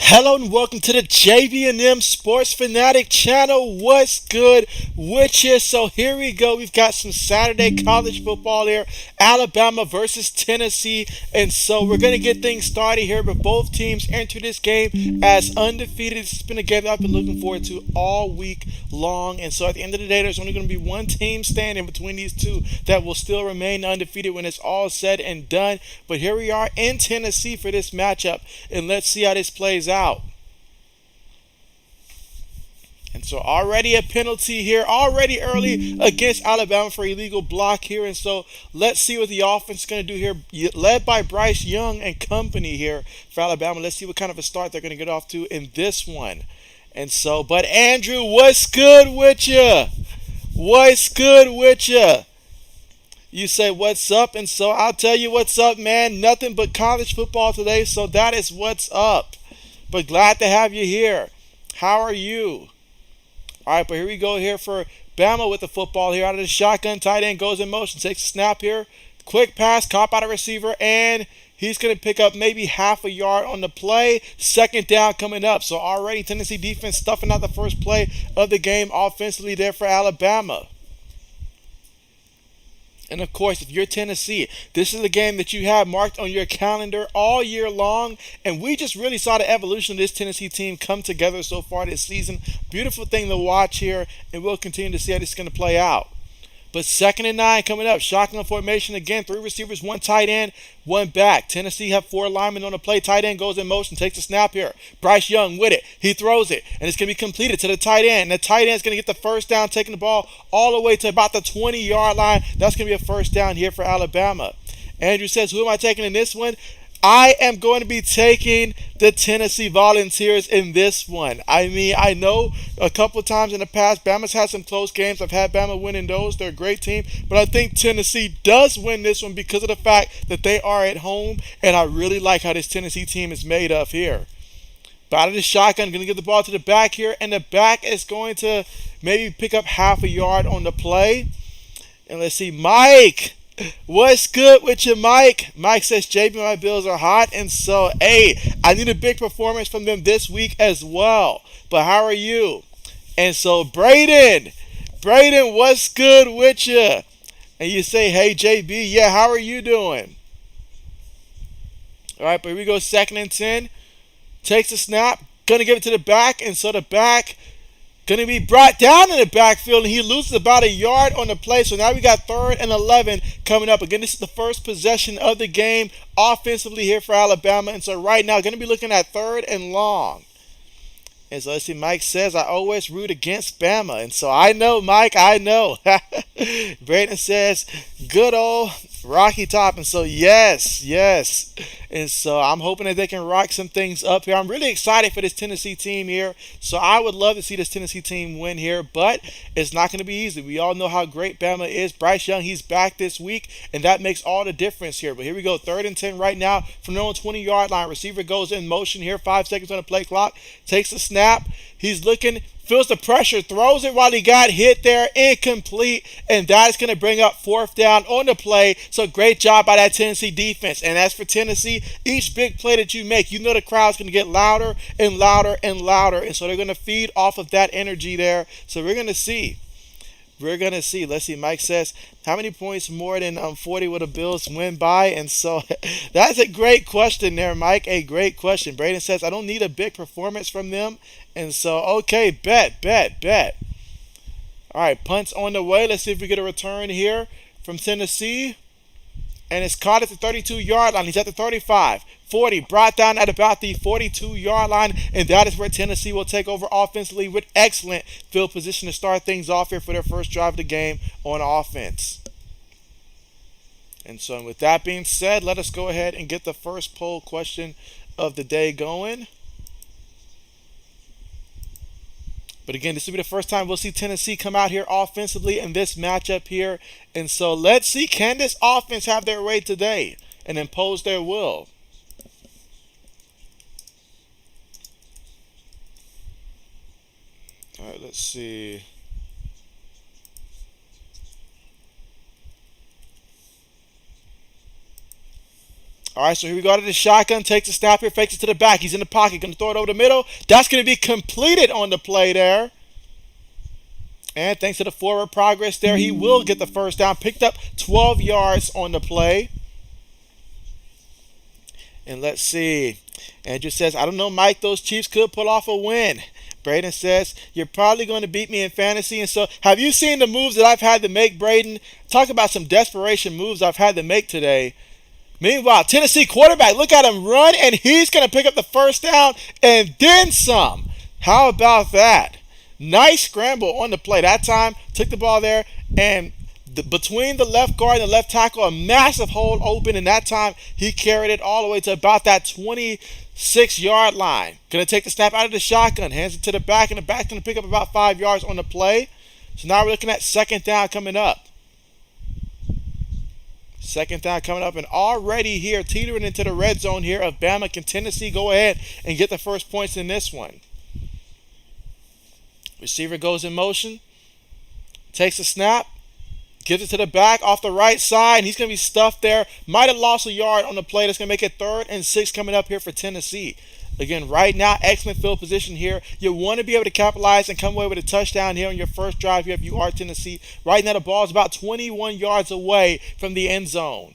Hello and welcome to the JB&M Sports Fanatic channel. What's good with you? So here we go. We've got some Saturday college football here. Alabama versus Tennessee. And so we're going to get things started here. But both teams enter this game as undefeated. It's been a game that I've been looking forward to all week long. And so at the end of the day, there's only going to be one team standing between these two that will still remain undefeated when it's all said and done. But here we are in Tennessee for this matchup. And let's see how this plays out. And so already a penalty here, already early against Alabama for illegal block here. And so let's see what the offense is going to do here, led by Bryce Young and company here for Alabama. Let's see what kind of a start they're going to get off to in this one. And so, but Andrew, what's good with you? What's good with you? You say, what's up? And so I'll tell you what's up, man. Nothing but college football today, so that is what's up. But glad to have you here. How are you? All right, but here we go here for Bama with the football here. Out of the shotgun, tight end goes in motion, takes a snap here. Quick pass, caught by the receiver, and he's going to pick up maybe half a yard on the play. Second down coming up. So already Tennessee defense stuffing out the first play of the game offensively there for Alabama. And of course, if you're Tennessee, this is a game that you have marked on your calendar all year long. And we just really saw the evolution of this Tennessee team come together so far this season. Beautiful thing to watch here, and we'll continue to see how this is going to play out. But 2nd and 9 coming up. Shotgun formation again. 3 receivers, 1 tight end, 1 back. Tennessee have 4 linemen on the play. Tight end goes in motion, takes a snap here. Bryce Young with it. He throws it, and it's going to be completed to the tight end. And the tight end is going to get the first down, taking the ball all the way to about the 20-yard line. That's going to be a first down here for Alabama. Andrew says, who am I taking in this one? I am going to be taking the Tennessee Volunteers in this one. I mean, I know a couple of times in the past, Bama's had some close games. I've had Bama winning those. They're a great team. But I think Tennessee does win this one because of the fact that they are at home. And I really like how this Tennessee team is made up here. But out of the shotgun, going to give the ball to the back here. And the back is going to maybe pick up half a yard on the play. And let's see, Mike. What's good with you, Mike? Mike says, JB, my Bills are hot. And so, hey, I need a big performance from them this week as well. But how are you? And so, Braden, what's good with you? And you say, hey, JB, yeah, how are you doing? All right, but here we go, 2nd and 10. Takes the snap, going to give it to the back. And so the back going to be brought down in the backfield, and he loses about a yard on the play. So now we got 3rd and 11 coming up. Again, this is the first possession of the game offensively here for Alabama. And so right now, going to be looking at 3rd and long. And so let's see, Mike says, I always root against Bama. And so I know, Mike, I know. Braden says, good old Rocky Top. And so, yes. And so I'm hoping that they can rock some things up here. I'm really excited for this Tennessee team here. So I would love to see this Tennessee team win here, but it's not going to be easy. We all know how great Bama is. Bryce Young, he's back this week, and that makes all the difference here. But here we go, 3rd and 10 right now from their own 20-yard line. Receiver goes in motion here, 5 seconds on the play clock, takes the snap. He's looking, feels the pressure, throws it while he got hit there, incomplete, and that is going to bring up 4th down on the play. So great job by that Tennessee defense. And as for Tennessee, each big play that you make, you know the crowd's going to get louder and louder and louder, and so they're going to feed off of that energy there. So we're going to see. Let's see. Mike says, how many points more than 40 will the Bills win by? And so that's a great question there, Mike. A great question. Braden says, I don't need a big performance from them. And so, okay, bet. All right, punts on the way. Let's see if we get a return here from Tennessee. And it's caught at the 32-yard line. He's at the 35, 40, brought down at about the 42-yard line. And that is where Tennessee will take over offensively with excellent field position to start things off here for their first drive of the game on offense. And so with that being said, let us go ahead and get the first poll question of the day going. But again, this will be the first time we'll see Tennessee come out here offensively in this matchup here. And so let's see, can this offense have their way today and impose their will? All right, let's see. All right, so here we go to the shotgun. Takes the snap here, fakes it to the back. He's in the pocket, going to throw it over the middle. That's going to be completed on the play there. And thanks to the forward progress there, he will get the first down. Picked up 12 yards on the play. And let's see. Andrew says, I don't know, Mike, those Chiefs could pull off a win. Braden says, you're probably going to beat me in fantasy. And so, have you seen the moves that I've had to make, Braden? Talk about some desperation moves I've had to make today. Meanwhile, Tennessee quarterback, look at him run, and he's going to pick up the first down and then some. How about that? Nice scramble on the play. That time, took the ball there, and between the left guard and the left tackle, a massive hole open, and that time he carried it all the way to about that 26-yard line. Going to take the snap out of the shotgun, hands it to the back, and the back's going to pick up about 5 yards on the play. So now we're looking at second down coming up. Second down coming up, and already here, teetering into the red zone here of Bama. Can Tennessee go ahead and get the first points in this one? Receiver goes in motion, takes a snap, gives it to the back off the right side, and he's going to be stuffed there. Might have lost a yard on the play. That's going to make it 3rd and 6 coming up here for Tennessee. Again, right now, excellent field position here. You want to be able to capitalize and come away with a touchdown here on your first drive here if you are Tennessee. Right now, the ball is about 21 yards away from the end zone.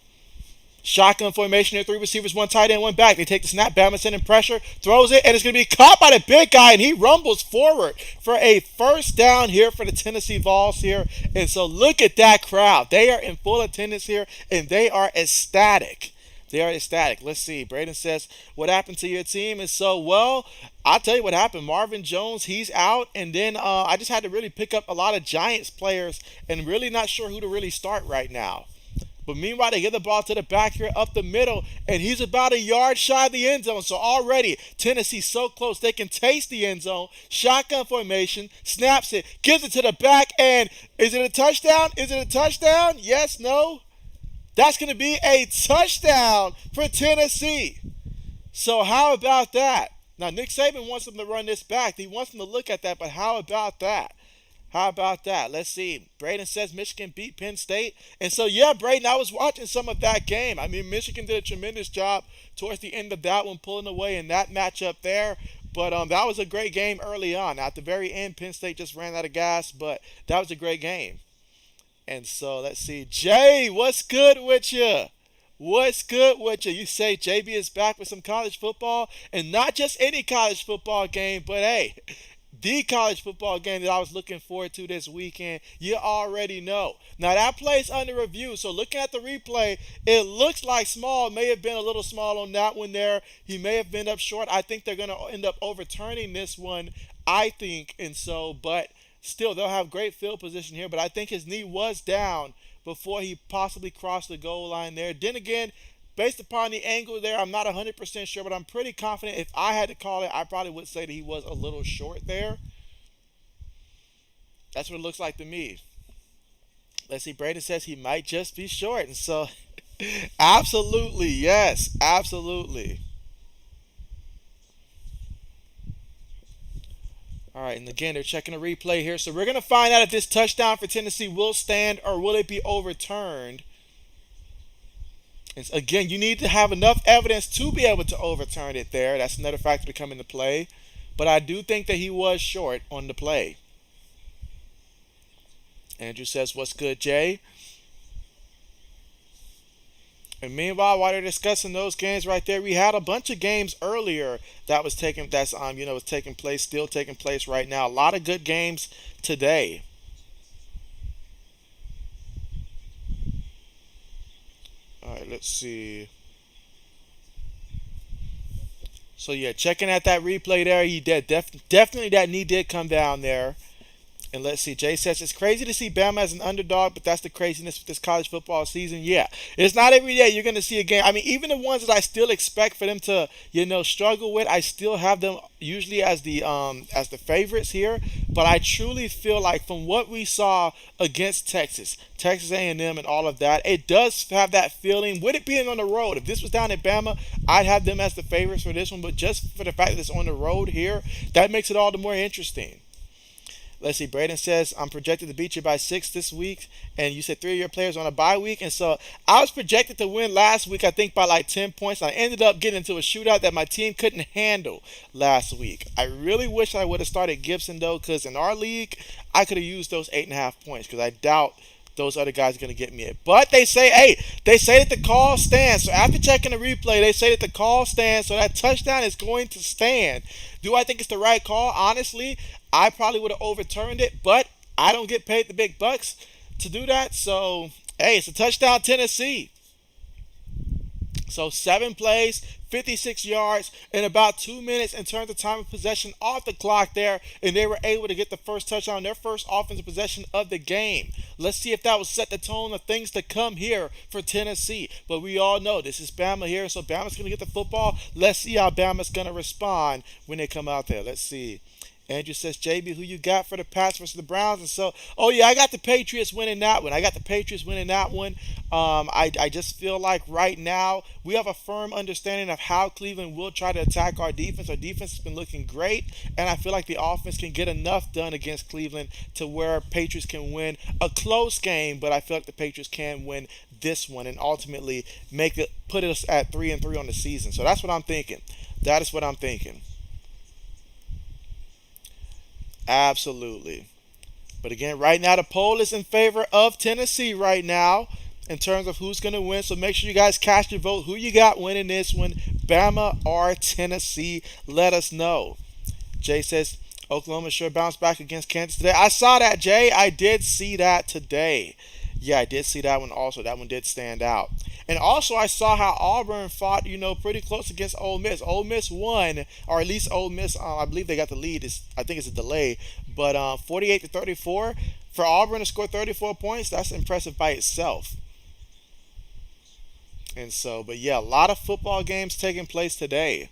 Shotgun formation here, 3 receivers, 1 tight end, 1 back. They take the snap, Bama sending pressure, throws it, and it's going to be caught by the big guy, and he rumbles forward for a first down here for the Tennessee Vols here. And so look at that crowd. They are in full attendance here, and they are ecstatic. They are ecstatic. Let's see. Braden says, what happened to your team? And so, well, I'll tell you what happened. Marvin Jones, he's out. And then I just had to really pick up a lot of Giants players and really not sure who to really start right now. But meanwhile, they get the ball to the back here up the middle, and he's about a yard shy of the end zone. So already, Tennessee's so close, they can taste the end zone. Shotgun formation, snaps it, gives it to the back, and is it a touchdown? Is it a touchdown? Yes, no? That's going to be a touchdown for Tennessee. So how about that? Now, Nick Saban wants them to run this back. He wants them to look at that, but how about that? How about that? Let's see. Braden says Michigan beat Penn State. And so, yeah, Braden, I was watching some of that game. I mean, Michigan did a tremendous job towards the end of that one, pulling away in that matchup there. But that was a great game early on. At the very end, Penn State just ran out of gas, but that was a great game. And so, let's see. Jay, what's good with you? What's good with you? You say JB is back with some college football, and not just any college football game, but hey, the college football game that I was looking forward to this weekend. You already know. Now, that play's under review, so looking at the replay, it looks like Small may have been a little small on that one there. He may have been up short. I think they're going to end up overturning this one, I think. And so, but still, they'll have great field position here. But I think his knee was down before he possibly crossed the goal line there. Then again, based upon the angle there, I'm not 100% sure, but I'm pretty confident if I had to call it, I probably would say that he was a little short there. That's what it looks like to me. Let's see, Braden says he might just be short. And so, absolutely, yes, absolutely. All right, and again, they're checking a replay here. So we're going to find out if this touchdown for Tennessee will stand or will it be overturned. And again, you need to have enough evidence to be able to overturn it there. That's another factor to come into play. But I do think that he was short on the play. Andrew says, what's good, Jay? And meanwhile, while they're discussing those games right there, we had a bunch of games earlier that was taking was taking place, still taking place right now. A lot of good games today. All right, let's see. So yeah, checking at that replay there, he did definitely that knee did come down there. And let's see, Jay says, it's crazy to see Bama as an underdog, but that's the craziness with this college football season. Yeah, it's not every day you're going to see a game. I mean, even the ones that I still expect for them to, struggle with, I still have them usually as the favorites here. But I truly feel like from what we saw against Texas A&M and all of that, it does have that feeling. With it being on the road, if this was down at Bama, I'd have them as the favorites for this one. But just for the fact that it's on the road here, that makes it all the more interesting. Let's see. Braden says I'm projected to beat you by 6 this week, and you said 3 of your players on a bye week, and so I was projected to win last week. I think by like 10 points. I ended up getting into a shootout that my team couldn't handle last week. I really wish I would have started Gibson though, because in our league I could have used those 8.5 points, because I doubt those other guys are going to get me it. But they say, hey, they say that the call stands. So after checking the replay, they say that the call stands. So that touchdown is going to stand. Do I think it's the right call? Honestly, I probably would have overturned it, but I don't get paid the big bucks to do that. So, hey, it's a touchdown, Tennessee. So 7 plays, 56 yards, in about 2 minutes and turned the time of possession off the clock there, and they were able to get the first touchdown, their first offensive possession of the game. Let's see if that will set the tone of things to come here for Tennessee. But we all know this is Bama here, so Bama's going to get the football. Let's see how Bama's going to respond when they come out there. Let's see. Andrew says, JB, who you got for the Pats versus the Browns? And so, oh yeah, I got the Patriots winning that one. I just feel like right now we have a firm understanding of how Cleveland will try to attack our defense. Our defense has been looking great, and I feel like the offense can get enough done against Cleveland to where Patriots can win a close game, but I feel like the Patriots can win this one and ultimately put us at 3-3 on the season. So that's what I'm thinking. That is what I'm thinking. Absolutely. But again, right now the poll is in favor of Tennessee right now in terms of who's going to win. So make sure you guys cast your vote. Who you got winning this one? Bama or Tennessee? Let us know. Jay says Oklahoma sure bounced back against Kansas today. I saw that, Jay. I did see that today. Yeah, I did see that one also. That one did stand out. And also, I saw how Auburn fought, pretty close against Ole Miss. Ole Miss won, or at least Ole Miss, I believe they got the lead. I think it's a delay, but 48-34 for Auburn to score 34 points. That's impressive by itself. And so, but yeah, a lot of football games taking place today.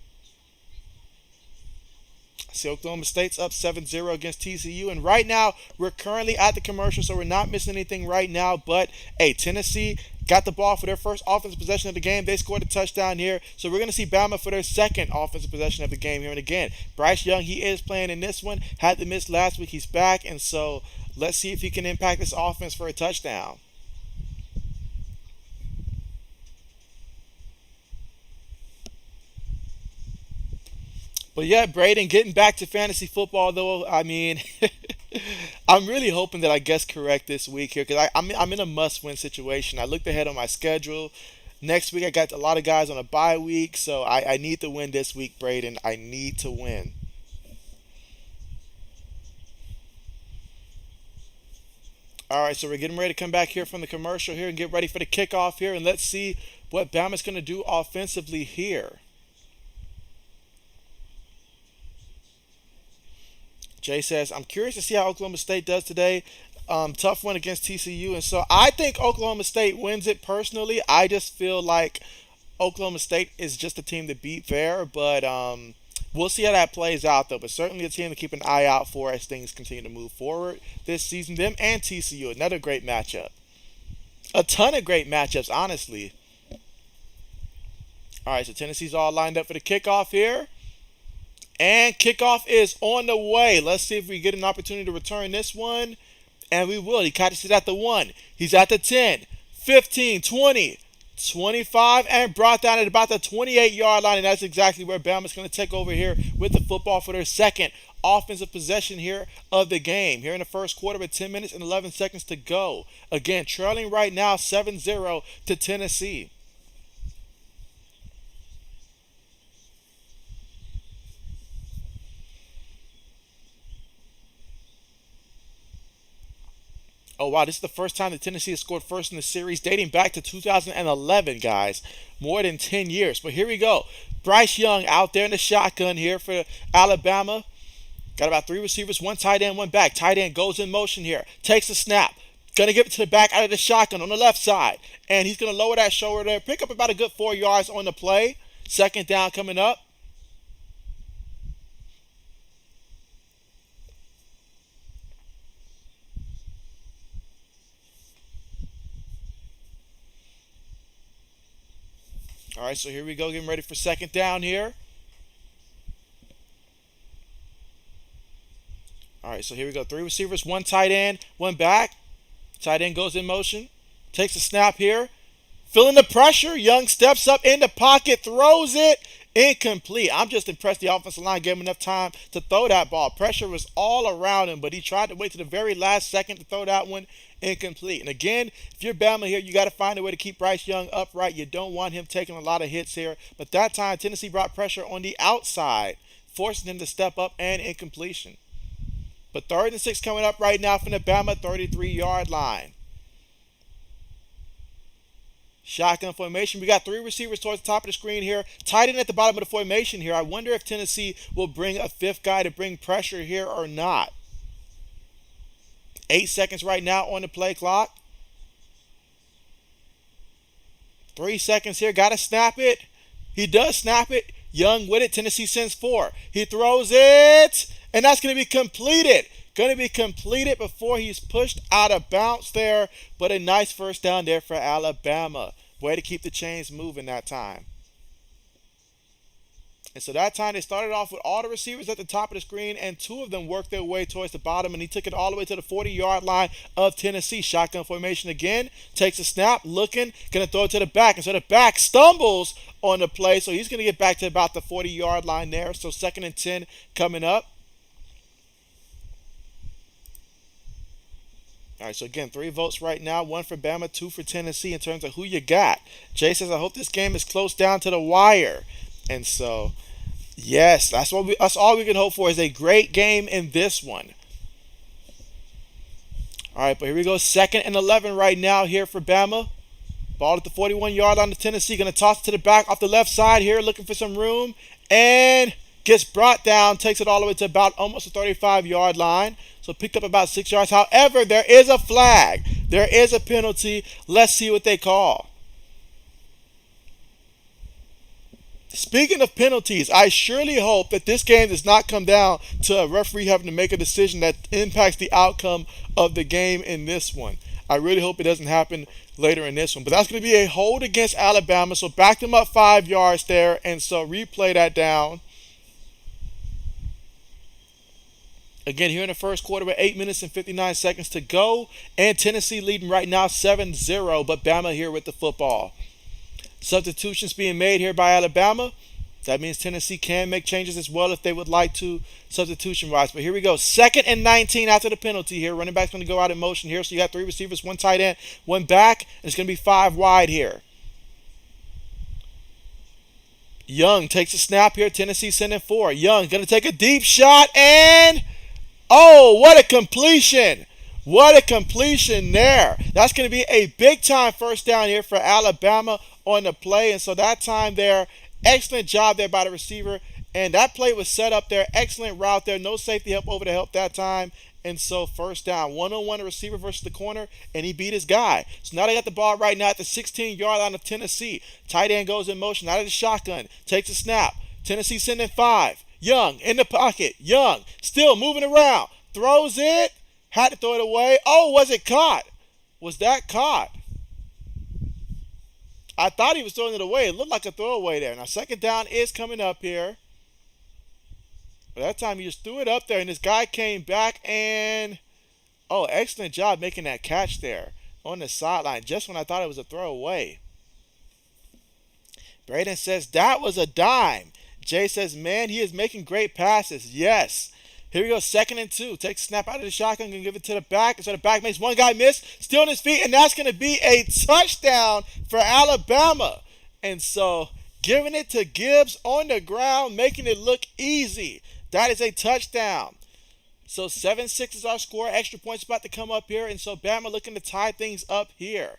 See, Oklahoma State's up 7-0 against TCU. And right now, we're currently at the commercial, so we're not missing anything right now. But, hey, Tennessee got the ball for their first offensive possession of the game. They scored a touchdown here. So we're going to see Bama for their second offensive possession of the game here. And again, Bryce Young, he is playing in this one. Had to miss last week. He's back. And so let's see if he can impact this offense for a touchdown. But yeah, Braden, getting back to fantasy football though, I mean, I'm really hoping that I guess correct this week here because I'm in a must-win situation. I looked ahead on my schedule. Next week I got a lot of guys on a bye week, so I need to win this week, Braden. I need to win. All right, so we're getting ready to come back here from the commercial here and get ready for the kickoff here, and let's see what Bama's going to do offensively here. Jay says, I'm curious to see how Oklahoma State does today. Tough one against TCU. And so I think Oklahoma State wins it personally. I just feel like Oklahoma State is just a team to beat there. But we'll see how that plays out, though. But certainly a team to keep an eye out for as things continue to move forward this season. Them and TCU, another great matchup. A ton of great matchups, honestly. All right, so Tennessee's all lined up for the kickoff here. And kickoff is on the way. Let's see if we get an opportunity to return this one. And we will. He catches it at the 1. He's at the 10, 15, 20, 25, and brought down at about the 28-yard line. And that's exactly where Bama's going to take over here with the football for their second offensive possession here of the game. Here in the first quarter with 10 minutes and 11 seconds to go. Again, trailing right now 7-0 to Tennessee. Oh, wow, this is the first time that Tennessee has scored first in the series dating back to 2011, guys. More than 10 years. But here we go. Bryce Young out there in the shotgun here for Alabama. Got about 3 receivers, 1 tight end, 1 back. Tight end goes in motion here. Takes a snap. Going to give it to the back out of the shotgun on the left side. And he's going to lower that shoulder there. Pick up about a good 4 yards on the play. Second down coming up. All right, so here we go, getting ready for second down here. All right, so here we go. Three receivers, one tight end, one back. Tight end goes in motion, takes a snap here, feeling the pressure. Young steps up in the pocket, throws it incomplete. I'm just impressed the offensive line gave him enough time to throw that ball. Pressure was all around him, but he tried to wait to the very last second to throw that one incomplete. And again, if you're Bama here, you got to find a way to keep Bryce Young upright. You don't want him taking a lot of hits here. But that time, Tennessee brought pressure on the outside, forcing him to step up and incompletion. But 3rd and 6 coming up right now from the Bama 33-yard line. Shotgun formation. We got 3 receivers towards the top of the screen here. Tight end at the bottom of the formation here. I wonder if Tennessee will bring a 5th guy to bring pressure here or not. 8 seconds right now on the play clock. 3 seconds here. Got to snap it. He does snap it. Young with it. Tennessee sends 4. He throws it. And that's going to be completed. Going to be completed before he's pushed out of bounds there. But a nice first down there for Alabama. Way to keep the chains moving that time. And so that time they started off with all the receivers at the top of the screen, and 2 of them worked their way towards the bottom, and he took it all the way to the 40-yard line of Tennessee. Shotgun formation again. Takes a snap, looking, going to throw it to the back. And so the back stumbles on the play, so he's going to get back to about the 40-yard line there. So 2nd and 10 coming up. All right, so again, 3 votes right now, 1 for Bama, 2 for Tennessee in terms of who you got. Jay says, I hope this game is close down to the wire. And so, yes, that's all we can hope for is a great game in this one. All right, but here we go. 2nd and 11 right now here for Bama. Ball at the 41-yard line of Tennessee. Going to toss it to the back off the left side here, looking for some room. And gets brought down, takes it all the way to about almost the 35-yard line. So picked up about 6 yards. However, there is a flag. There is a penalty. Let's see what they call. Speaking of penalties, I surely hope that this game does not come down to a referee having to make a decision that impacts the outcome of the game in this one. I really hope it doesn't happen later in this one. But that's going to be a hold against Alabama. So back them up 5 yards there. And so replay that down. Again, here in the first quarter with 8 minutes and 59 seconds to go. And Tennessee leading right now 7-0. But Bama here with the football. Substitutions being made here by Alabama. That means Tennessee can make changes as well if they would like to, substitution-wise. But here we go. 2nd and 19 after the penalty here. Running back's going to go out in motion here. So you got 3 receivers, 1 tight end, 1 back. And it's going to be 5 wide here. Young takes a snap here. Tennessee sending 4. Young going to take a deep shot. And, oh, what a completion. What a completion there. That's going to be a big-time first down here for Alabama on the play. And so that time there, excellent job there by the receiver. And that play was set up there. Excellent route there. No safety help over the help that time. And so first down. 1-on-1 receiver versus the corner. And he beat his guy. So now they got the ball right now at the 16-yard line of Tennessee. Tight end goes in motion out of the shotgun. Takes a snap. Tennessee sending 5. Young in the pocket. Young still moving around. Throws it. Had to throw it away. Oh, was it caught? Was that caught? I thought he was throwing it away. It looked like a throwaway there. Now, 2nd down is coming up here. But that time he just threw it up there, and this guy came back and, oh, excellent job making that catch there on the sideline just when I thought it was a throwaway. Braden says, that was a dime. Jay says, man, he is making great passes. Yes. Here we go, 2nd and 2. Takes a snap out of the shotgun, going to give it to the back. And so the back makes one guy miss, still on his feet, and that's going to be a touchdown for Alabama. And so giving it to Gibbs on the ground, making it look easy. That is a touchdown. So 7-6 is our score. Extra points about to come up here. And so Bama looking to tie things up here.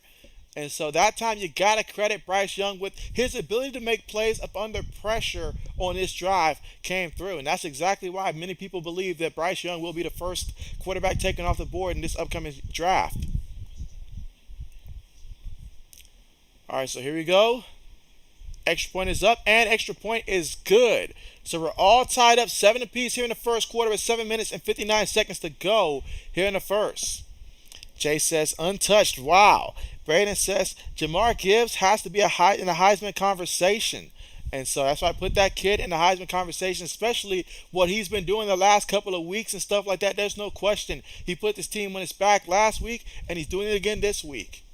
And so that time you got to credit Bryce Young with his ability to make plays up under pressure on this drive came through. And that's exactly why many people believe that Bryce Young will be the first quarterback taken off the board in this upcoming draft. All right, so here we go. Extra point is up and extra point is good. So we're all tied up 7 apiece here in the first quarter with 7 minutes and 59 seconds to go here in the first. Jay says untouched. Wow. Braden says Jamar Gibbs has to be in the Heisman conversation. And so that's why I put that kid in the Heisman conversation, especially what he's been doing the last couple of weeks and stuff like that. There's no question. He put this team on his back last week, and he's doing it again this week.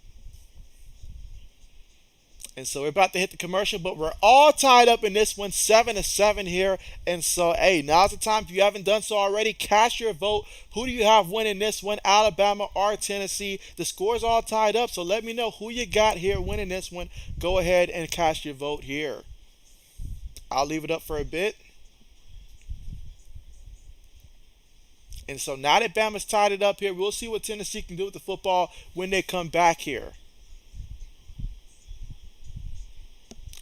And so we're about to hit the commercial, but we're all tied up in this one, 7-7 here. And so, hey, now's the time. If you haven't done so already, cast your vote. Who do you have winning this one, Alabama or Tennessee? The score's all tied up, so let me know who you got here winning this one. Go ahead and cast your vote here. I'll leave it up for a bit. And so now that Bama's tied it up here, we'll see what Tennessee can do with the football when they come back here.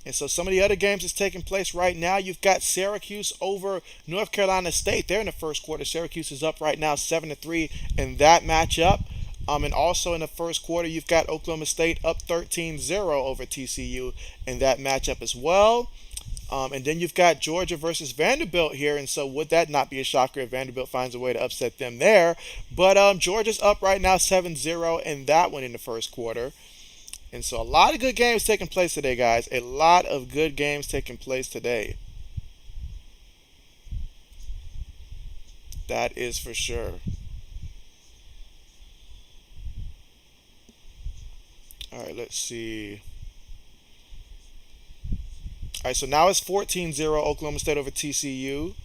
And so some of the other games that's taking place right now, you've got Syracuse over North Carolina State. They're in the first quarter. Syracuse is up right now 7-3 in that matchup. And also in the first quarter, you've got Oklahoma State up 13-0 over TCU in that matchup as well. And then you've got Georgia versus Vanderbilt here. And so would that not be a shocker if Vanderbilt finds a way to upset them there? But Georgia's up right now 7-0 in that one in the first quarter. And so a lot of good games taking place today, guys. A lot of good games taking place today. That is for sure. All right, let's see. All right, so now it's 14-0 Oklahoma State over TCU.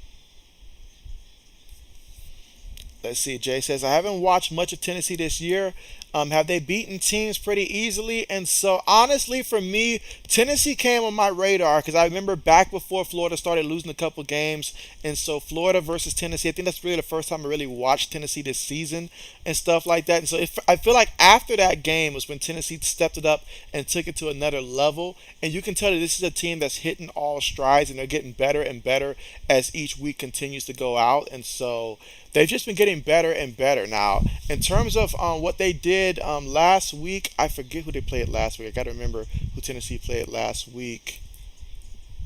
Let's see. Jay says, I haven't watched much of Tennessee this year. Have they beaten teams pretty easily? And so, honestly, for me, Tennessee came on my radar because I remember back before Florida started losing a couple games. And so, Florida versus Tennessee, I think that's really the first time I really watched Tennessee this season and stuff like that. And so, I feel like after that game was when Tennessee stepped it up and took it to another level. And you can tell that this is a team that's hitting all strides and they're getting better and better as each week continues to go out. And so, they've just been getting better and better. Now, in terms of what they did last week, I forget who they played last week. I got to remember who Tennessee played last week.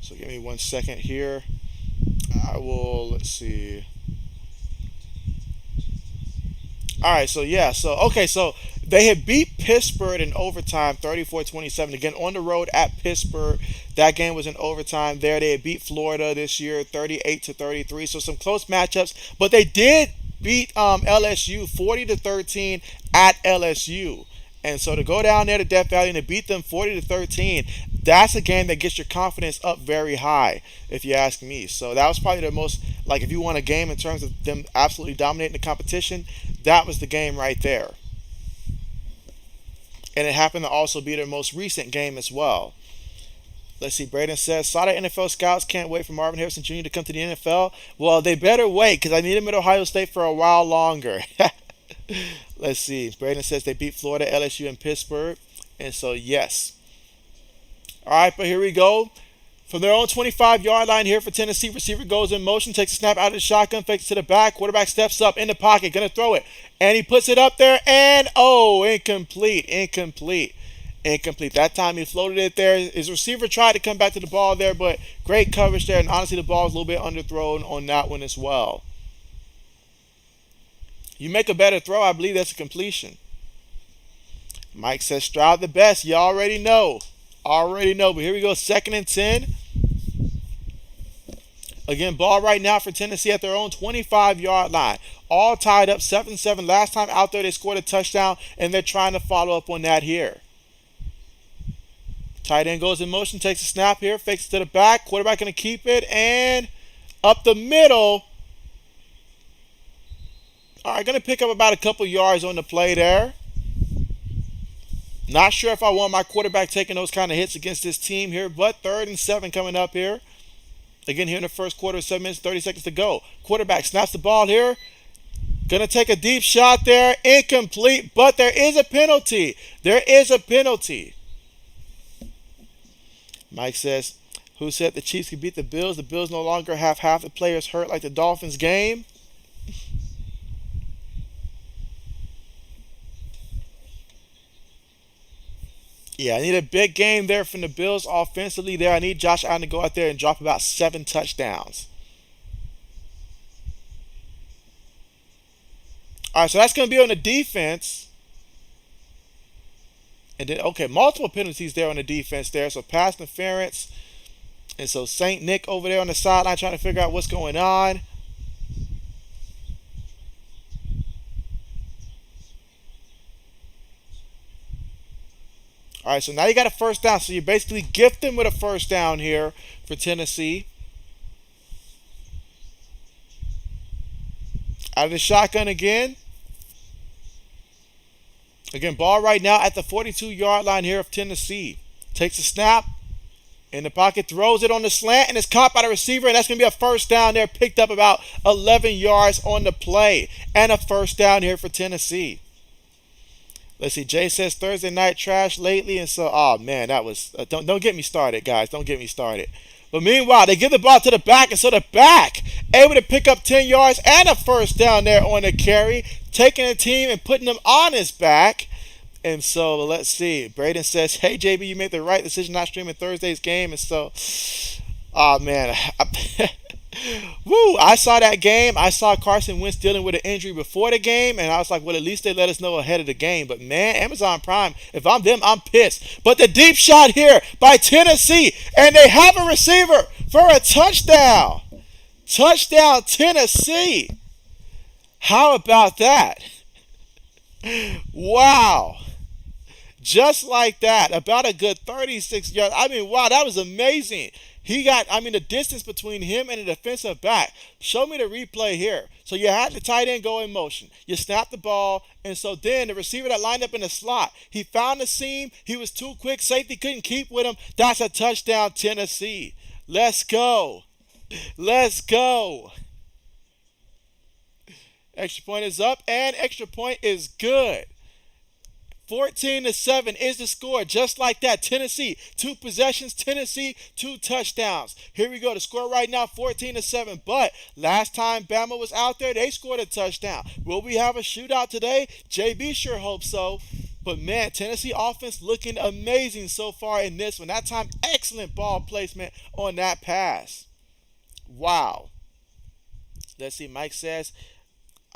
So give me 1 second here. Let's see. All right, so yeah, so they had beat Pittsburgh in overtime 34-27 again on the road at Pittsburgh. That game was in overtime there. They had beat Florida this year 38-33. So some close matchups, but they did beat LSU 40-13 at LSU. And so to go down there to Death Valley and to beat them 40-13, that's a game that gets your confidence up very high, if you ask me. So that was probably the most, like, if you want a game in terms of them absolutely dominating the competition, that was the game right there. And it happened to also be their most recent game as well. Let's see, Braden says, saw the NFL scouts, can't wait for Marvin Harrison Jr. to come to the NFL. Well, they better wait because I need him at Ohio State for a while longer. Let's see. Braden says they beat Florida, LSU, and Pittsburgh. And so, yes. All right, but here we go. From their own 25-yard line here for Tennessee, receiver goes in motion, takes a snap out of the shotgun, fakes it to the back. Quarterback steps up in the pocket, going to throw it. And he puts it up there, and, incomplete. That time he floated it there. His receiver tried to come back to the ball there, but great coverage there. And honestly, the ball was a little bit underthrown on that one as well. You make a better throw, I believe that's a completion. Mike says Stroud the best. You already know. But here we go. 2nd and 10. Again, ball right now for Tennessee at their own 25-yard line. All tied up 7-7. Last time out there, they scored a touchdown, and they're trying to follow up on that here. Tight end goes in motion, takes a snap here, fakes it to the back. Quarterback going to keep it, and up the middle. All right, going to pick up about a couple yards on the play there. Not sure if I want my quarterback taking those kind of hits against this team here, but 3rd and 7 coming up here. Again, here in the first quarter, 7 minutes, 30 seconds to go. Quarterback snaps the ball here. Going to take a deep shot there. Incomplete, but there is a penalty. Mike says, who said the Chiefs could beat the Bills? The Bills no longer have half the players hurt like the Dolphins game. Yeah, I need a big game there from the Bills offensively there. I need Josh Allen to go out there and drop about 7 touchdowns. All right, so that's going to be on the defense. And then, okay, multiple penalties there on the defense there. So pass interference. And so Saint Nick over there on the sideline trying to figure out what's going on. All right, so now you got a first down. So you basically gift them with a first down here for Tennessee. Out of the shotgun again. Again, ball right now at the 42-yard line here of Tennessee. Takes a snap. In the pocket, throws it on the slant, and it's caught by the receiver, and that's going to be a first down there. Picked up about 11 yards on the play. And a first down here for Tennessee. Let's see. Jay says Thursday night trash lately, and so oh man, that was don't get me started, guys. Don't get me started. But meanwhile, they give the ball to the back, and so the back able to pick up 10 yards and a first down there on the carry, taking the team and putting them on his back. And so let's see. Braden says, "Hey JB, you made the right decision not streaming Thursday's game." And so, oh man, woo! I saw that game. I saw Carson Wentz dealing with an injury before the game, and I was like, well, at least they let us know ahead of the game. But man, Amazon Prime, if I'm them, I'm pissed. But the deep shot here by Tennessee, and they have a receiver for a touchdown. Touchdown, Tennessee. How about that? Wow. Just like that, about a good 36 yards. I mean, wow, that was amazing. He got, I mean, the distance between him and the defensive back. Show me the replay here. So you had the tight end go in motion. You snapped the ball, and so then the receiver that lined up in the slot, he found the seam. He was too quick. Safety couldn't keep with him. That's a touchdown, Tennessee. Let's go. Let's go. Extra point is up, and extra point is good. 14-7 is the score, just like that. Tennessee, 2 possessions. Tennessee, 2 touchdowns. Here we go. The score right now, 14-7. But last time Bama was out there, they scored a touchdown. Will we have a shootout today? JB sure hopes so. But man, Tennessee offense looking amazing so far in this one. That time, excellent ball placement on that pass. Wow. Let's see. Mike says,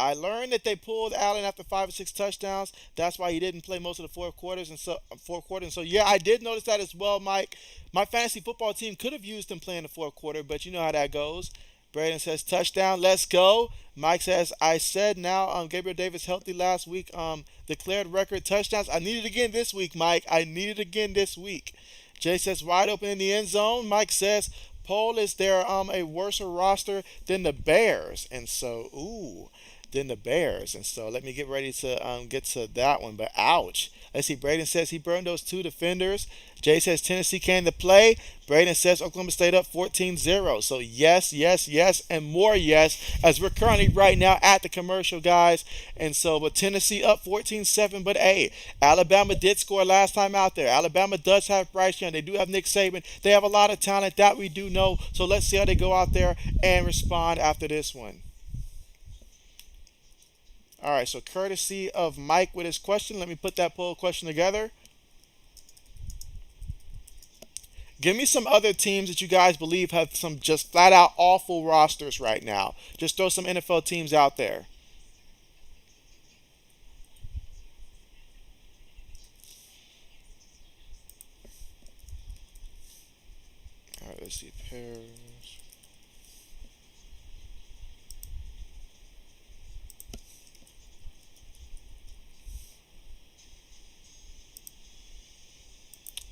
I learned that they pulled Allen after 5 or 6 touchdowns. That's why he didn't play most of the fourth quarter. And so yeah, I did notice that as well, Mike. My fantasy football team could have used him playing the fourth quarter, but you know how that goes. Braden says touchdown. Let's go. Mike says I said now. Gabriel Davis healthy last week. Declared record touchdowns. I need it again this week, Mike. I need it again this week. Jay says wide open in the end zone. Mike says poll is there a worse roster than the Bears, and so than the Bears. And so let me get ready to get to that one. But ouch. Let's see. Braden says he burned those 2 defenders. Jay says Tennessee came to play. Braden says Oklahoma State up 14-0. So yes, yes, yes, and more yes, as we're currently right now at the commercial, guys. And so, but Tennessee up 14-7. But hey, Alabama did score last time out there. Alabama does have Bryce Young. They do have Nick Saban. They have a lot of talent that we do know. So let's see how they go out there and respond after this one. All right, so courtesy of Mike with his question, let me put that poll question together. Give me some other teams that you guys believe have some just flat out awful rosters right now. Just throw some NFL teams out there. All right, let's see. Pairs.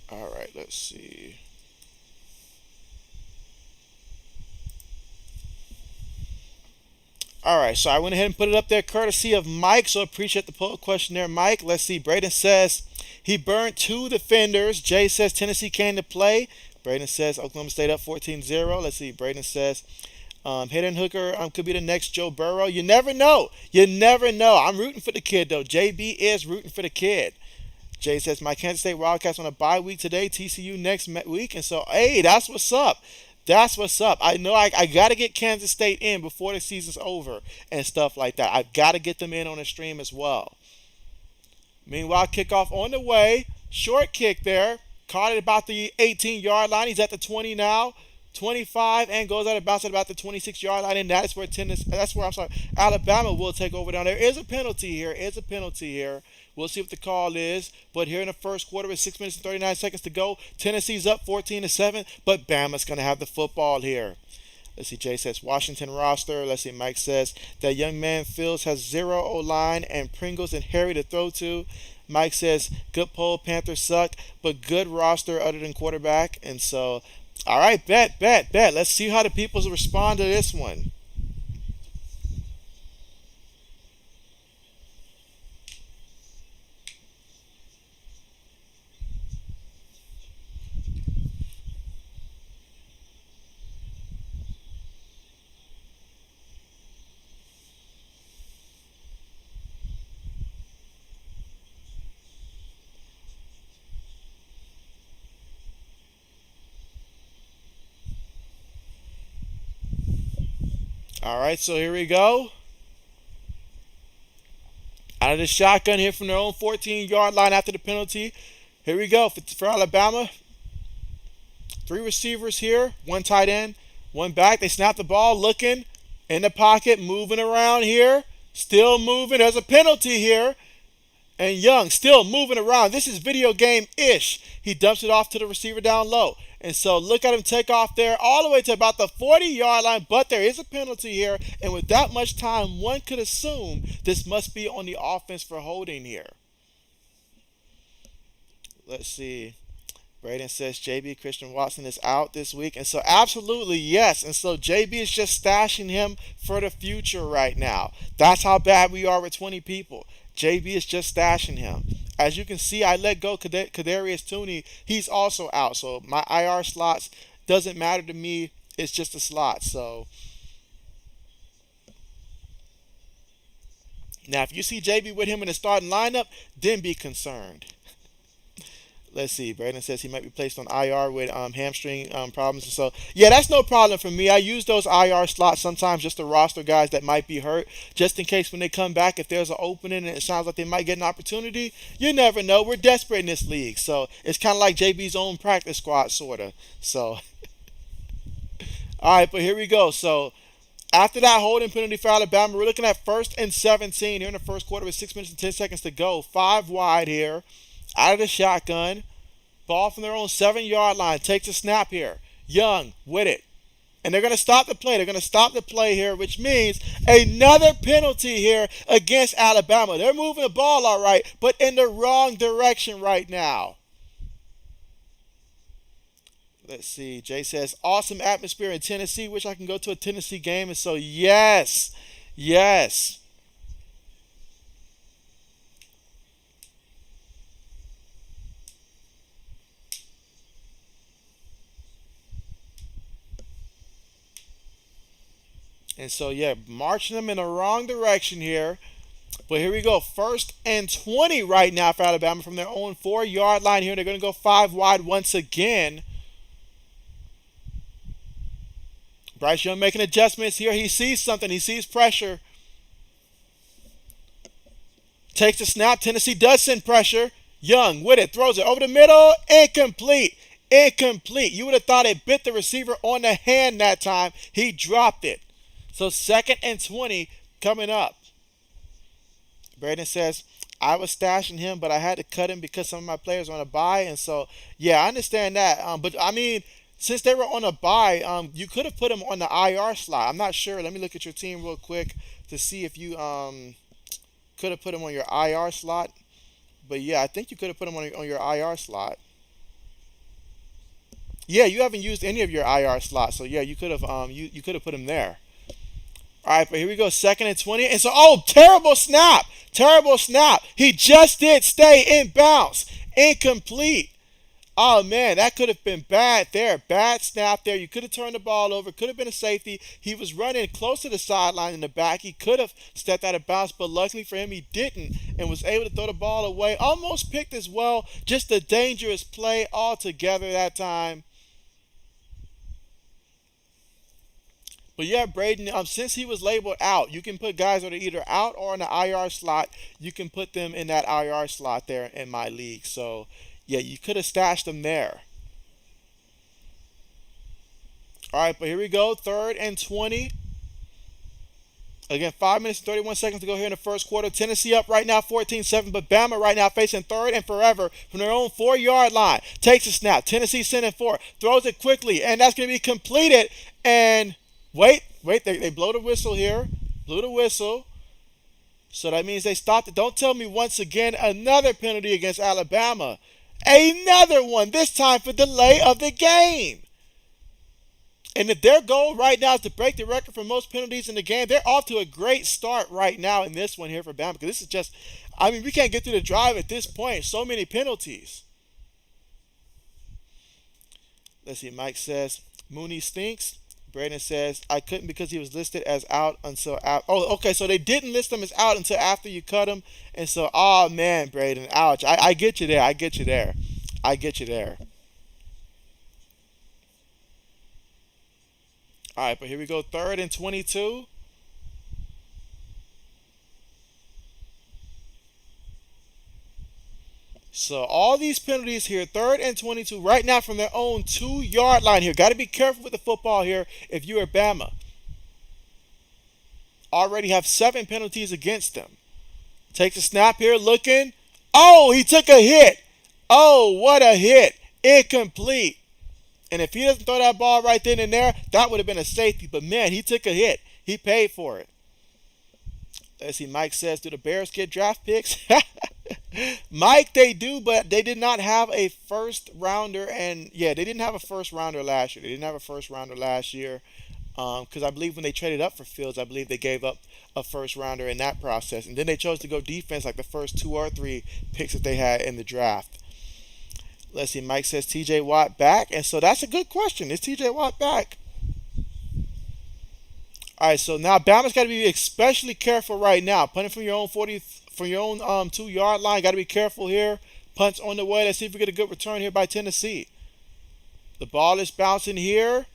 All right, let's see. All right, so I went ahead and put it up there courtesy of Mike, so appreciate the poll question there, Mike. Let's see. Braden says he burned 2 defenders. Jay says Tennessee came to play. Braden says Oklahoma State up 14-0. Let's see. Braden says Hayden Hooker could be the next Joe Burrow. You never know. You never know. I'm rooting for the kid, though. JB is rooting for the kid. Jay says, my Kansas State Wildcats on a bye week today, TCU next week. And so, hey, that's what's up. That's what's up. I know I got to get Kansas State in before the season's over and stuff like that. I've got to get them in on the stream as well. Meanwhile, kickoff on the way. Short kick there. Caught it about the 18-yard line. He's at the 20 now. 25 and goes out of bounds at about the 26-yard line, and that is where I'm sorry, Alabama will take over down. There is a penalty here. Is a penalty here. We'll see what the call is. But here in the first quarter with 6 minutes and 39 seconds to go, Tennessee's up 14-7, but Bama's going to have the football here. Let's see, Jay says Washington roster. Let's see, Mike says that young man Fields has zero O-line and Pringles and Harry to throw to. Mike says good poll, Panthers suck, but good roster other than quarterback. And so, all right, bet. Let's see how the people respond to this one. All right, so here we go. Out of the shotgun here from their own 14-yard line after the penalty. Here we go for Alabama. Three receivers here, one tight end, one back. They snap the ball, looking in the pocket, moving around here, still moving. There's a penalty here. And Young still moving around. This is video game-ish. He dumps it off to the receiver down low. And so look at him take off there all the way to about the 40-yard line. But there is a penalty here. And with that much time, one could assume this must be on the offense for holding here. Let's see. Braden says JB Christian Watson is out this week. And so absolutely yes. And so JB is just stashing him for the future right now. That's how bad we are with 20 people. JB is just stashing him. As you can see, I let go Kadarius Toney. He's also out. So my IR slots doesn't matter to me. It's just a slot. So now if you see JB with him in the starting lineup, then be concerned. Let's see. Brandon says he might be placed on IR with hamstring problems. And so, yeah, that's no problem for me. I use those IR slots sometimes just to roster guys that might be hurt, just in case when they come back, if there's an opening and it sounds like they might get an opportunity, you never know. We're desperate in this league. So it's kind of like JB's own practice squad, sort of. So, all right, but here we go. So after that holding penalty for Alabama, we're looking at 1st and 17 here in the first quarter with 6 minutes and 10 seconds to go. 5 wide here. Out of the shotgun. Ball from their own 7-yard line. Takes a snap here. Young with it. And they're going to stop the play. They're going to stop the play here, which means another penalty here against Alabama. They're moving the ball all right, but in the wrong direction right now. Let's see. Jay says, awesome atmosphere in Tennessee. Wish I can go to a Tennessee game. And so, yes. And so, yeah, marching them in the wrong direction here. But here we go. 1st and 20 right now for Alabama from their own 4-yard line here. They're going to go 5 wide once again. Bryce Young making adjustments here. He sees something. He sees pressure. Takes the snap. Tennessee does send pressure. Young with it. Throws it over the middle. Incomplete. You would have thought it bit the receiver on the hand that time. He dropped it. So 2nd and 20 coming up. Braden says, I was stashing him, but I had to cut him because some of my players were on a bye. And so, yeah, I understand that. But, I mean, since they were on a bye, you could have put him on the IR slot. I'm not sure. Let me look at your team real quick to see if you could have put him on your IR slot. But, yeah, I think you could have put him on your IR slot. Yeah, you haven't used any of your IR slots. So, yeah, you could have you could have put him there. All right, but here we go, 2nd and 20. And so, terrible snap. He just did stay in bounds. Incomplete. Oh, man, that could have been bad there. Bad snap there. You could have turned the ball over. Could have been a safety. He was running close to the sideline in the back. He could have stepped out of bounds, but luckily for him, he didn't and was able to throw the ball away. Almost picked as well. Just a dangerous play altogether that time. But yeah, Braden, since he was labeled out, you can put guys that are either out or in the IR slot. You can put them in that IR slot there in my league. So, yeah, you could have stashed them there. All right, but here we go. 3rd and 20. Again, 5 minutes and 31 seconds to go here in the first quarter. Tennessee up right now 14-7, but Bama right now facing third and forever from their own 4-yard line. Takes a snap. Tennessee sending 4. Throws it quickly, and that's going to be completed. And wait, they blow the whistle here. Blew the whistle. So that means they stopped it. Don't tell me once again another penalty against Alabama. Another one, this time for delay of the game. And if their goal right now is to break the record for most penalties in the game, they're off to a great start right now in this one here for Bama. Because this is just, I mean, we can't get through the drive at this point. So many penalties. Let's see, Mike says, Mooney stinks. Braden says, I couldn't because he was listed as out until out. Oh, okay, so they didn't list him as out until after you cut him. And so, oh man, Braden, ouch. I get you there. I get you there. I get you there. All right, but here we go. 3rd and 22. So all these penalties here, 3rd and 22, right now from their own 2-yard line here. Got to be careful with the football here if you're Bama. Already have 7 penalties against them. Takes a snap here, looking. Oh, he took a hit. Oh, what a hit. Incomplete. And if he doesn't throw that ball right then and there, that would have been a safety. But man, he took a hit. He paid for it. Let's see, Mike says, do the Bears get draft picks? Mike, they do, but they did not have a first rounder. And yeah, they didn't have a first rounder last year. They didn't have a first rounder last year. Because I believe when they traded up for Fields, I believe they gave up a first rounder in that process. And then they chose to go defense like the first 2 or 3 picks that they had in the draft. Let's see, Mike says TJ Watt back. And so that's a good question. Is TJ Watt back? All right, so now Bama's got to be especially careful right now. Punting from your own 40, from your own 2-yard line. Got to be careful here. Punts on the way. Let's see if we get a good return here by Tennessee. The ball is bouncing here.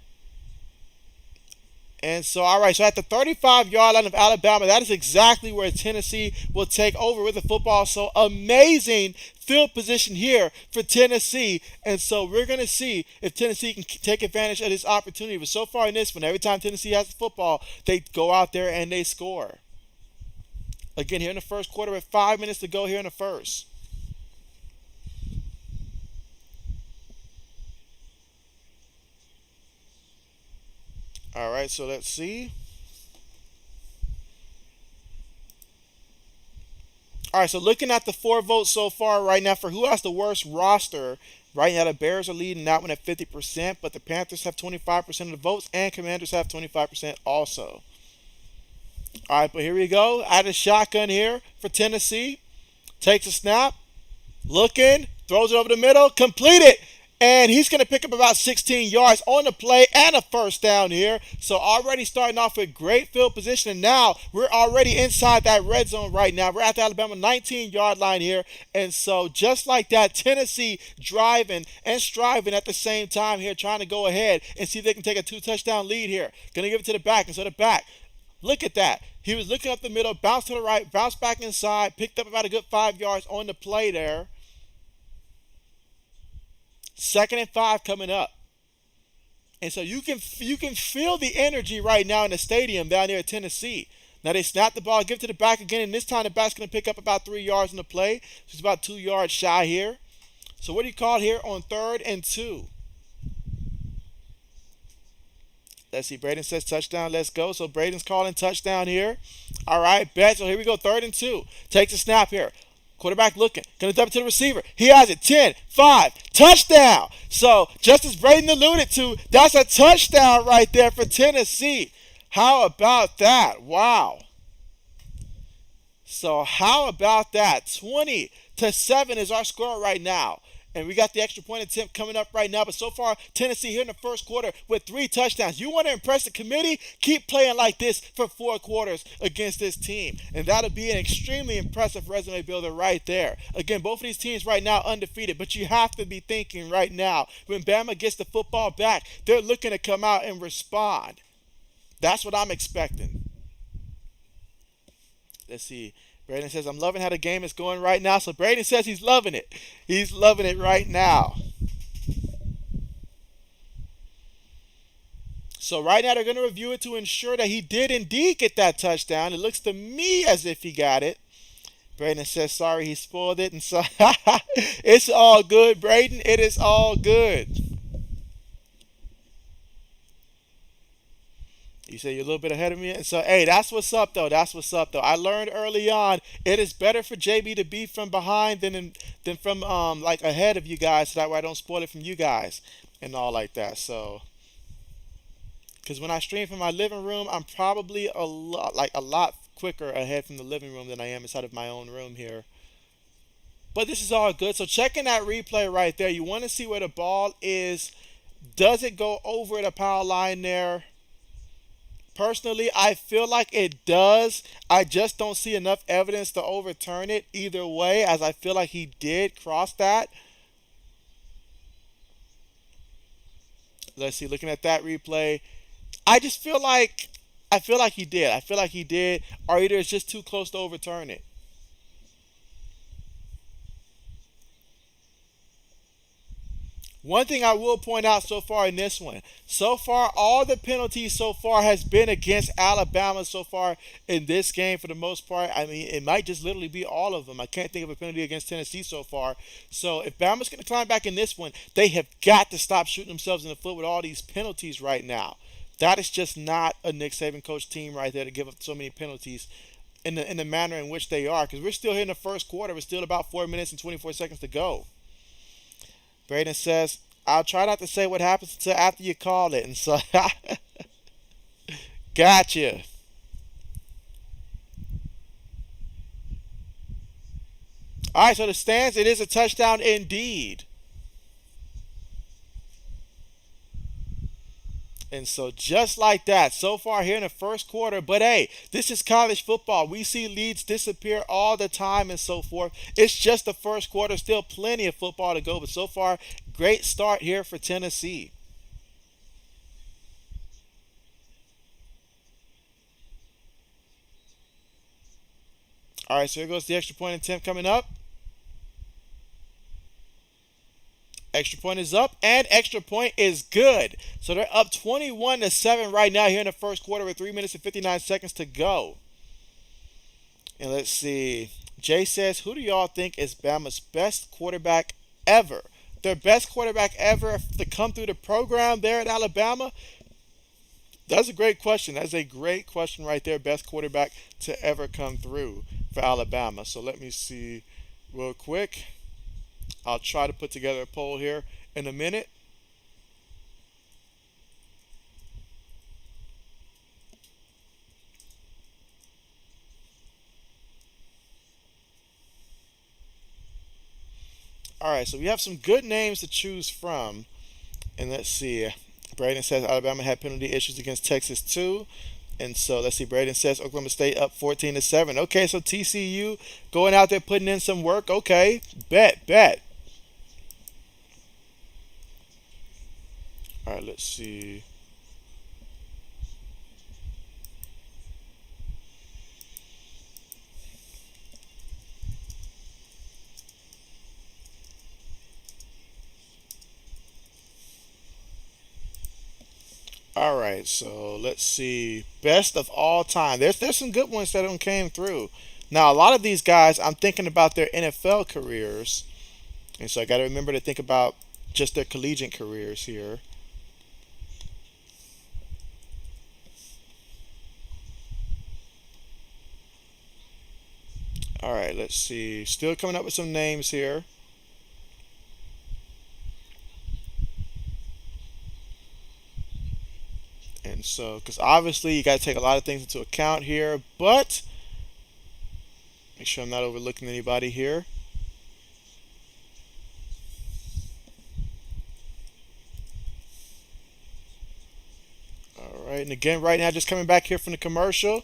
And so, all right, so at the 35-yard line of Alabama, that is exactly where Tennessee will take over with the football. So amazing field position here for Tennessee. And so we're going to see if Tennessee can take advantage of this opportunity. But so far in this one, every time Tennessee has the football, they go out there and they score. Again, here in the first quarter with 5 minutes to go here in the first. All right, so let's see. All right, so looking at the 4 votes so far right now for who has the worst roster, right now the Bears are leading that one at 50%, but the Panthers have 25% of the votes and Commanders have 25% also. All right, but here we go. Out of shotgun here for Tennessee. Takes a snap. Looking. Throws it over the middle. Completed. And he's going to pick up about 16 yards on the play and a first down here. So already starting off with great field position. And now we're already inside that red zone right now. We're at the Alabama 19-yard line here. And so just like that, Tennessee driving and striving at the same time here, trying to go ahead and see if they can take a 2-touchdown lead here. Going to give it to the back. And so the back, look at that. He was looking up the middle, bounced to the right, bounced back inside, picked up about a good 5 yards on the play there. 2nd and 5 coming up. And so you can feel the energy right now in the stadium down there at Tennessee. Now they snap the ball, give it to the back again, and this time the back's going to pick up about 3 yards in the play. So it's about 2 yards shy here. So what do you call here on 3rd and 2? Let's see, Braden says touchdown, let's go. So Braden's calling touchdown here. All right, bet. So here we go, 3rd and 2. Takes a snap here. Quarterback looking. Going to dump it to the receiver. He has it. 10, 5, touchdown. So just as Braden alluded to, that's a touchdown right there for Tennessee. How about that? Wow. So how about that? 20-7 is our score right now. And we got the extra point attempt coming up right now. But so far, Tennessee here in the first quarter with 3 touchdowns. You want to impress the committee? Keep playing like this for 4 quarters against this team. And that'll be an extremely impressive resume builder right there. Again, both of these teams right now undefeated. But you have to be thinking right now, when Bama gets the football back, they're looking to come out and respond. That's what I'm expecting. Let's see. Braden says, I'm loving how the game is going right now. So Braden says he's loving it. He's loving it right now. So right now they're going to review it to ensure that he did indeed get that touchdown. It looks to me as if he got it. Braden says sorry he spoiled it, and so it's all good, Braden. It is all good. You say you're a little bit ahead of me, and so hey, that's what's up though. That's what's up though. I learned early on it is better for JB to be from behind than from like ahead of you guys, so that way I don't spoil it from you guys and all like that. So because when I stream from my living room, I'm probably a lot quicker ahead from the living room than I am inside of my own room here. But this is all good. So checking that replay right there, you want to see where the ball is. Does it go over the power line there? Personally, I feel like it does. I just don't see enough evidence to overturn it either way, as I feel like he did cross that. Let's see, looking at that replay, I just feel like he did. I feel like he did, or either it's just too close to overturn it. One thing I will point out so far in this one, so far all the penalties so far has been against Alabama so far in this game for the most part. I mean, it might just literally be all of them. I can't think of a penalty against Tennessee so far. So if Bama's going to climb back in this one, they have got to stop shooting themselves in the foot with all these penalties right now. That is just not a Nick Saban coach team right there to give up so many penalties in the manner in which they are. Because we're still here in the first quarter. We're still about 4 minutes and 24 seconds to go. Braden says, I'll try not to say what happens until after you call it. And so, gotcha. All right, so the stands, it is a touchdown indeed. And so just like that, so far here in the first quarter, but hey, this is college football. We see leads disappear all the time and so forth. It's just the first quarter, still plenty of football to go, but so far, great start here for Tennessee. All right, so here goes the extra point attempt coming up. Extra point is up, and extra point is good. So they're up 21-7 right now here in the first quarter with 3 minutes and 59 seconds to go. And let's see. Jay says, who do y'all think is Bama's best quarterback ever? Their best quarterback ever to come through the program there at Alabama? That's a great question. That's a great question right there. Best quarterback to ever come through for Alabama. So let me see real quick. I'll try to put together a poll here in a minute. All right, so we have some good names to choose from. And let's see. Braden says Alabama had penalty issues against Texas too. And so let's see. Braden says Oklahoma State up 14-7. Okay, so TCU going out there putting in some work. Okay, bet. All right, let's see. All right, so let's see. Best of all time. There's some good ones that don't came through. Now a lot of these guys, I'm thinking about their NFL careers, and so I got to remember to think about just their collegiate careers here. All right, let's see. Still coming up with some names here. And so, because obviously you got to take a lot of things into account here, but make sure I'm not overlooking anybody here. All right, and again, right now, just coming back here from the commercial.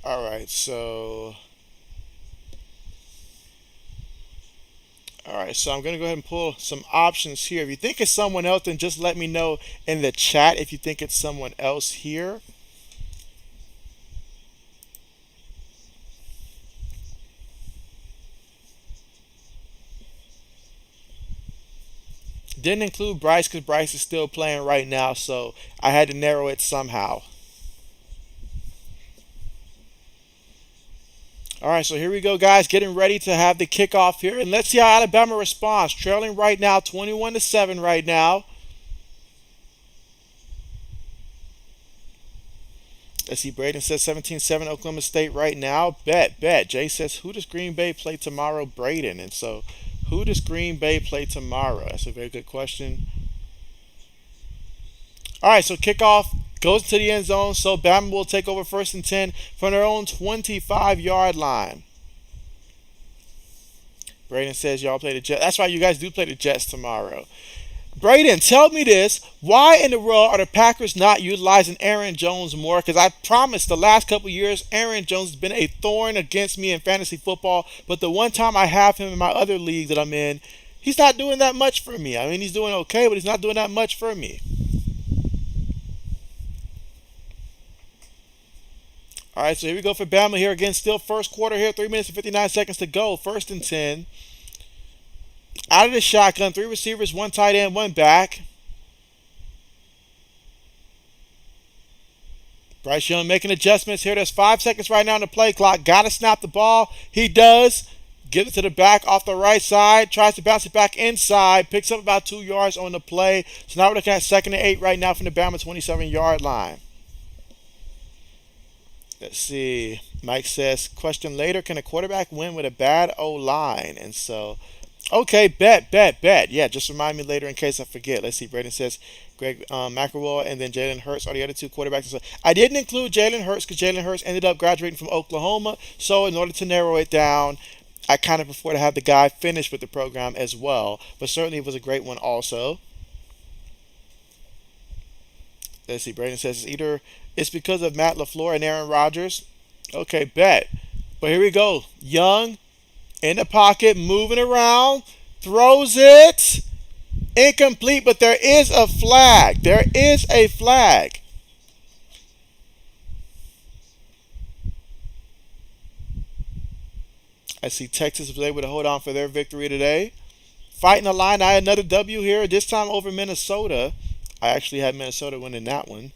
All right, so all Alright, so I'm going to go ahead and pull some options here. If you think it's someone else, then just let me know in the chat if you think it's someone else here. Didn't include Bryce because Bryce is still playing right now, so I had to narrow it somehow. All right, so here we go, guys. Getting ready to have the kickoff here, and let's see how Alabama responds. Trailing right now, 21-7 right now. Let's see. Braden says 17-7 Oklahoma State right now. Bet. Jay says, who does Green Bay play tomorrow? Braden. And so, who does Green Bay play tomorrow? That's a very good question. All right, so kickoff goes to the end zone. So Bama will take over 1st and 10 from their own 25-yard line. Braden says y'all play the Jets. That's right, you guys do play the Jets tomorrow. Braden, tell me this. Why in the world are the Packers not utilizing Aaron Jones more? Because I promised the last couple years, Aaron Jones has been a thorn against me in fantasy football. But the one time I have him in my other league that I'm in, he's not doing that much for me. I mean, he's doing okay, but he's not doing that much for me. All right, so here we go for Bama here again. Still first quarter here, 3 minutes and 59 seconds to go. 1st and 10. Out of the shotgun, 3 receivers, 1 tight end, 1 back. Bryce Young making adjustments here. There's 5 seconds right now on the play clock. Got to snap the ball. He does. Gives it to the back off the right side. Tries to bounce it back inside. Picks up about 2 yards on the play. So now we're looking at 2nd and 8 right now from the Bama 27-yard line. Let's see. Mike says, question later, can a quarterback win with a bad O-line? And so, okay, bet. Yeah, just remind me later in case I forget. Let's see. Braden says, Greg McElroy and then Jalen Hurts are the other 2 quarterbacks. So I didn't include Jalen Hurts because Jalen Hurts ended up graduating from Oklahoma. So in order to narrow it down, I kind of prefer to have the guy finish with the program as well. But certainly it was a great one also. Let's see. Braden says it's because of Matt LaFleur and Aaron Rodgers. Okay, bet. But here we go. Young in the pocket, moving around, throws it. Incomplete, but there is a flag. There is a flag. I see Texas was able to hold on for their victory today. Fighting the line. I had another W here, this time over Minnesota. I actually had Minnesota winning that one.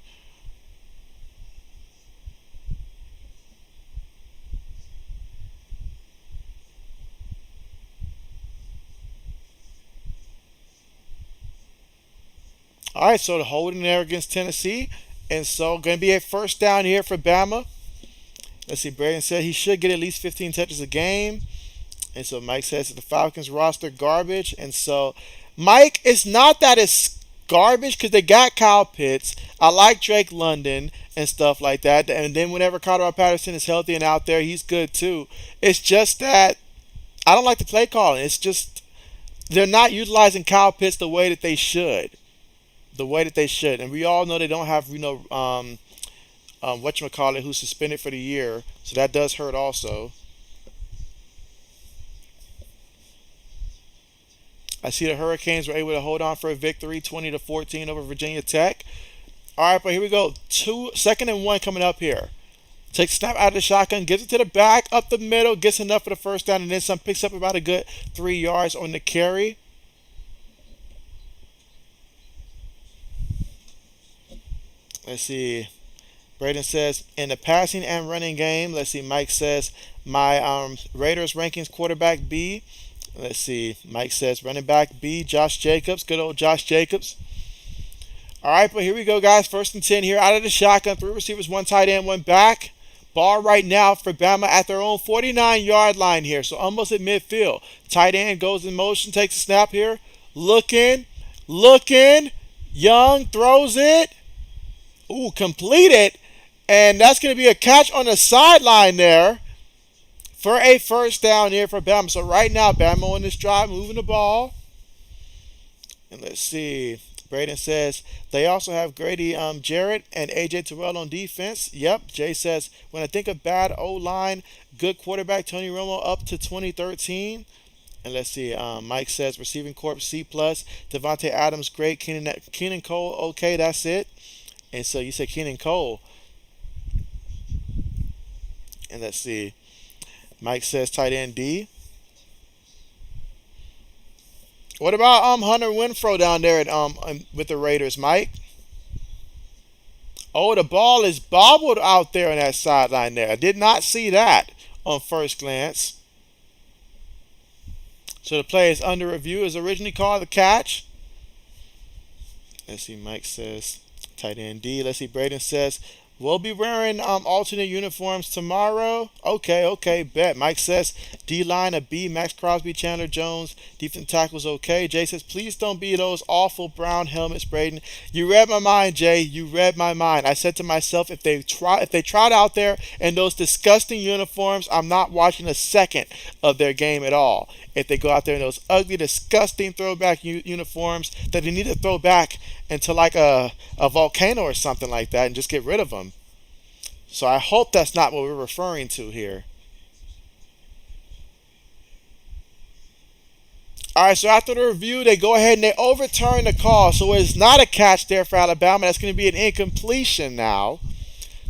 All right, so the holding there against Tennessee. And so going to be a 1st down here for Bama. Let's see, Braden said he should get at least 15 touches a game. And so Mike says that the Falcons roster garbage. And so, Mike, it's not that it's garbage because they got Kyle Pitts. I like Drake London and stuff like that. And then whenever Cordell Patterson is healthy and out there, he's good too. It's just that I don't like the play calling. It's just they're not utilizing Kyle Pitts the way that they should. And we all know they don't have, whatchamacallit, who's suspended for the year. So that does hurt also. I see the Hurricanes were able to hold on for a victory, 20-14 over Virginia Tech. All right, but here we go. 2nd and 1 coming up here. Takes a snap out of the shotgun, gives it to the back, up the middle, gets enough for the 1st down, and then some. Picks up about a good 3 yards on the carry. Let's see. Braden says, in the passing and running game, let's see, Mike says, my Raiders rankings quarterback B. Let's see, Mike says, running back B, Josh Jacobs, good old Josh Jacobs. All right, but here we go, guys. 1st and 10 here out of the shotgun. 3 receivers, 1 tight end, 1 back. Ball right now for Bama at their own 49-yard line here, so almost at midfield. Tight end goes in motion, takes a snap here. Looking. Young throws it. Ooh, completed. And that's going to be a catch on the sideline there for a 1st down here for Bama. So right now, Bama on this drive, moving the ball. And let's see. Braden says they also have Grady Jarrett and A.J. Terrell on defense. Yep. Jay says, when I think of bad O-line, good quarterback, Tony Romo up to 2013. And let's see. Mike says receiving corp C plus. Devontae Adams great. Keenan Cole okay. That's it. And so you said Keenan Cole. And let's see. Mike says tight end D. What about Hunter Winfro down there at with the Raiders, Mike? Oh, the ball is bobbled out there on that sideline there. I did not see that on first glance. So the play is under review. Is originally called the catch. Let's see. Mike says tight end D. Let's see. Braden says we'll be wearing alternate uniforms tomorrow. Okay, bet. Mike says D line a B. Max Crosby, Chandler Jones. Defensive tackles okay. Jay says please don't be those awful brown helmets, Braden. You read my mind, Jay. You read my mind. I said to myself, if they trot out there in those disgusting uniforms, I'm not watching a second of their game at all. If they go out there in those ugly, disgusting throwback uniforms that they need to throw back into like a volcano or something like that and just get rid of them. So I hope that's not what we're referring to here. All right, so after the review, they go ahead and they overturn the call. So it's not a catch there for Alabama. That's going to be an incompletion now.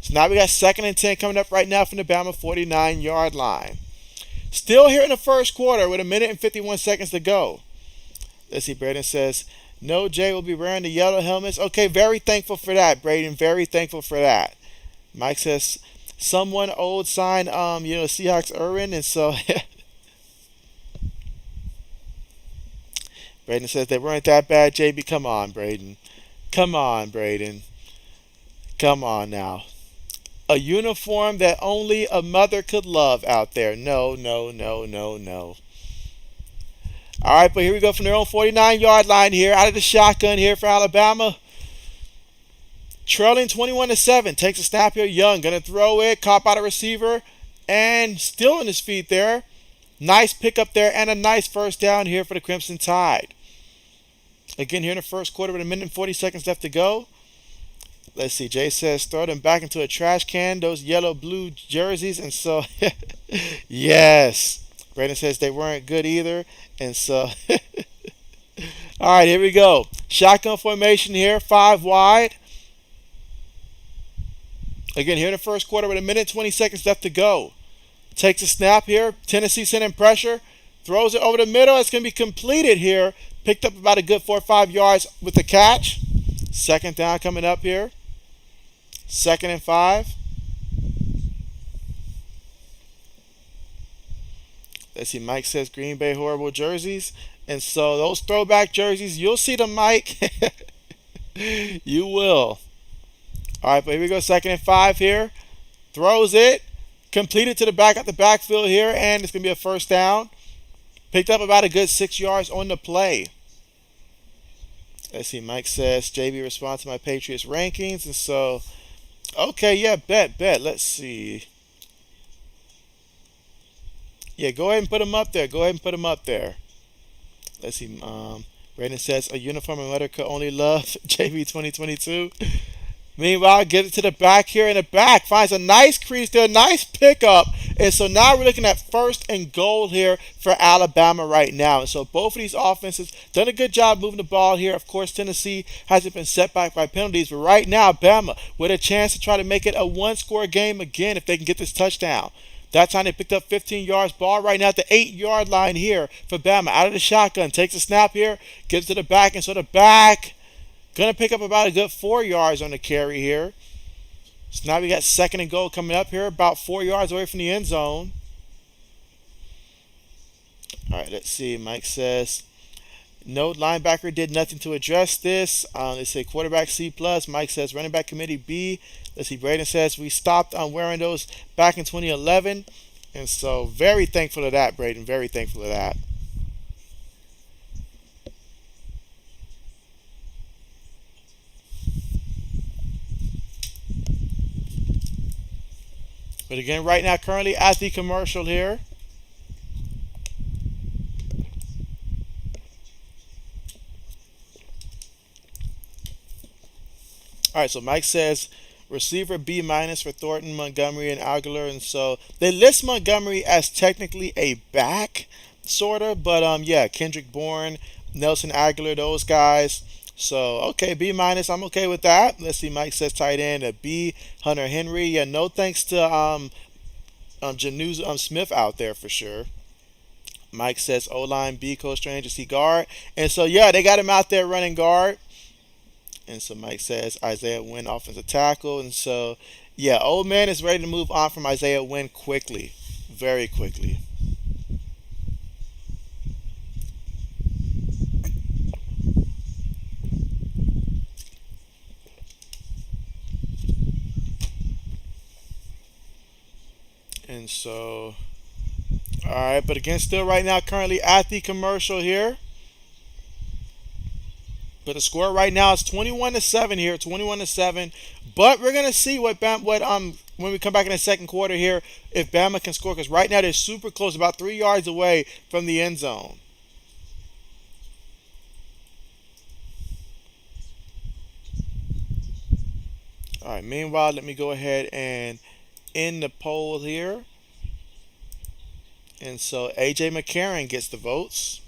So now we got 2nd and 10 coming up right now from the Bama 49-yard line. Still here in the first quarter with 1 minute and 51 seconds to go. Let's see, Braden says, no, Jay will be wearing the yellow helmets. Okay, very thankful for that, Braden. Very thankful for that. Mike says, someone old signed, Seahawks Irwin, and so Braden says they weren't that bad. JB, come on, Braden. Come on, Braden. Come on now. A uniform that only a mother could love out there. No. All right, but here we go from their own 49-yard line here, out of the shotgun here for Alabama. Trailing 21-7. Takes a snap here. Young going to throw it. Caught by the receiver. And still on his feet there. Nice pickup there and a nice first down here for the Crimson Tide. Again, here in the first quarter with 1 minute and 40 seconds left to go. Let's see. Jay says throw them back into a trash can. Those yellow-blue jerseys. And so, yes. Brandon says they weren't good either. And so, all right, here we go. Shotgun formation here. 5 wide. Again, here in the first quarter with 1 minute and 20 seconds left to go. Takes a snap here. Tennessee sending pressure. Throws it over the middle. It's going to be completed here. Picked up about a good 4 or 5 yards with the catch. 2nd down coming up here. 2nd and 5. Let's see. Mike says Green Bay horrible jerseys. And so those throwback jerseys, you'll see them, Mike. You will. All right, but here we go. 2nd and 5 here. Throws it. Completed to the back at the backfield here. And it's going to be a first down. Picked up about a good 6 yards on the play. Let's see. Mike says JB responds to my Patriots rankings. And so, okay, yeah, bet. Let's see. Yeah, go ahead and put them up there. Let's see. Brandon says a uniform and letter could only love JB 2022. Meanwhile, get it to the back here in the back. Finds a nice crease there, nice pickup. And so now we're looking at 1st and goal here for Alabama right now. And so both of these offenses done a good job moving the ball here. Of course, Tennessee hasn't been set back by penalties. But right now, Bama with a chance to try to make it a 1-score game again if they can get this touchdown. That time they picked up 15 yards. Ball right now at the 8-yard line here for Bama. Out of the shotgun. Takes a snap here. Gives to the back. And so the back going to pick up about a good 4 yards on the carry here. So now we got 2nd and goal coming up here. About 4 yards away from the end zone. All right, let's see. Mike says, no linebacker did nothing to address this. They say quarterback C+. Mike says running back committee B. Let's see. Braden says we stopped on wearing those back in 2011. And so very thankful of that, Braden. Very thankful of that. But again, right now, currently at the commercial here. All right, so Mike says receiver B- for Thornton, Montgomery, and Aguilar. And so they list Montgomery as technically a back. sorta. But yeah, Kendrick Bourne, Nelson Aguilar, those guys. So okay, B minus. I'm okay with that. Let's see. Mike says tight end a B. Hunter Henry. Yeah, no thanks to Janu Smith out there for sure. Mike says O line B. Cole Strange is he guard. And so yeah, they got him out there running guard. And so Mike says Isaiah Wynn offensive tackle. And so yeah, old man is ready to move on from Isaiah Wynn quickly, very quickly. And so all right, but again, still right now, currently at the commercial here. But the score right now is 21-7 here, 21-7. But we're gonna see what when we come back in the second quarter here if Bama can score because right now they're super close, about 3 yards away from the end zone. All right. Meanwhile, let me go ahead and end the poll here. And so AJ McCarron gets the votes.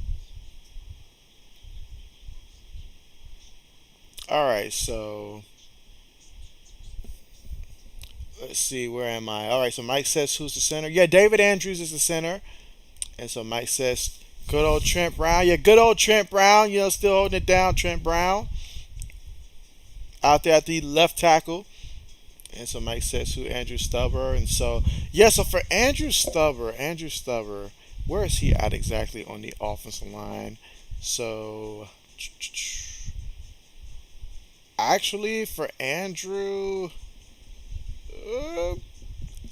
All right. So let's see. Where am I? All right. So Mike says who's the center? Yeah, David Andrews is the center. And so Mike says, good old Trent Brown. Yeah, good old Trent Brown. You know, still holding it down. Trent Brown out there at the left tackle. And so Mike says who Andrew Stubber. And so, yeah, so for Andrew Stubber, where is he at exactly on the offensive line? So, actually, for Andrew, uh,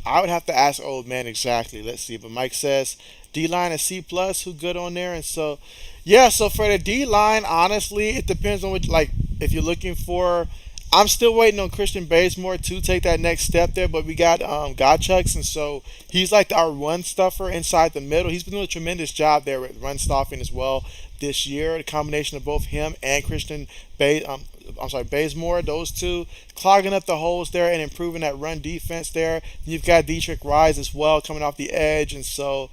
I would have to ask old man exactly. Let's see. But Mike says D line is C plus. Who good on there? And so, yeah. So for the D line, honestly, it depends on what like if you're looking for. I'm still waiting on Christian Bazemore to take that next step there, but we got Godchucks, and so he's like our run stuffer inside the middle. He's been doing a tremendous job there with run stuffing as well this year. The combination of both him and Bazemore, those two clogging up the holes there and improving that run defense there. You've got Dietrich Rise as well coming off the edge, and so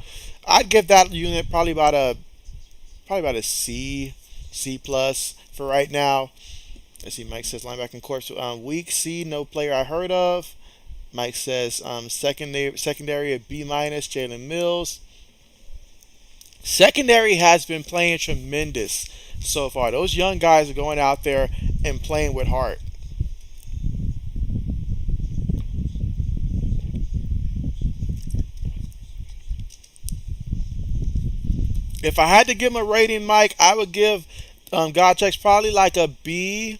I'd give that unit probably about a C plus for right now. Let's see. Mike says linebacking corps weak C, no player I heard of. Mike says secondary a B minus. Jalen Mills. Secondary has been playing tremendous so far. Those young guys are going out there and playing with heart. If I had to give him a rating, Mike, I would give Godchecks probably like a B.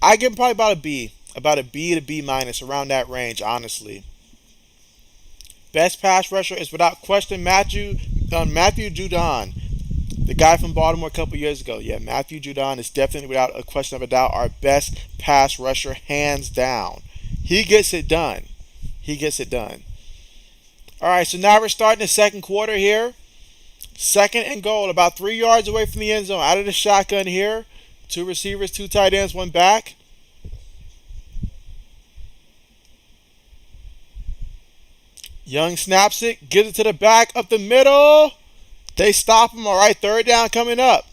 I give him probably about a B to B minus around that range, honestly. Best pass rusher is without question Matthew Judon, the guy from Baltimore a couple years ago. Yeah, Matthew Judon is definitely without a question of a doubt our best pass rusher, hands down. He gets it done. He gets it done. All right, so now we're starting the second quarter here. Second and goal, about 3 yards away from the end zone. Out of the shotgun here. Two receivers, two tight ends, one back. Young snaps it, gives it to the back, up the middle. They stop him. All right, third down coming up.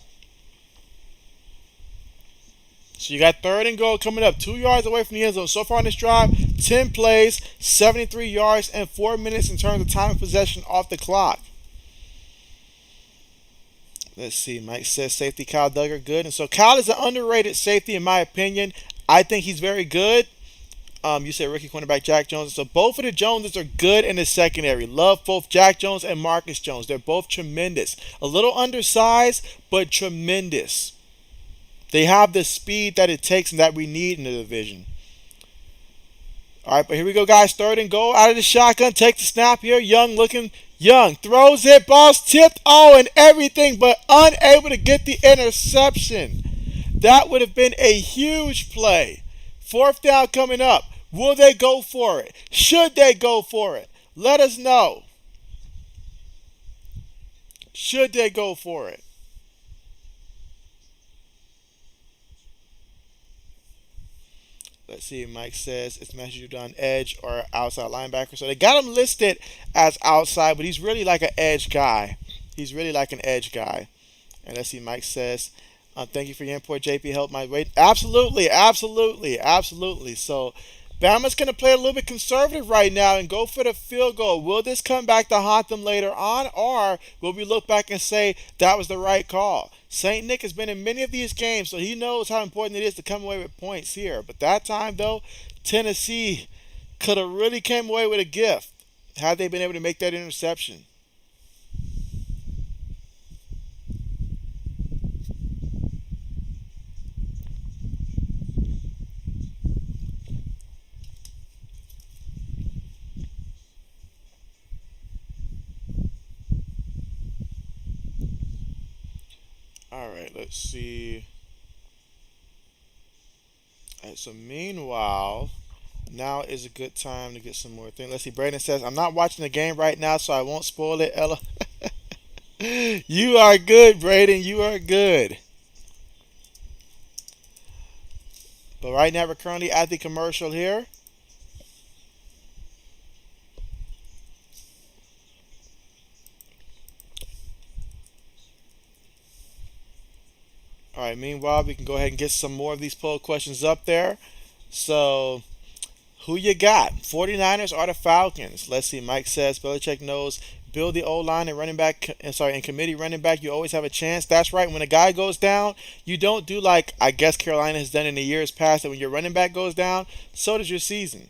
So you got third and goal coming up, 2 yards away from the end zone. So far on this drive, 10 plays, 73 yards, and 4 minutes in terms of time of possession off the clock. Let's see. Mike says safety Kyle Duggar good. And so Kyle is an underrated safety in my opinion. I think he's very good. You said rookie cornerback Jack Jones. So both of the Joneses are good in the secondary. Love both Jack Jones and Marcus Jones. They're both tremendous. A little undersized, but tremendous. They have the speed that it takes and that we need in the division. All right, but here we go, guys. Third and goal. Out of the shotgun. Take the snap here. Young looking. Young throws it. Ball's tipped. Oh, and everything, but unable to get the interception. That would have been a huge play. Fourth down coming up. Will they go for it? Should they go for it? Let us know. Should they go for it? Let's see. Mike says it's Matthew Judon edge or outside linebacker. So they got him listed as outside, but he's really like an edge guy. He's really like an edge guy. And let's see, Mike says, thank you for your input, JP. Help my weight. Absolutely, absolutely, absolutely. So, Bama's going to play a little bit conservative right now and go for the field goal. Will this come back to haunt them later on, or will we look back and say that was the right call? St. Nick has been in many of these games, so he knows how important it is to come away with points here. But that time, though, Tennessee could have really came away with a gift had they been able to make that interception. All right, let's see. All right, so meanwhile, now is a good time to get some more things. Let's see. Braden says, I'm not watching the game right now, so I won't spoil it. Ella. You are good, Braden. You are good. But right now, we're currently at the commercial here. All right, meanwhile, we can go ahead and get some more of these poll questions up there. So, who you got? 49ers or the Falcons? Let's see. Mike says Belichick knows build the O line and running back. And sorry, in committee running back, you always have a chance. That's right. When a guy goes down, you don't do like I guess Carolina has done in the years past. That when your running back goes down, so does your season.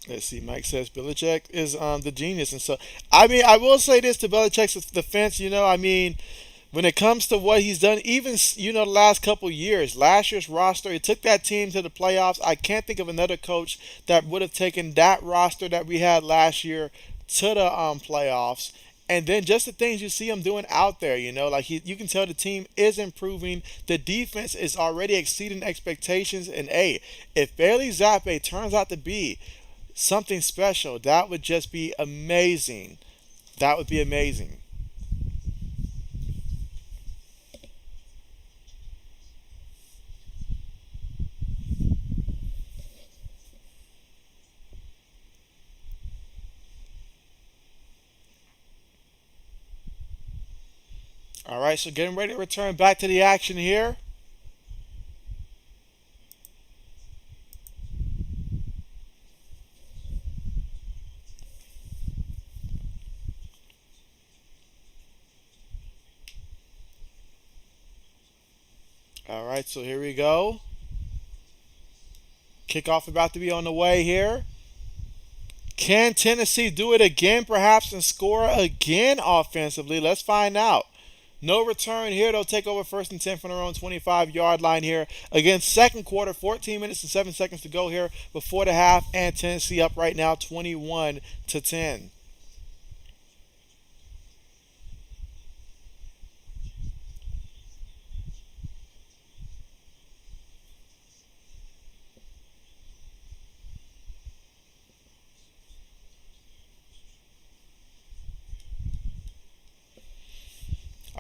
Let's see. Mike says Belichick is the genius, and so I mean I will say this to Belichick's defense. I mean when it comes to what he's done, even the last couple years, last year's roster, he took that team to the playoffs. I can't think of another coach that would have taken that roster that we had last year to the playoffs. And then just the things you see him doing out there, like you can tell the team is improving. The defense is already exceeding expectations. And hey, if Bailey Zappe turns out to be something special, that would just be amazing. That would be amazing. All right, so getting ready to return back to the action here. All right, so here we go. Kickoff about to be on the way here. Can Tennessee do it again, perhaps, and score again offensively? Let's find out. No return here. They'll take over first and 10 from their own 25-yard line here. Again, second quarter, 14 minutes and 7 seconds to go here before the half, and Tennessee up right now 21-10.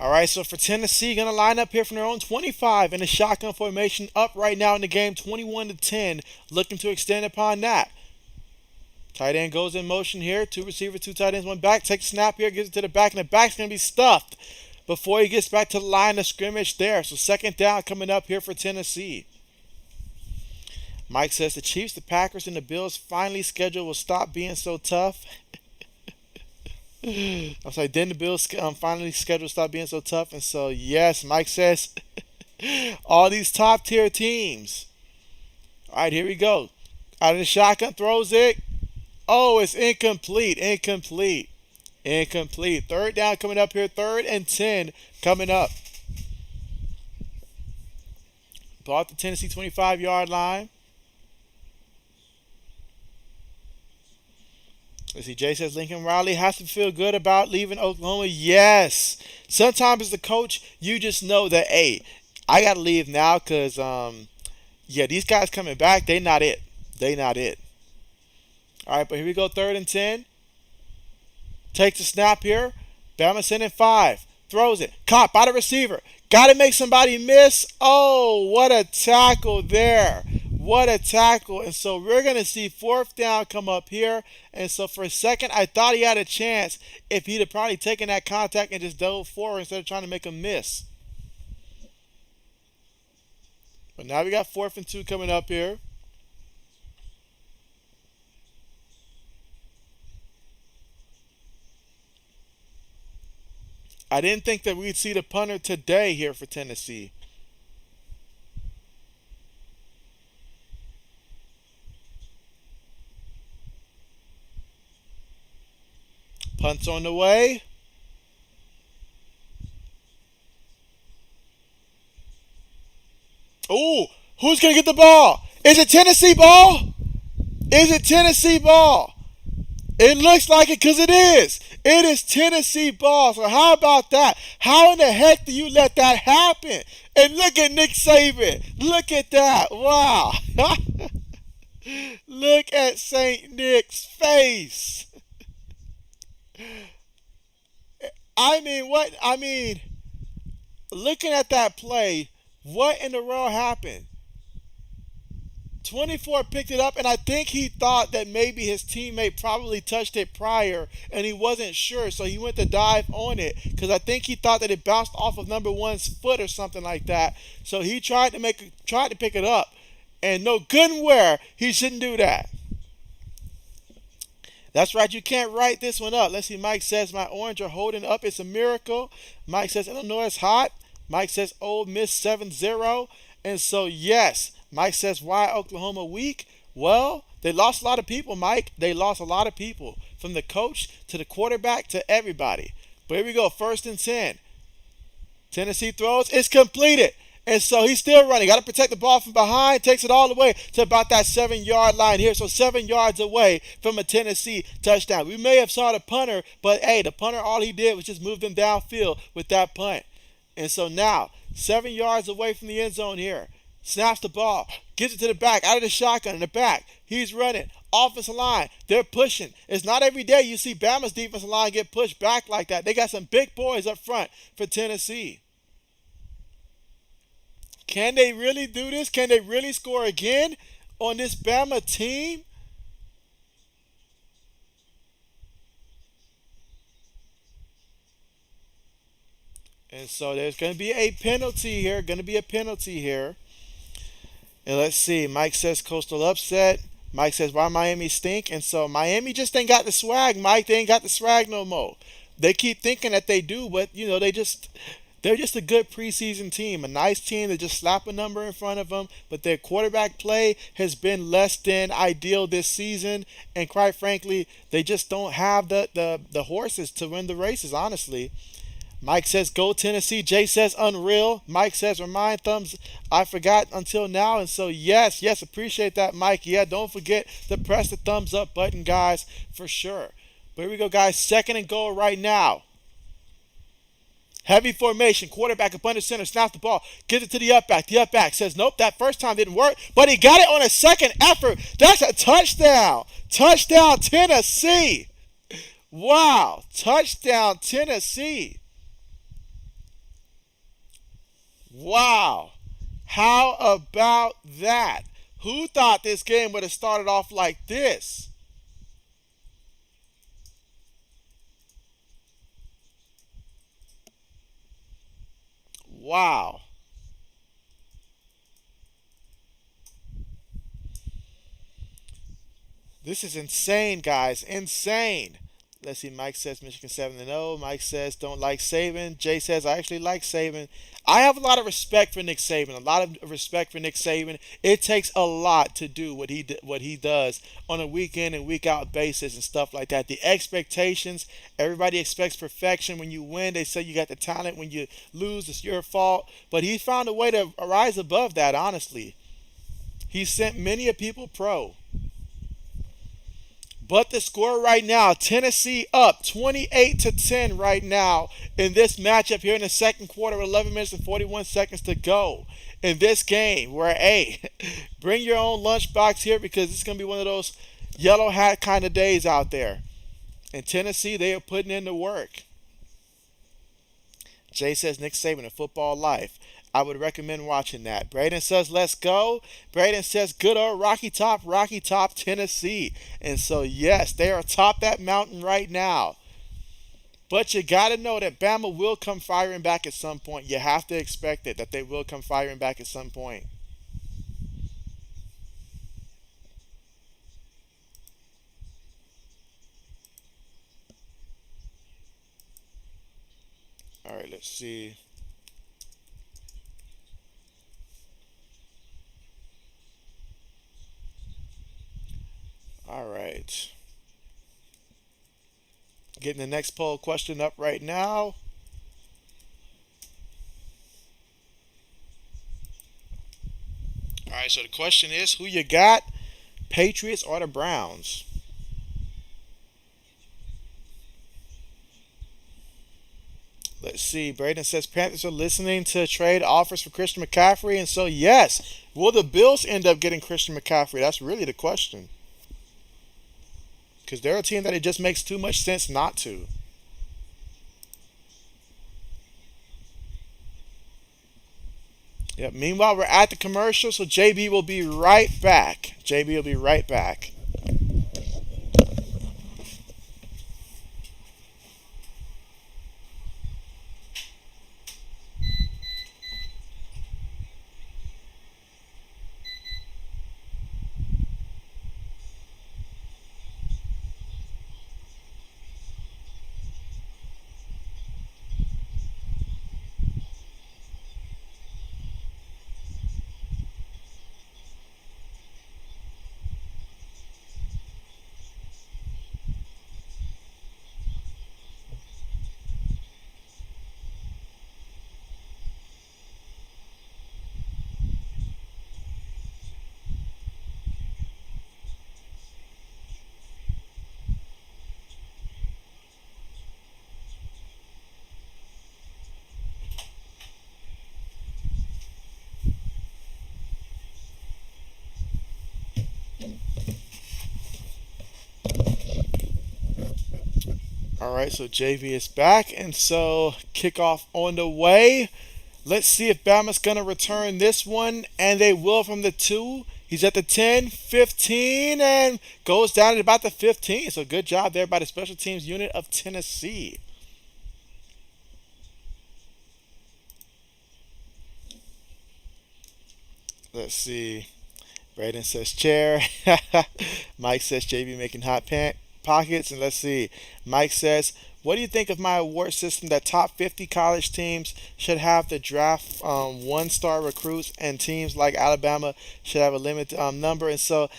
All right, so for Tennessee, going to line up here from their own 25 in a shotgun formation, up right now in the game, 21-10, looking to extend upon that. Tight end goes in motion here. Two receivers, two tight ends, one back. Takes a snap here, gives it to the back, and the back's going to be stuffed before he gets back to the line of scrimmage there. So second down coming up here for Tennessee. Mike says the Chiefs, the Packers, and the Bills finally schedule will stop being so tough. I'm sorry, then the Bills finally scheduled stop being so tough. And so, yes, Mike says all these top tier teams. All right, here we go. Out of the shotgun, throws it. Oh, it's incomplete. Incomplete. Incomplete. Third down coming up here. 3rd and 10 coming up. Ball at the Tennessee 25-yard line. Let's see, Jay says Lincoln Riley has to feel good about leaving Oklahoma. Yes. Sometimes as the coach, you just know that, hey, I got to leave now because, yeah, these guys coming back, they not it. They not it. All right, but here we go, 3rd and 10. Takes a snap here. Bama sending 5. Throws it. Caught by the receiver. Got to make somebody miss. Oh, what a tackle there. What a tackle. And so we're going to see fourth down come up here. And so for a second, I thought he had a chance if he'd have probably taken that contact and just dove forward instead of trying to make a miss. But now we got 4th and 2 coming up here. I didn't think that we'd see the punter today here for Tennessee. Punt's on the way. Ooh, who's going to get the ball? Is it Tennessee ball? Is it Tennessee ball? It looks like it because it is. It is Tennessee ball. So how about that? How in the heck do you let that happen? And look at Nick Saban. Look at that. Wow. Look at St. Nick's face. I mean, what? I mean, looking at that play, what in the world happened? 24 picked it up, and I think he thought that maybe his teammate probably touched it prior, and he wasn't sure, so he went to dive on it because I think he thought that it bounced off of number one's foot or something like that. So he tried to pick it up, and no good and where he shouldn't do that. That's right, you can't write this one up. Let's see, Mike says, my Orange are holding up. It's a miracle. Mike says, Illinois is hot. Mike says, Ole Miss 7-0. And so, yes, Mike says, why Oklahoma weak? Well, they lost a lot of people, Mike. They lost a lot of people, from the coach to the quarterback to everybody. But here we go, 1st and 10. Tennessee throws. It's completed. And so he's still running. Got to protect the ball from behind. Takes it all the way to about that 7-yard line here. So 7 yards away from a Tennessee touchdown. We may have saw the punter, but hey, the punter, all he did was just move them downfield with that punt. And so now, 7 yards away from the end zone here. Snaps the ball. Gives it to the back. Out of the shotgun in the back. He's running. Offensive line. They're pushing. It's not every day you see Bama's defensive line get pushed back like that. They got some big boys up front for Tennessee. Can they really do this? Can they really score again on this Bama team? And so there's going to be a penalty here. Going to be a penalty here. And let's see. Mike says coastal upset. Mike says why Miami stink. And so Miami just ain't got the swag, Mike. They ain't got the swag no more. They keep thinking that they do, but you know they're just a good preseason team, a nice team that just slap a number in front of them. But their quarterback play has been less than ideal this season, and quite frankly, they just don't have the horses to win the races. Honestly, Mike says go Tennessee. Jay says unreal. Mike says remind thumbs. I forgot until now, and so yes, appreciate that, Mike. Yeah, don't forget to press the thumbs up button, guys, for sure. But here we go, guys. 2nd and goal right now. Heavy formation, quarterback up under center, snaps the ball, gives it to the up back. The up back says, nope, that first time didn't work, but he got it on a second effort. That's a touchdown. Touchdown, Tennessee. Wow, touchdown, Tennessee. Wow, how about that? Who thought this game would have started off like this? Wow. This is insane, guys. Insane. Let's see. Mike says Michigan 7-0. Mike says don't like Saban. Jay says I actually like Saban. I have a lot of respect for Nick Saban. A lot of respect for Nick Saban. It takes a lot to do what he does on a week in and week out basis and stuff like that. The expectations. Everybody expects perfection. When you win, they say you got the talent. When you lose, it's your fault. But he found a way to rise above that. Honestly, he sent many a people pro. But the score right now, Tennessee up 28-10 right now in this matchup here in the 2nd quarter with 11 minutes and 41 seconds to go in this game where, hey, bring your own lunchbox here because it's going to be one of those yellow hat kind of days out there. In Tennessee, they are putting in the work. Jay says Nick Saban in football life. I would recommend watching that. Braden says, let's go. Braden says, good old Rocky Top, Tennessee. And so, yes, they are atop that mountain right now. But you got to know that Bama will come firing back at some point. You have to expect it, that they will come firing back at some point. All right, let's see. All right. Getting the next poll question up right now. All right, so the question is who you got, Patriots or the Browns? Let's see. Braden says Panthers are listening to trade offers for Christian McCaffrey. And so, yes, will the Bills end up getting Christian McCaffrey? That's really the question. Because they're a team that it just makes too much sense not to. Yep. Meanwhile, we're at the commercial, so JB will be right back. JB will be right back. All right, so JV is back, and so kickoff on the way. Let's see if Bama's going to return this one, and they will from the 2. He's at the 10, 15, and goes down at about the 15. So good job there by the special teams unit of Tennessee. Let's see. Braden says chair. Mike says JV making hot pockets. And let's see. Mike says, what do you think of my award system that top 50 college teams should have to draft one-star recruits and teams like Alabama should have a limited number? And so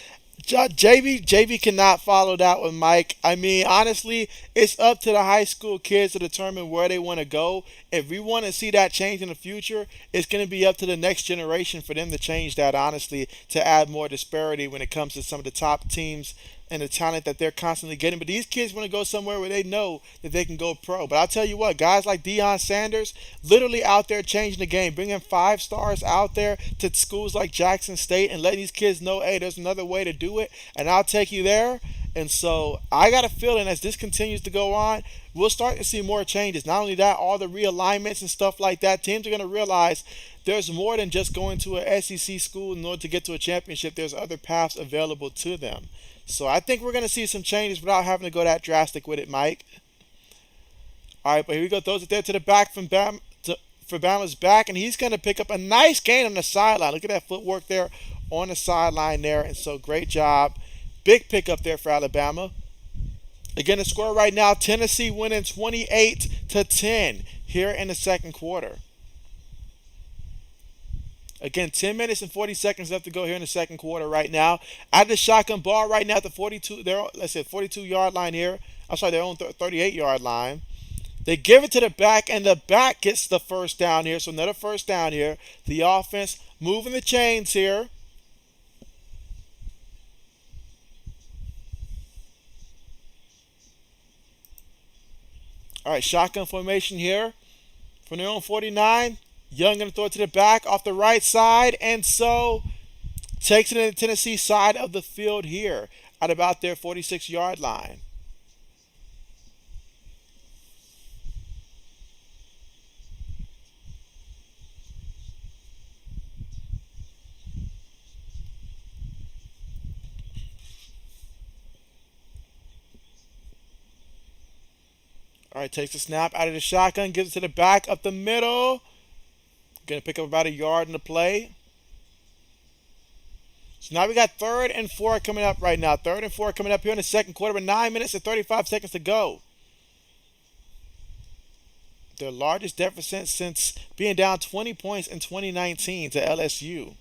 JB cannot follow that with Mike. I mean, honestly, it's up to the high school kids to determine where they want to go. If we want to see that change in the future, it's going to be up to the next generation for them to change that, honestly, to add more disparity when it comes to some of the top teams and the talent that they're constantly getting. But these kids want to go somewhere where they know that they can go pro. But I'll tell you what, guys like Deion Sanders, literally out there changing the game, bringing 5 stars out there to schools like Jackson State and letting these kids know, hey, there's another way to do it, and I'll take you there. And so I got a feeling as this continues to go on, we'll start to see more changes. Not only that, all the realignments and stuff like that, teams are going to realize there's more than just going to an SEC school in order to get to a championship. There's other paths available to them. So I think we're going to see some changes without having to go that drastic with it, Mike. All right, but here we go. Throws it there to the back from for Bama's back, and he's going to pick up a nice gain on the sideline. Look at that footwork there on the sideline there, and so great job. Big pickup there for Alabama. Again, the score right now, Tennessee winning 28-10 here in the second quarter. Again, 10 minutes and 40 seconds left to go here in the second quarter right now. At the shotgun ball right now at the 42, let's say 42-yard line here. I'm sorry, their own 38-yard line. They give it to the back, and the back gets the first down here. So another first down here. The offense moving the chains here. All right, shotgun formation here from their own 49. Young going to throw it to the back off the right side, and so takes it to the Tennessee side of the field here at about their 46-yard line. All right, takes the snap out of the shotgun, gives it to the back up the middle. Gonna pick up about a yard in the play. So now we got 3rd and 4 coming up right now. 3rd and 4 coming up here in the second quarter with 9 minutes and 35 seconds to go. Their largest deficit since being down 20 points in 2019 to LSU.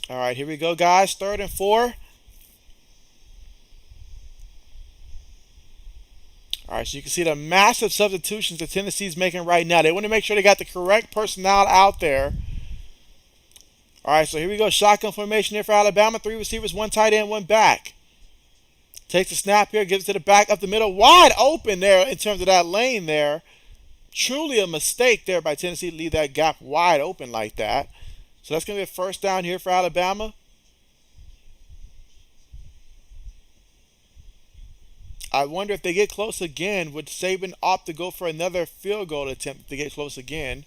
All right, here we go, guys. 3rd and 4. All right, so you can see the massive substitutions that Tennessee's making right now. They want to make sure they got the correct personnel out there. All right, so here we go. Shotgun formation here for Alabama. 3 receivers, 1 tight end, 1 back. Takes the snap here, gives it to the back up the middle. Wide open there in terms of that lane there. Truly a mistake there by Tennessee to leave that gap wide open like that. So that's going to be a first down here for Alabama. I wonder if they get close again, would Saban opt to go for another field goal attempt if they get close again?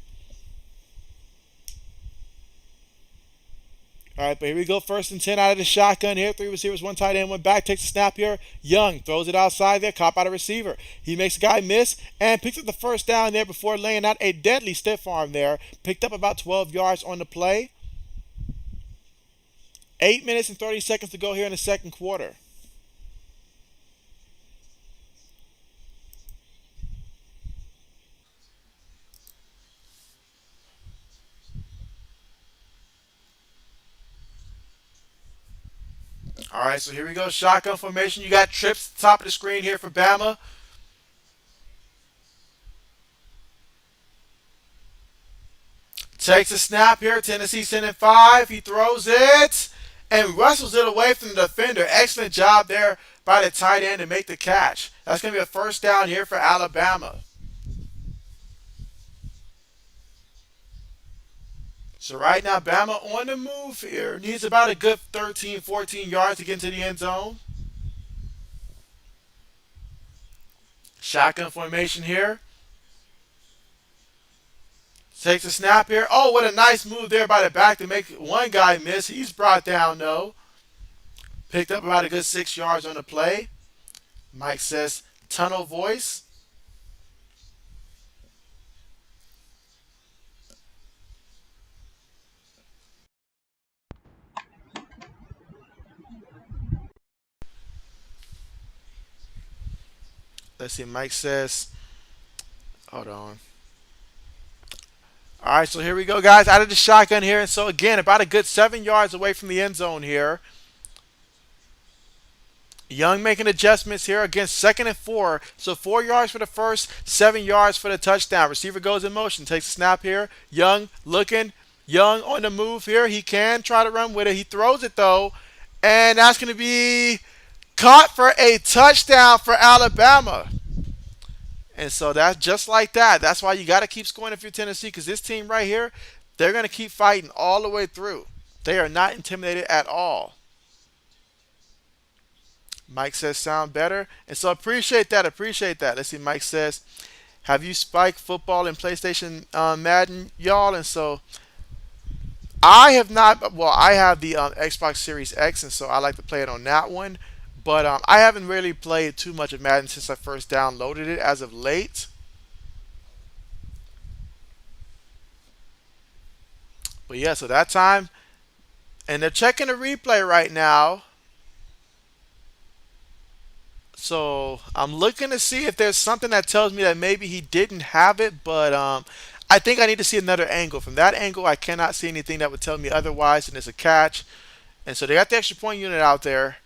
All right, but here we go. 1st and 10 out of the shotgun here. 3 receivers, 1 tight end, 1 back. Takes a snap here. Young throws it outside there. Caught by the receiver. He makes a guy miss and picks up the first down there before laying out a deadly stiff arm there. Picked up about 12 yards on the play. 8 minutes and 30 seconds to go here in the second quarter. All right, so here we go. Shotgun formation. You got trips top of the screen here for Bama. Takes a snap here. Tennessee sending 5. He throws it and wrestles it away from the defender. Excellent job there by the tight end to make the catch. That's going to be a first down here for Alabama. So right now, Bama on the move here. Needs about a good 13, 14 yards to get into the end zone. Shotgun formation here. Takes a snap here. Oh, what a nice move there by the back to make one guy miss. He's brought down, though. Picked up about a good 6 yards on the play. Mike says, tunnel voice. Let's see, Mike says, hold on. All right, so here we go, guys. Out of the shotgun here. And so, again, about a good 7 yards away from the end zone here. Young making adjustments here against 2nd and 4. So 4 yards for the first, 7 yards for the touchdown. Receiver goes in motion. Takes a snap here. Young looking. Young on the move here. He can try to run with it. He throws it, though. And that's going to be caught for a touchdown for Alabama. And so that's just like that. That's why you got to keep scoring if you're Tennessee, because this team right here, they're going to keep fighting all the way through. They are not intimidated at all. Mike says sound better. And so appreciate that. Appreciate that. Let's see. Mike says, have you spiked football in PlayStation Madden, y'all? And so I have not. Well, I have the Xbox Series X, and so I like to play it on that one. But I haven't really played too much of Madden since I first downloaded it as of late. But yeah, so that time. And they're checking the replay right now. So I'm looking to see if there's something that tells me that maybe he didn't have it. But I think I need to see another angle. From that angle, I cannot see anything that would tell me otherwise. And it's a catch. And so they got the extra point unit out there.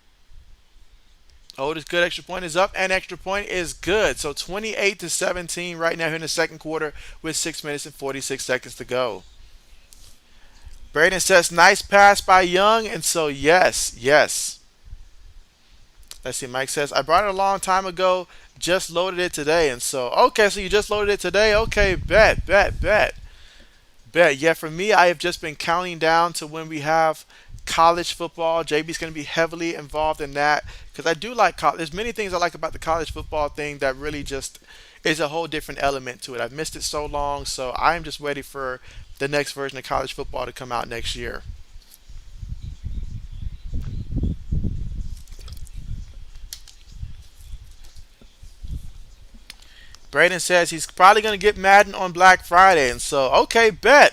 Oh, this good. Extra point is up, and extra point is good. So 28-17 right now here in the second quarter with 6 minutes and 46 seconds to go. Braden says, nice pass by Young, and so yes, yes. Let's see, Mike says, I brought it a long time ago, just loaded it today, and so, okay, so you just loaded it today? Okay, bet. Yeah, for me, I have just been counting down to when we have college football. JB's going to be heavily involved in that because I do like college. There's many things I like about the college football thing that really just is a whole different element to it. I've missed it so long, so I'm just ready for the next version of college football to come out next year. Braden says he's probably going to get Madden on Black Friday. And so, okay, bet.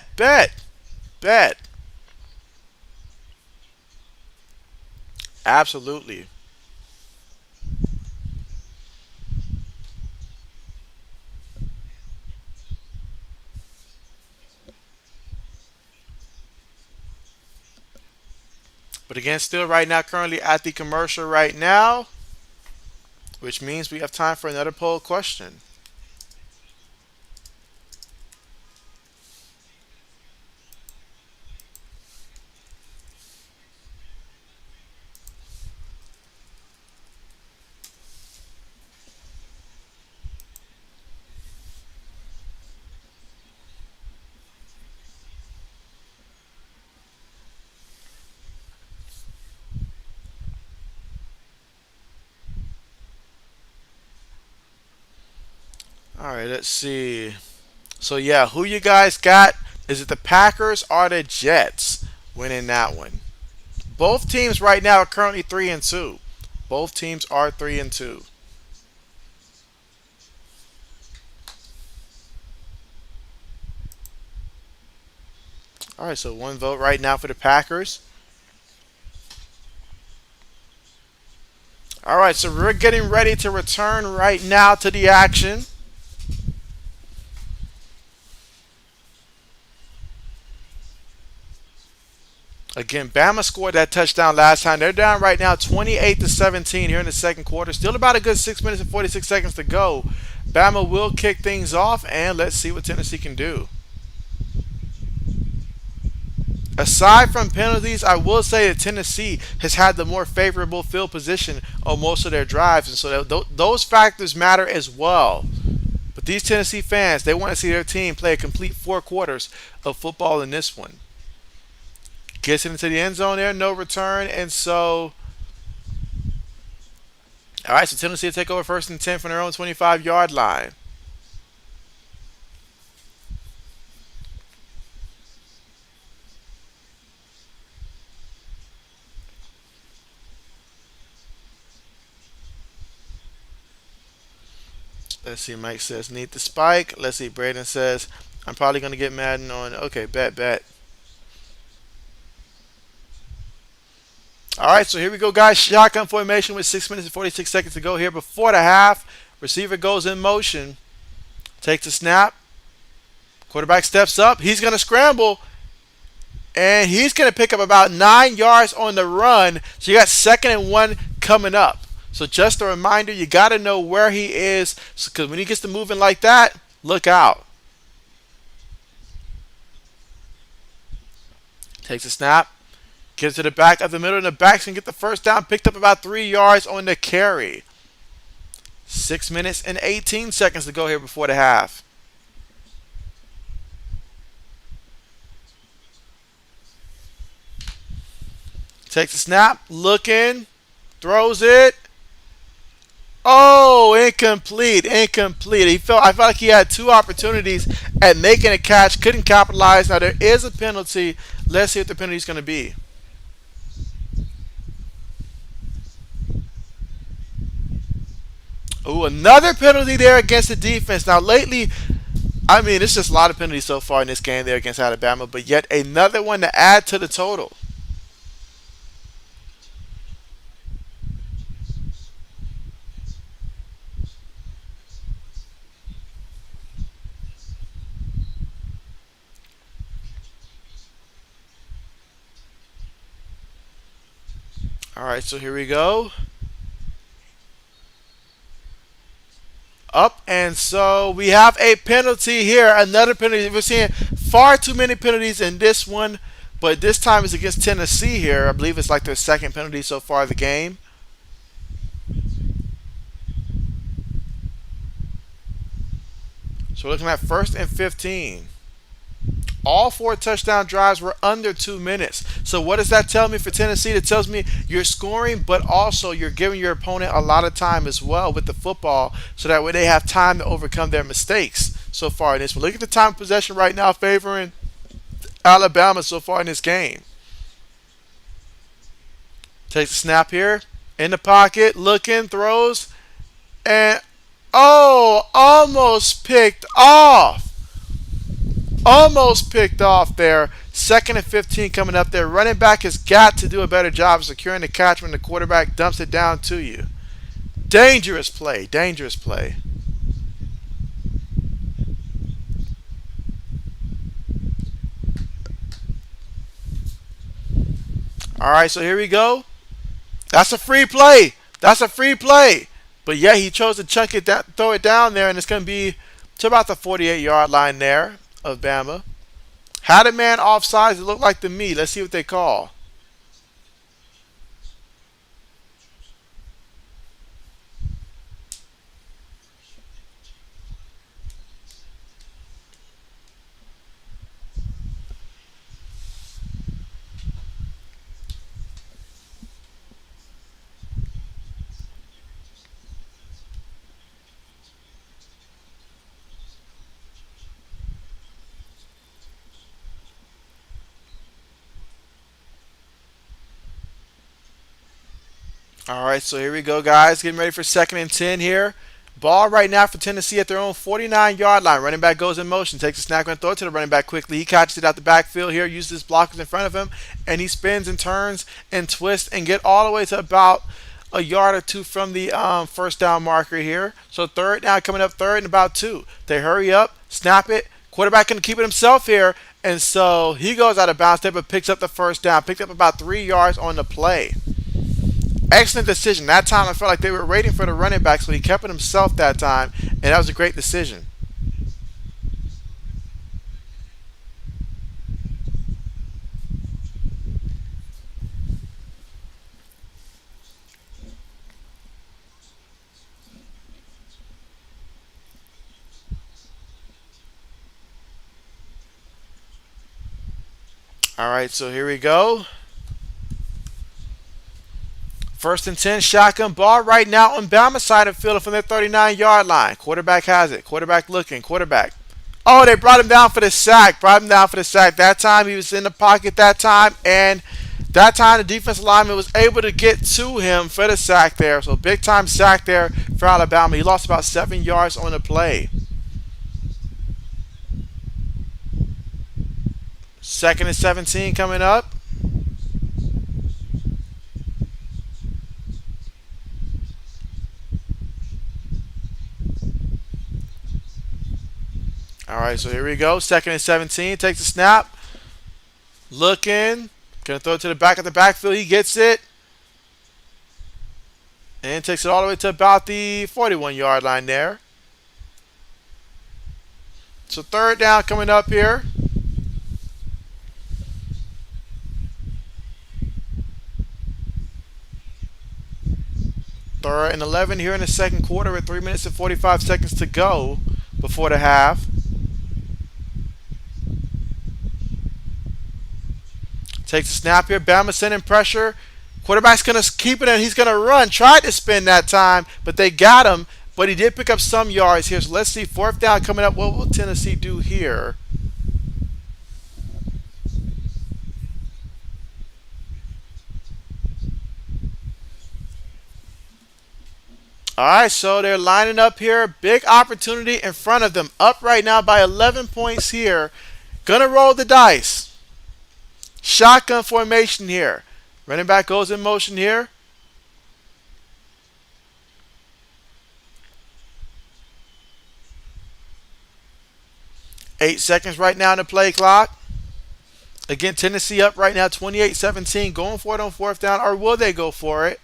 Absolutely. But again, still right now, currently at the commercial right now, which means we have time for another poll question. All right, let's see. So yeah, who you guys got? Is it the Packers or the Jets winning that one? Both teams right now are currently 3-2. Both teams are 3-2. All right, so one vote right now for the Packers. All right, so we're getting ready to return right now to the action. Again, Bama scored that touchdown last time. They're down right now 28-17 here in the second quarter. Still about a good 6 minutes and 46 seconds to go. Bama will kick things off, and let's see what Tennessee can do. Aside from penalties, I will say that Tennessee has had the more favorable field position on most of their drives, and so those factors matter as well. But these Tennessee fans, they want to see their team play a complete 4 quarters of football in this one. Gets it into the end zone there, no return, and so all right, so Tennessee will take over 1st and 10 from their own 25-yard line. Let's see, Mike says need the spike. Let's see, Braden says I'm probably gonna get Madden on. Okay, bet. All right, so here we go, guys. Shotgun formation with 6 minutes and 46 seconds to go here before the half. Receiver goes in motion, takes a snap. Quarterback steps up. He's going to scramble, and he's going to pick up about 9 yards on the run. So you got 2nd and 1 coming up. So just a reminder, you got to know where he is, because when he gets to moving like that, look out. Takes a snap. Gives it to the back of the middle, and the back's going to get the first down. Picked up about 3 yards on the carry. 6 minutes and 18 seconds to go here before the half. Takes a snap, looking, throws it. Oh, incomplete. I felt like he had 2 opportunities at making a catch, couldn't capitalize. Now there is a penalty. Let's see what the penalty is going to be. Oh, another penalty there against the defense. Now lately, I mean, it's just a lot of penalties so far in this game there against Alabama, but yet another one to add to the total. All right, so here we go. Up, and so we have a penalty here. Another penalty. We're seeing far too many penalties in this one, but this time it's against Tennessee here. I believe it's like their 2nd penalty so far of the game. So we're looking at 1st and 15. All 4 touchdown drives were under 2 minutes. So what does that tell me for Tennessee? It tells me you're scoring, but also you're giving your opponent a lot of time as well with the football, so that way they have time to overcome their mistakes so far in this one. Look at the time of possession right now favoring Alabama so far in this game. Takes a snap here, in the pocket, looking, throws, and Oh, almost picked off. Almost picked off there. Second and 15 coming up there. Running back has got to do a better job of securing the catch when the quarterback dumps it down to you. Dangerous play. Dangerous play. All right, so here we go. That's a free play. That's a free play. But yeah, he chose to chunk it down, throw it down there, and it's going to be to about the 48-yard line there of Bama. Had a man offsides, it looked like to me. Let's see what they call. All right, so here we go, guys. Getting ready for second and 10 here. Ball right now for Tennessee at their own 49-yard line. Running back goes in motion, takes a snap, going to throw it to the running back quickly. He catches it out the backfield here, uses his blockers in front of him, and he spins and turns and twists and get all the way to about a yard or two from the first down marker here. So third down coming up, third and about two. They hurry up, snap it. Quarterback can keep it himself here, and so he goes out of bounds there, but picks up the first down. Picked up about 3 yards on the play. Excellent decision. That time I felt like they were waiting for the running back, so he kept it himself that time, and that was a great decision. All right, so here we go. First and 10, shotgun ball right now on Bama side of the field from their 39-yard line. Quarterback has it. Quarterback looking. Quarterback. Oh, they brought him down for the sack. Brought him down for the sack. That time he was in the pocket that time, and that time the defensive lineman was able to get to him for the sack there. So big time sack there for Alabama. He lost about 7 yards on the play. Second and 17 coming up. All right, so here we go. Second and 17. Takes the snap. Looking. Going to throw it to the back of the backfield. He gets it. And takes it all the way to about the 41-yard line there. So third down coming up here. Third and 11 here in the second quarter with 3 minutes and 45 seconds to go before the half. Takes a snap here. Bama sending pressure. Quarterback's going to keep it and he's going to run. Tried to spin that time, but they got him. But he did pick up some yards here. So let's see. Fourth down coming up. What will Tennessee do here? All right, so they're lining up here. Big opportunity in front of them. Up right now by 11 points here. Gonna roll the dice. Shotgun formation here. Running back goes in motion here. Eight seconds right now in the play clock. Again, Tennessee up right now 28-17. Going for it on fourth down, or will they go for it?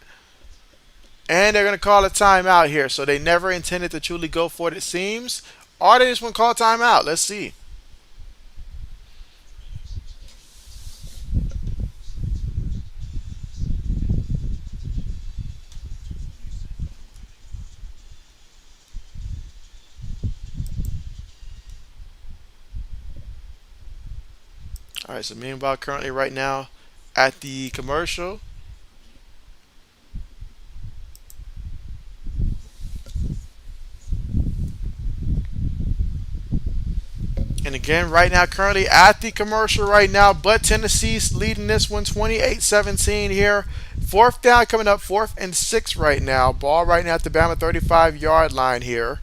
And they're going to call a timeout here. So they never intended to truly go for it, it seems. Or they just want to call a timeout. Let's see. All right, so meanwhile, currently right now at the commercial. And again, right now, currently at the commercial right now, but Tennessee's leading this one 28-17 here. Fourth down coming up, 4th and 6 right now. Ball right now at the Bama 35-yard line here.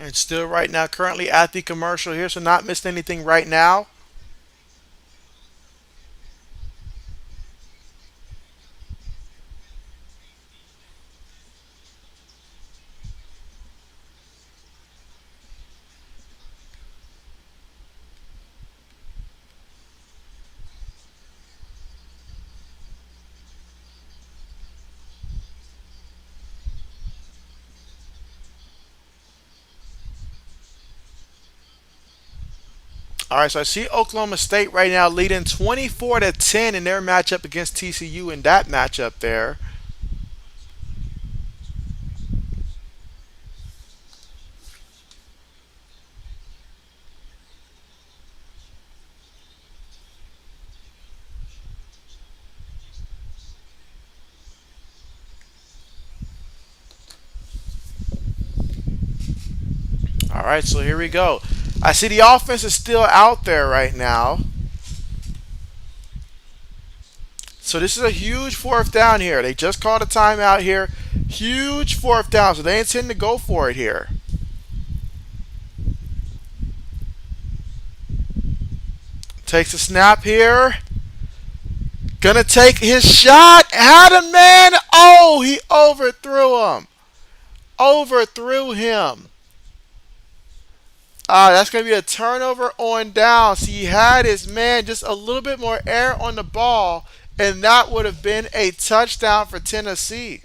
And still right now, currently at the commercial here, so not missing anything right now. All right, so I see Oklahoma State right now leading 24-10 in their matchup against TCU in that matchup there. All right, so here we go. I see the offense is still out there right now. So this is a huge fourth down here. They just called a timeout here. Huge fourth down, so they intend to go for it here. Takes a snap here. Gonna take his shot. Had a man. Oh, he overthrew him. Overthrew him. That's going to be a turnover on down. So he had his man just a little bit more air on the ball, and that would have been a touchdown for Tennessee.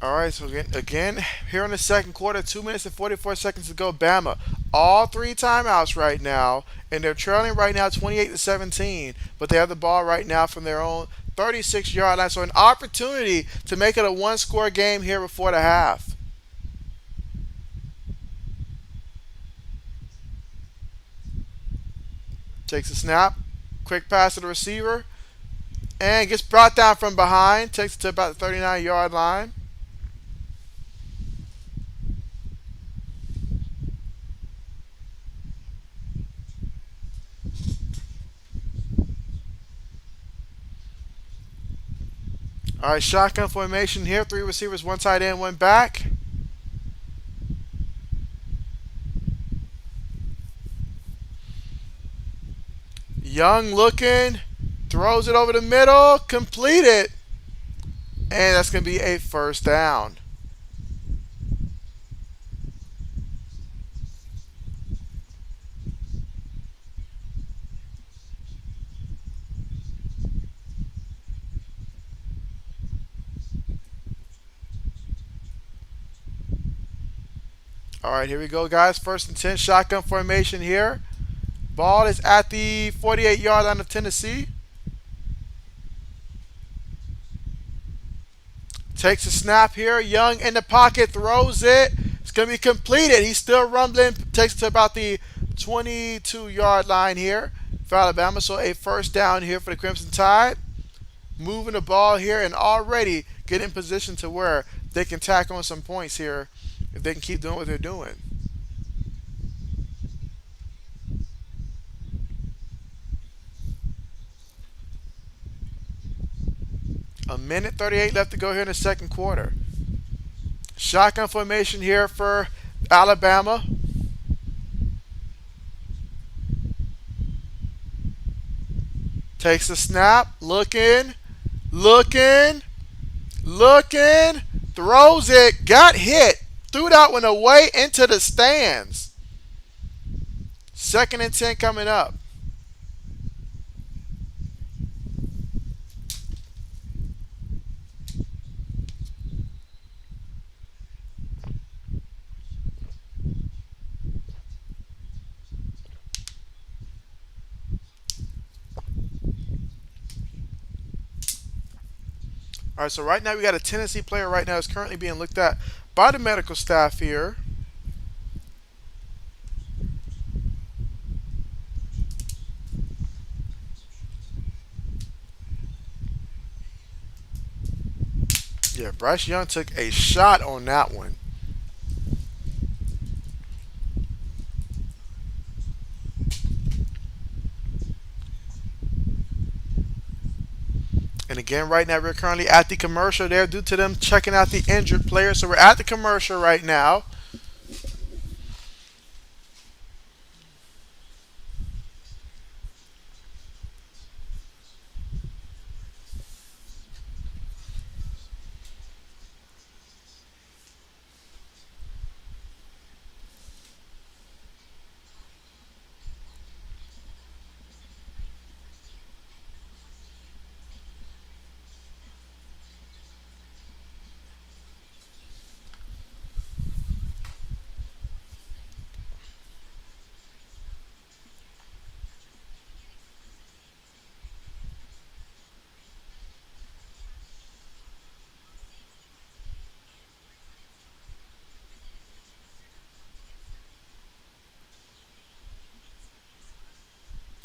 All right, so again, here in the second quarter, 2 minutes and 44 seconds to go. Bama, all three timeouts right now, and they're trailing right now 28-17, but they have the ball right now from their own 36-yard line. So an opportunity to make it a one-score game here before the half. Takes a snap, quick pass to the receiver, and gets brought down from behind. Takes it to about the 39-yard line. All right, shotgun formation here. 3 receivers, 1 tight end, 1 back. Young looking, throws it over the middle, completed, and that's going to be a first down. All right, here we go, guys. 1st and 10, shotgun formation here. Ball is at the 48-yard line of Tennessee. Takes a snap here. Young in the pocket, throws it. It's going to be completed. He's still rumbling. Takes it to about the 22-yard line here for Alabama. So a first down here for the Crimson Tide. Moving the ball here and already get in position to where they can tack on some points here if they can keep doing what they're doing. A minute 38 left to go here in the second quarter. Shotgun formation here for Alabama. Takes the snap. Looking. Looking. Looking. Throws it. Got hit. Threw that one away into the stands. 2nd and 10 coming up. All right, so right now we got a Tennessee player right now is currently being looked at by the medical staff here. Yeah, Bryce Young took a shot on that one. And again, right now we're currently at the commercial there due to them checking out the injured player. So we're at the commercial right now.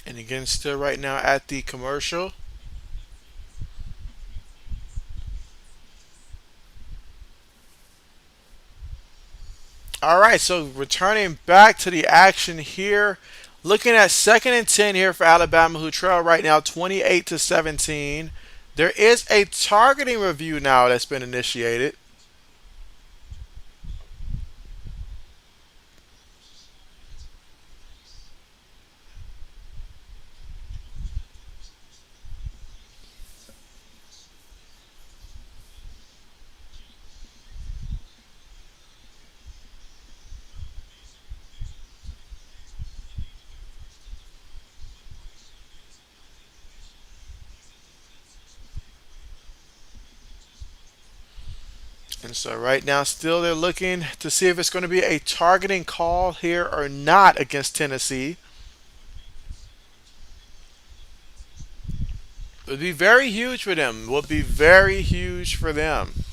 And again, still right now at the commercial. All right, so returning back to the action here, looking at 2nd and 10 here for Alabama, who trail right now 28-17. There is a targeting review now that's been initiated. And so right now, still they're looking to see if it's going to be a targeting call here or not against Tennessee. It would be very huge for them. Would be very huge for them.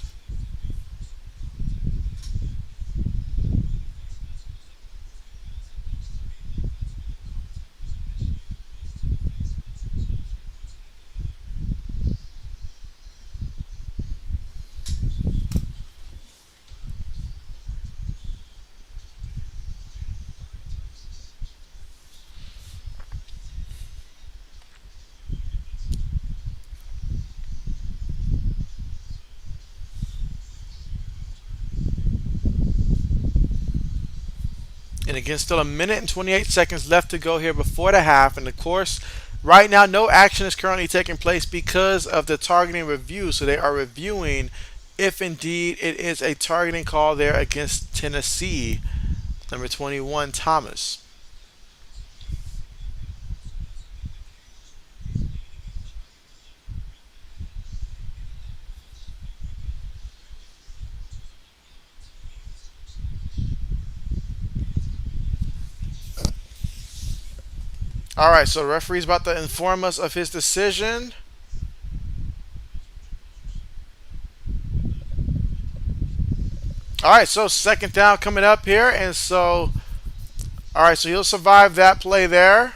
And again, still a minute and 28 seconds left to go here before the half. And of course, right now, no action is currently taking place because of the targeting review. So they are reviewing if indeed it is a targeting call there against Tennessee. Number 21, Thomas. All right, so the referee's about to inform us of his decision. All right, so 2nd down coming up here, and so, all right, so he'll survive that play there.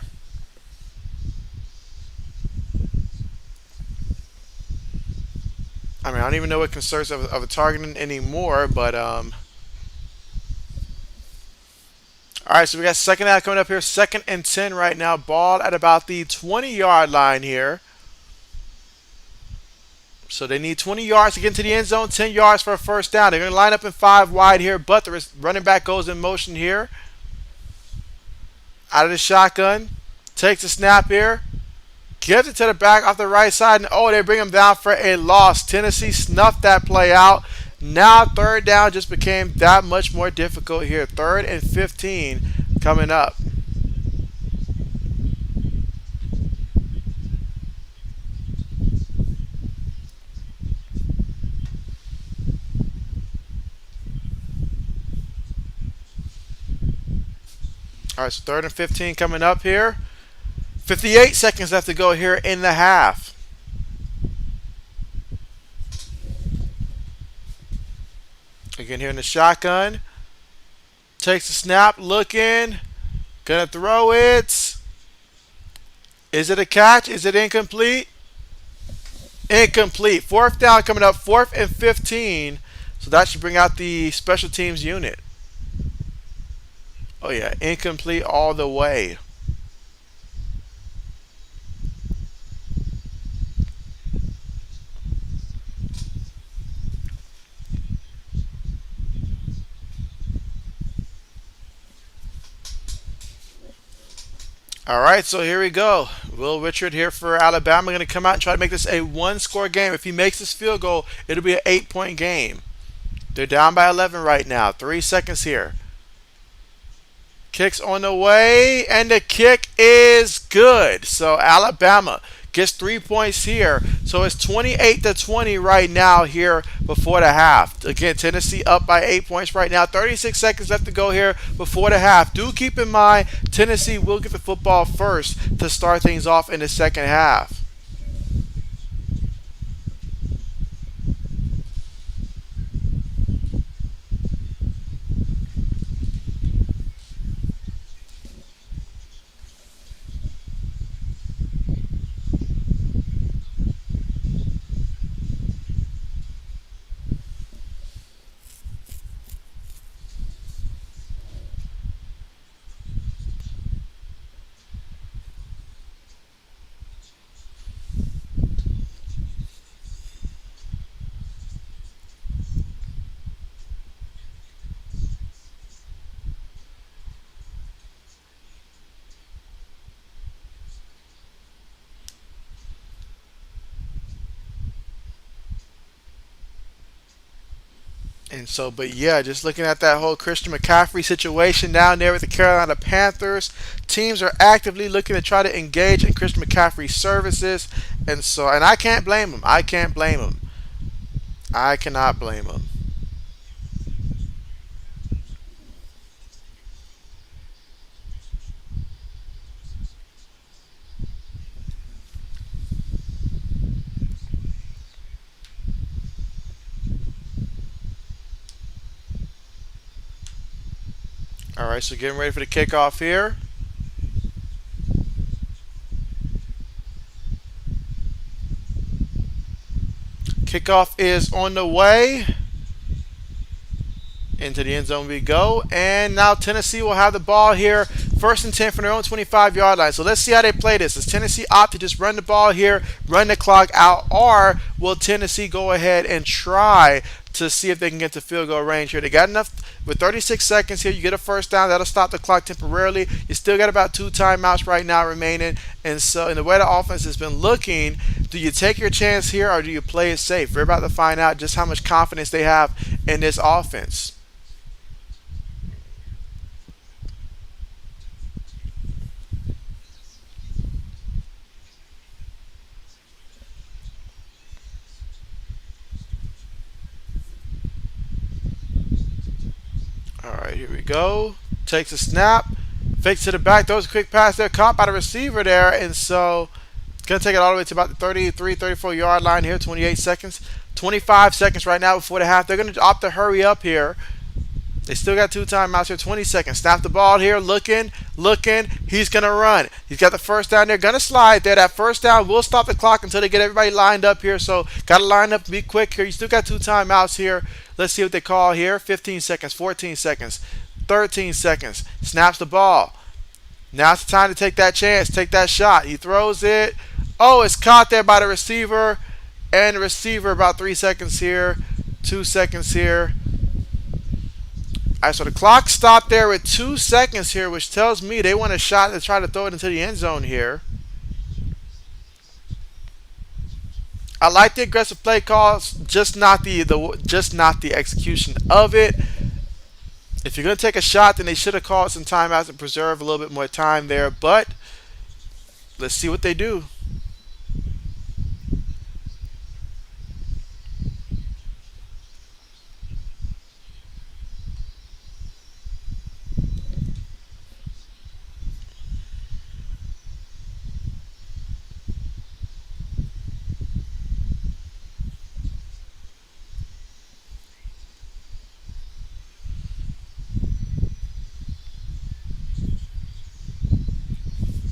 I mean, I don't even know what concerns of a targeting anymore, but all right, so we got 2nd down coming up here, 2nd and 10 right now. Ball at about the 20-yard line here. So they need 20 yards to get into the end zone, 10 yards for a 1st down. They're going to line up in 5 wide here, but the running back goes in motion here. Out of the shotgun, takes a snap here, Gives it to the back off the right side, and oh, they bring him down for a loss. Tennessee snuffed that play out. Now third down just became that much more difficult here. 3rd and 15 coming up. All right, so 3rd and 15 coming up here. 58 seconds left to go here in the half. Again here in the shotgun. Takes the snap, looking. Gonna throw it. Is it a catch? Is it incomplete? Incomplete. 4th down coming up, 4th and 15. So that should bring out the special teams unit. Oh yeah, incomplete all the way. All right, so here we go. Will Richard here for Alabama going to come out and try to make this a one-score game. If he makes this field goal, it'll be an 8-point game. They're down by 11 right now. 3 seconds here. Kick's on the way, and the kick is good. So Alabama gets 3 points here. So it's 28-20 right now here before the half. Again, Tennessee up by 8 points right now. 36 seconds left to go here before the half. Do keep in mind, Tennessee will get the football first to start things off in the second half. And so, but yeah, just looking at that whole Christian McCaffrey situation down there with the Carolina Panthers, teams are actively looking to try to engage in Christian McCaffrey's services. And so, and I can't blame them. I can't blame them. I cannot blame them. All right, so getting ready for the kickoff here. Kickoff is on the way. Into the end zone we go. And now Tennessee will have the ball here. 1st and 10 from their own 25-yard line. So let's see how they play this. Does Tennessee opt to just run the ball here, run the clock out, or will Tennessee go ahead and try to see if they can get to field goal range here? They got enough. With 36 seconds here, you get a 1st down. That'll stop the clock temporarily. You still got about 2 timeouts right now remaining. And so in the way the offense has been looking, do you take your chance here or do you play it safe? We're about to find out just how much confidence they have in this offense. All right, here we go. Takes a snap, fakes to the back, throws a quick pass there, caught by the receiver there, and so going to take it all the way to about the 33, 34-yard line here, 28 seconds. 25 seconds right now before the half. They're going to opt to hurry up here. They still got 2 timeouts here, 20 seconds. Snap the ball here, looking. He's going to run. He's got the 1st down there, going to slide there. That 1st down will stop the clock until they get everybody lined up here. So got to line up, be quick here. You still got 2 timeouts here. Let's see what they call here. 15 seconds, 14 seconds, 13 seconds. Snaps the ball. Now it's the time to take that chance, take that shot. He throws it. Oh, it's caught there by the receiver. And the receiver about 3 seconds here, 2 seconds here. All right, so the clock stopped there with 2 seconds here, which tells me they want a shot to try to throw it into the end zone here. I like the aggressive play calls, just not the execution of it. If you're gonna take a shot, then they should have called some timeouts and preserve a little bit more time there. But let's see what they do.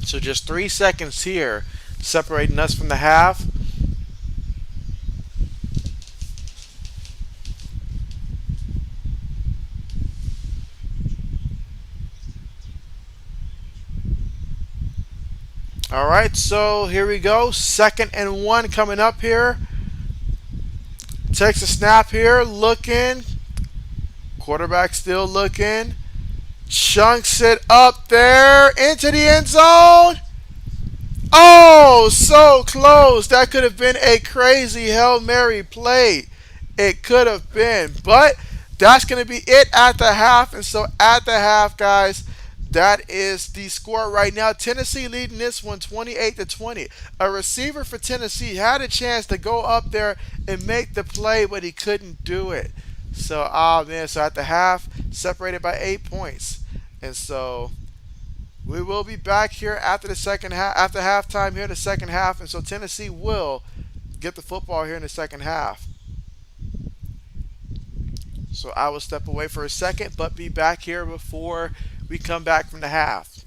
So just 3 seconds here, separating us from the half. All right, so here we go. 2nd and 1 coming up here. Takes a snap here, looking. Quarterback still looking. Chunks it up there into the end zone. Oh, so close. That could have been a crazy Hail Mary play. It could have been. But that's going to be it at the half. And so at the half, guys, that is the score right now. Tennessee leading this one 28-20. A receiver for Tennessee had a chance to go up there and make the play, but he couldn't do it. So, man, so at the half, separated by 8 points. And so we will be back here after the second half, after halftime here in the second half. And so Tennessee will get the football here in the second half. So I will step away for a second, but be back here before we come back from the half.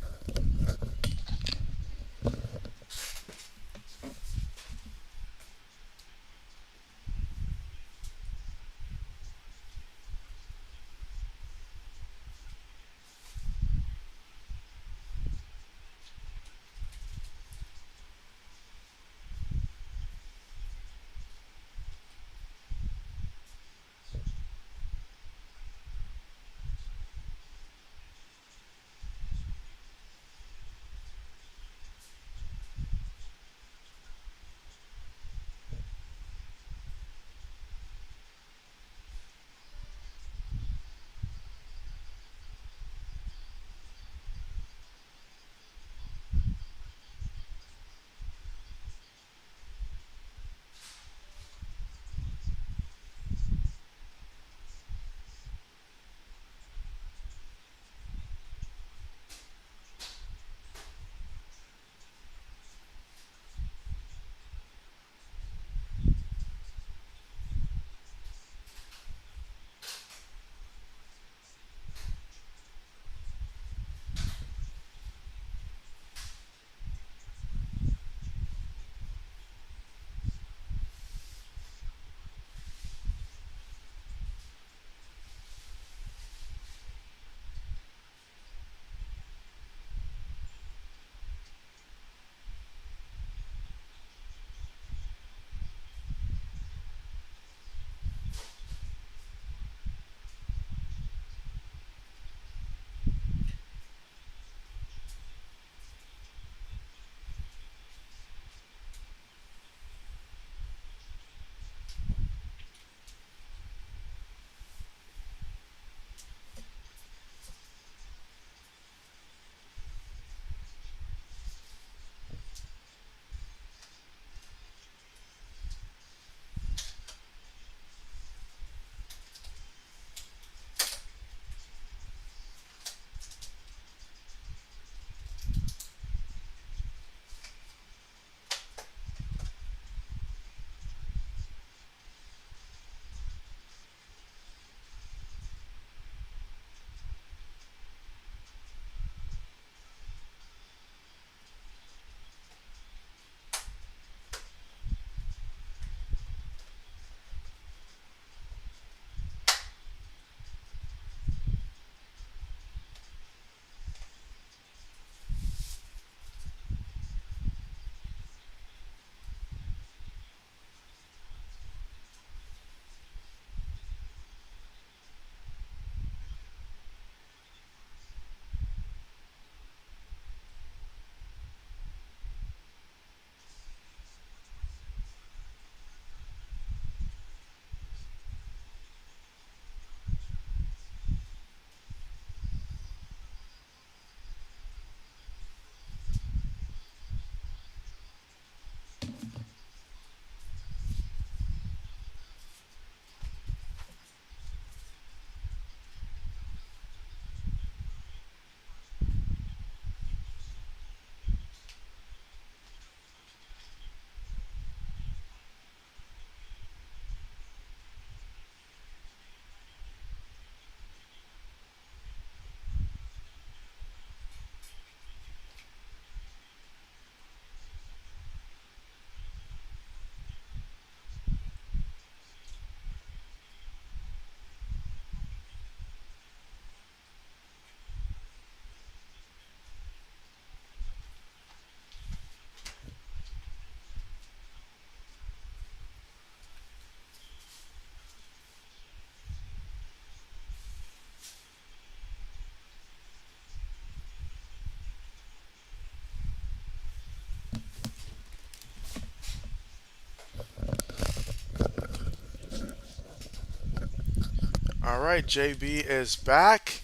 All right, JB is back.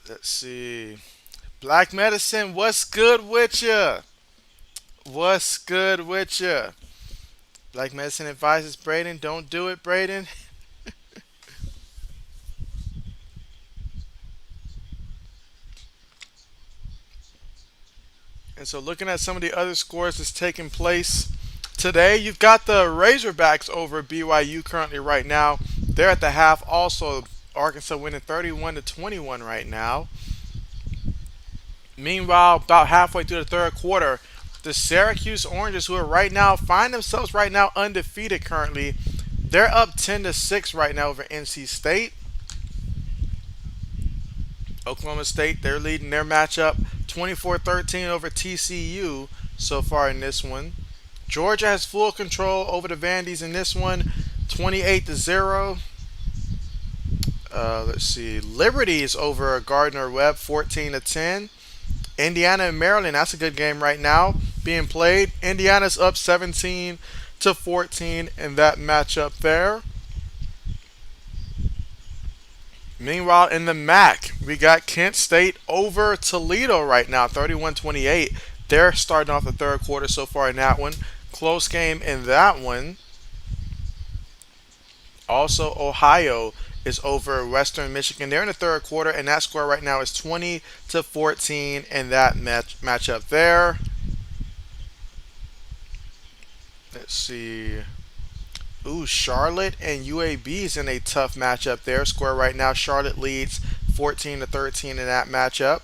Let's see. Black Medicine, what's good with ya? What's good with ya? Black Medicine advises Braden, don't do it, Braden. And so, looking at some of the other scores that's taking place today, you've got the Razorbacks over BYU currently right now. They're at the half. Also, Arkansas winning 31-21 right now. Meanwhile, about halfway through the third quarter, the Syracuse Oranges, who are right now find themselves right now undefeated currently, they're up 10-6 right now over NC State. Oklahoma State, they're leading their matchup 24-13 over TCU so far in this one. Georgia has full control over the Vandies in this one, 28-0. Let's see. Liberty is over Gardner Webb, 14-10. Indiana and Maryland, that's a good game right now being played. Indiana's up 17-14 in that matchup there. Meanwhile, in the MAC, we got Kent State over Toledo right now, 31-28. They're starting off the third quarter so far in that one. Close game in that one. Also, Ohio is over Western Michigan. They're in the third quarter, and that score right now is 20-14 in that matchup there. Let's see. Ooh, Charlotte and UAB is in a tough matchup there. Score right now, Charlotte leads 14-13 in that matchup.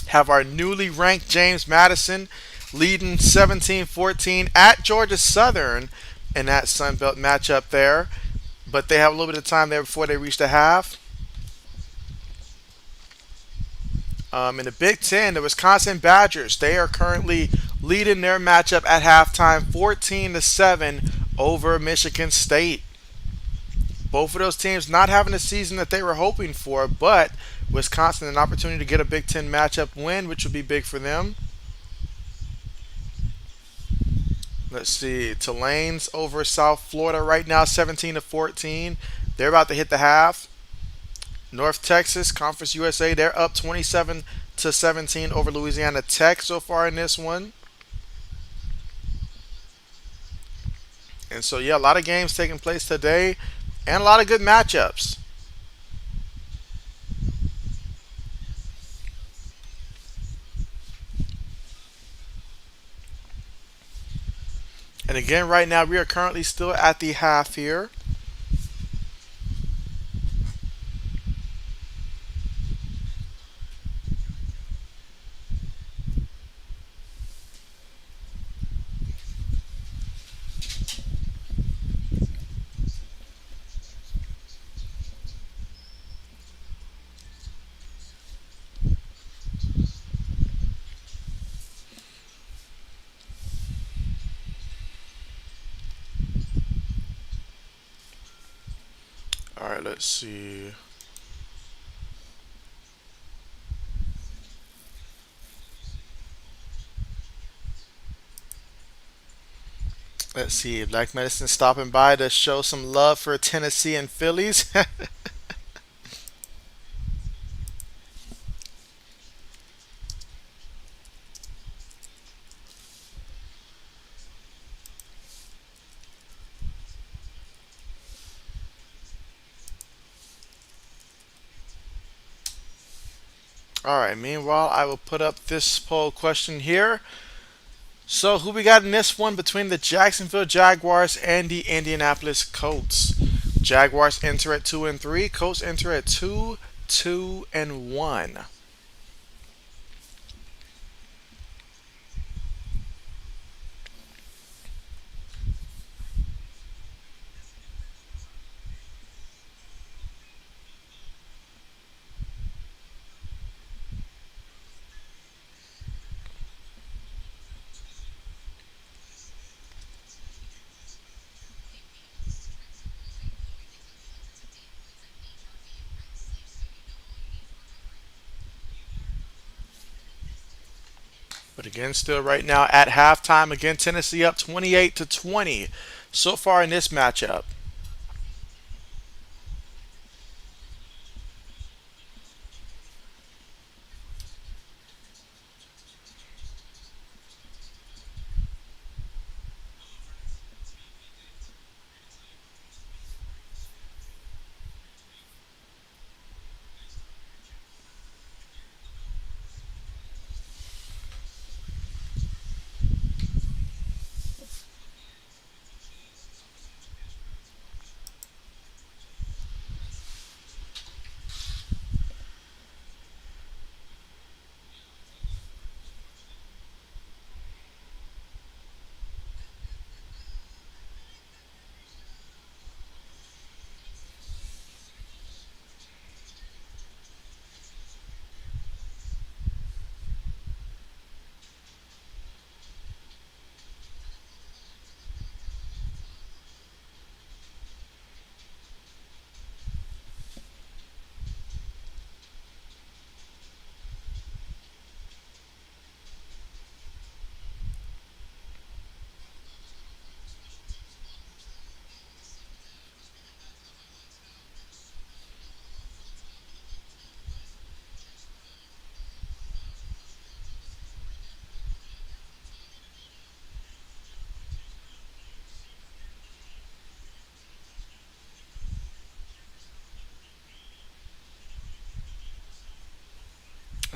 Have our newly ranked James Madison leading 17-14 at Georgia Southern in that Sun Belt matchup there. But they have a little bit of time there before they reach the half. In the Big Ten, the Wisconsin Badgers, they are currently leading their matchup at halftime 14-7 over Michigan State. Both of those teams not having the season that they were hoping for, but Wisconsin an opportunity to get a Big Ten matchup win, which would be big for them. Let's see. Tulane's over South Florida right now, 17-14. They're about to hit the half. North Texas, Conference USA, they're up 27-17 over Louisiana Tech so far in this one. And so, yeah, a lot of games taking place today and a lot of good matchups. And again, right now, we are currently still at the half here. All right, let's see. Let's see. Black Medicine stopping by to show some love for Tennessee and Phillies. All right. Meanwhile, I will put up this poll question here. So, who we got in this one between the Jacksonville Jaguars and the Indianapolis Colts? Jaguars enter at 2-3. Colts enter at 2-2-1. But again, still right now at halftime, again Tennessee up 28-20 so far in this matchup.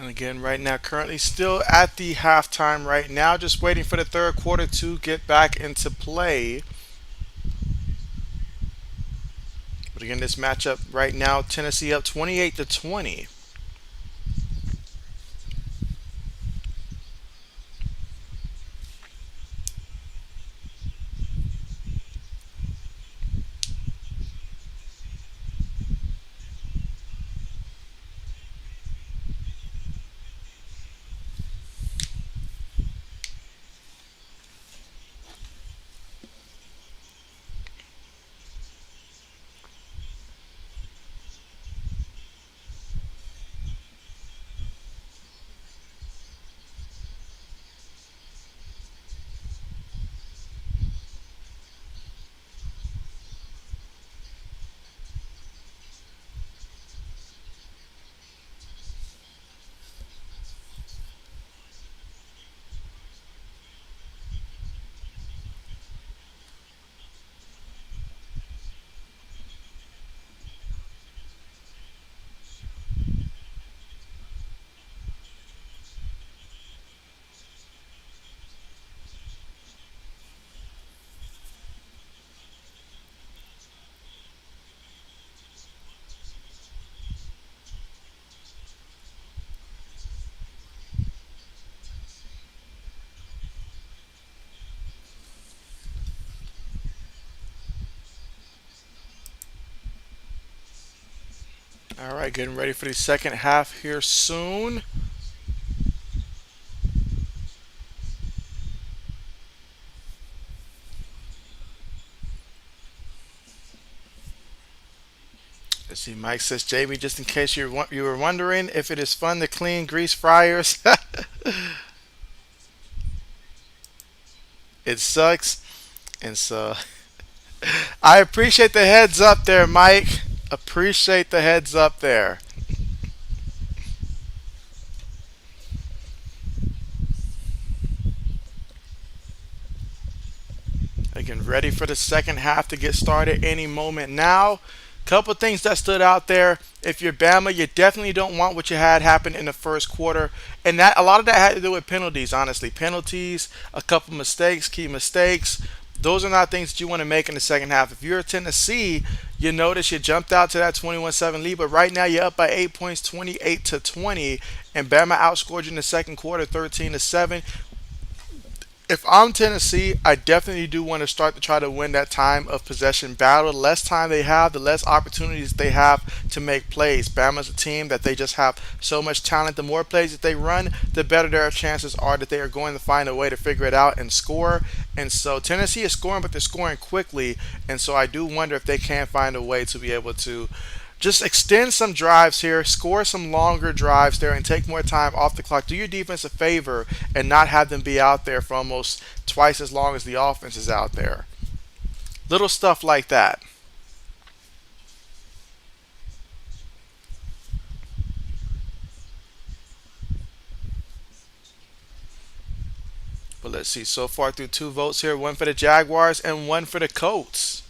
And again, right now, currently still at the halftime right now, just waiting for the third quarter to get back into play. But again, this matchup right now, Tennessee up 28-20. All right, getting ready for the second half here soon. Let's see, Mike says, JB, just in case you were wondering if it is fun to clean grease fryers, it sucks. And so I appreciate the heads up there, Mike. Appreciate the heads up there. Again, ready for the second half to get started any moment now. Couple things that stood out there. If you're Bama, you definitely don't want what you had happen in the first quarter, and that a lot of that had to do with penalties. Honestly, penalties, a couple mistakes, key mistakes. Those are not things that you want to make in the second half. If you're Tennessee, you notice you jumped out to that 21-7 lead, but right now you're up by 8 points, 28-20, and Bama outscored you in the second quarter, 13-7. If I'm Tennessee, I definitely do want to start to try to win that time of possession battle. The less time they have, the less opportunities they have to make plays. Bama's a team that they just have so much talent. The more plays that they run, the better their chances are that they are going to find a way to figure it out and score. And so Tennessee is scoring, but they're scoring quickly. And so I do wonder if they can find a way to be able to just extend some drives here, score some longer drives there, and take more time off the clock. Do your defense a favor and not have them be out there for almost twice as long as the offense is out there. Little stuff like that. But let's see, so far through two votes here, one for the Jaguars and one for the Colts.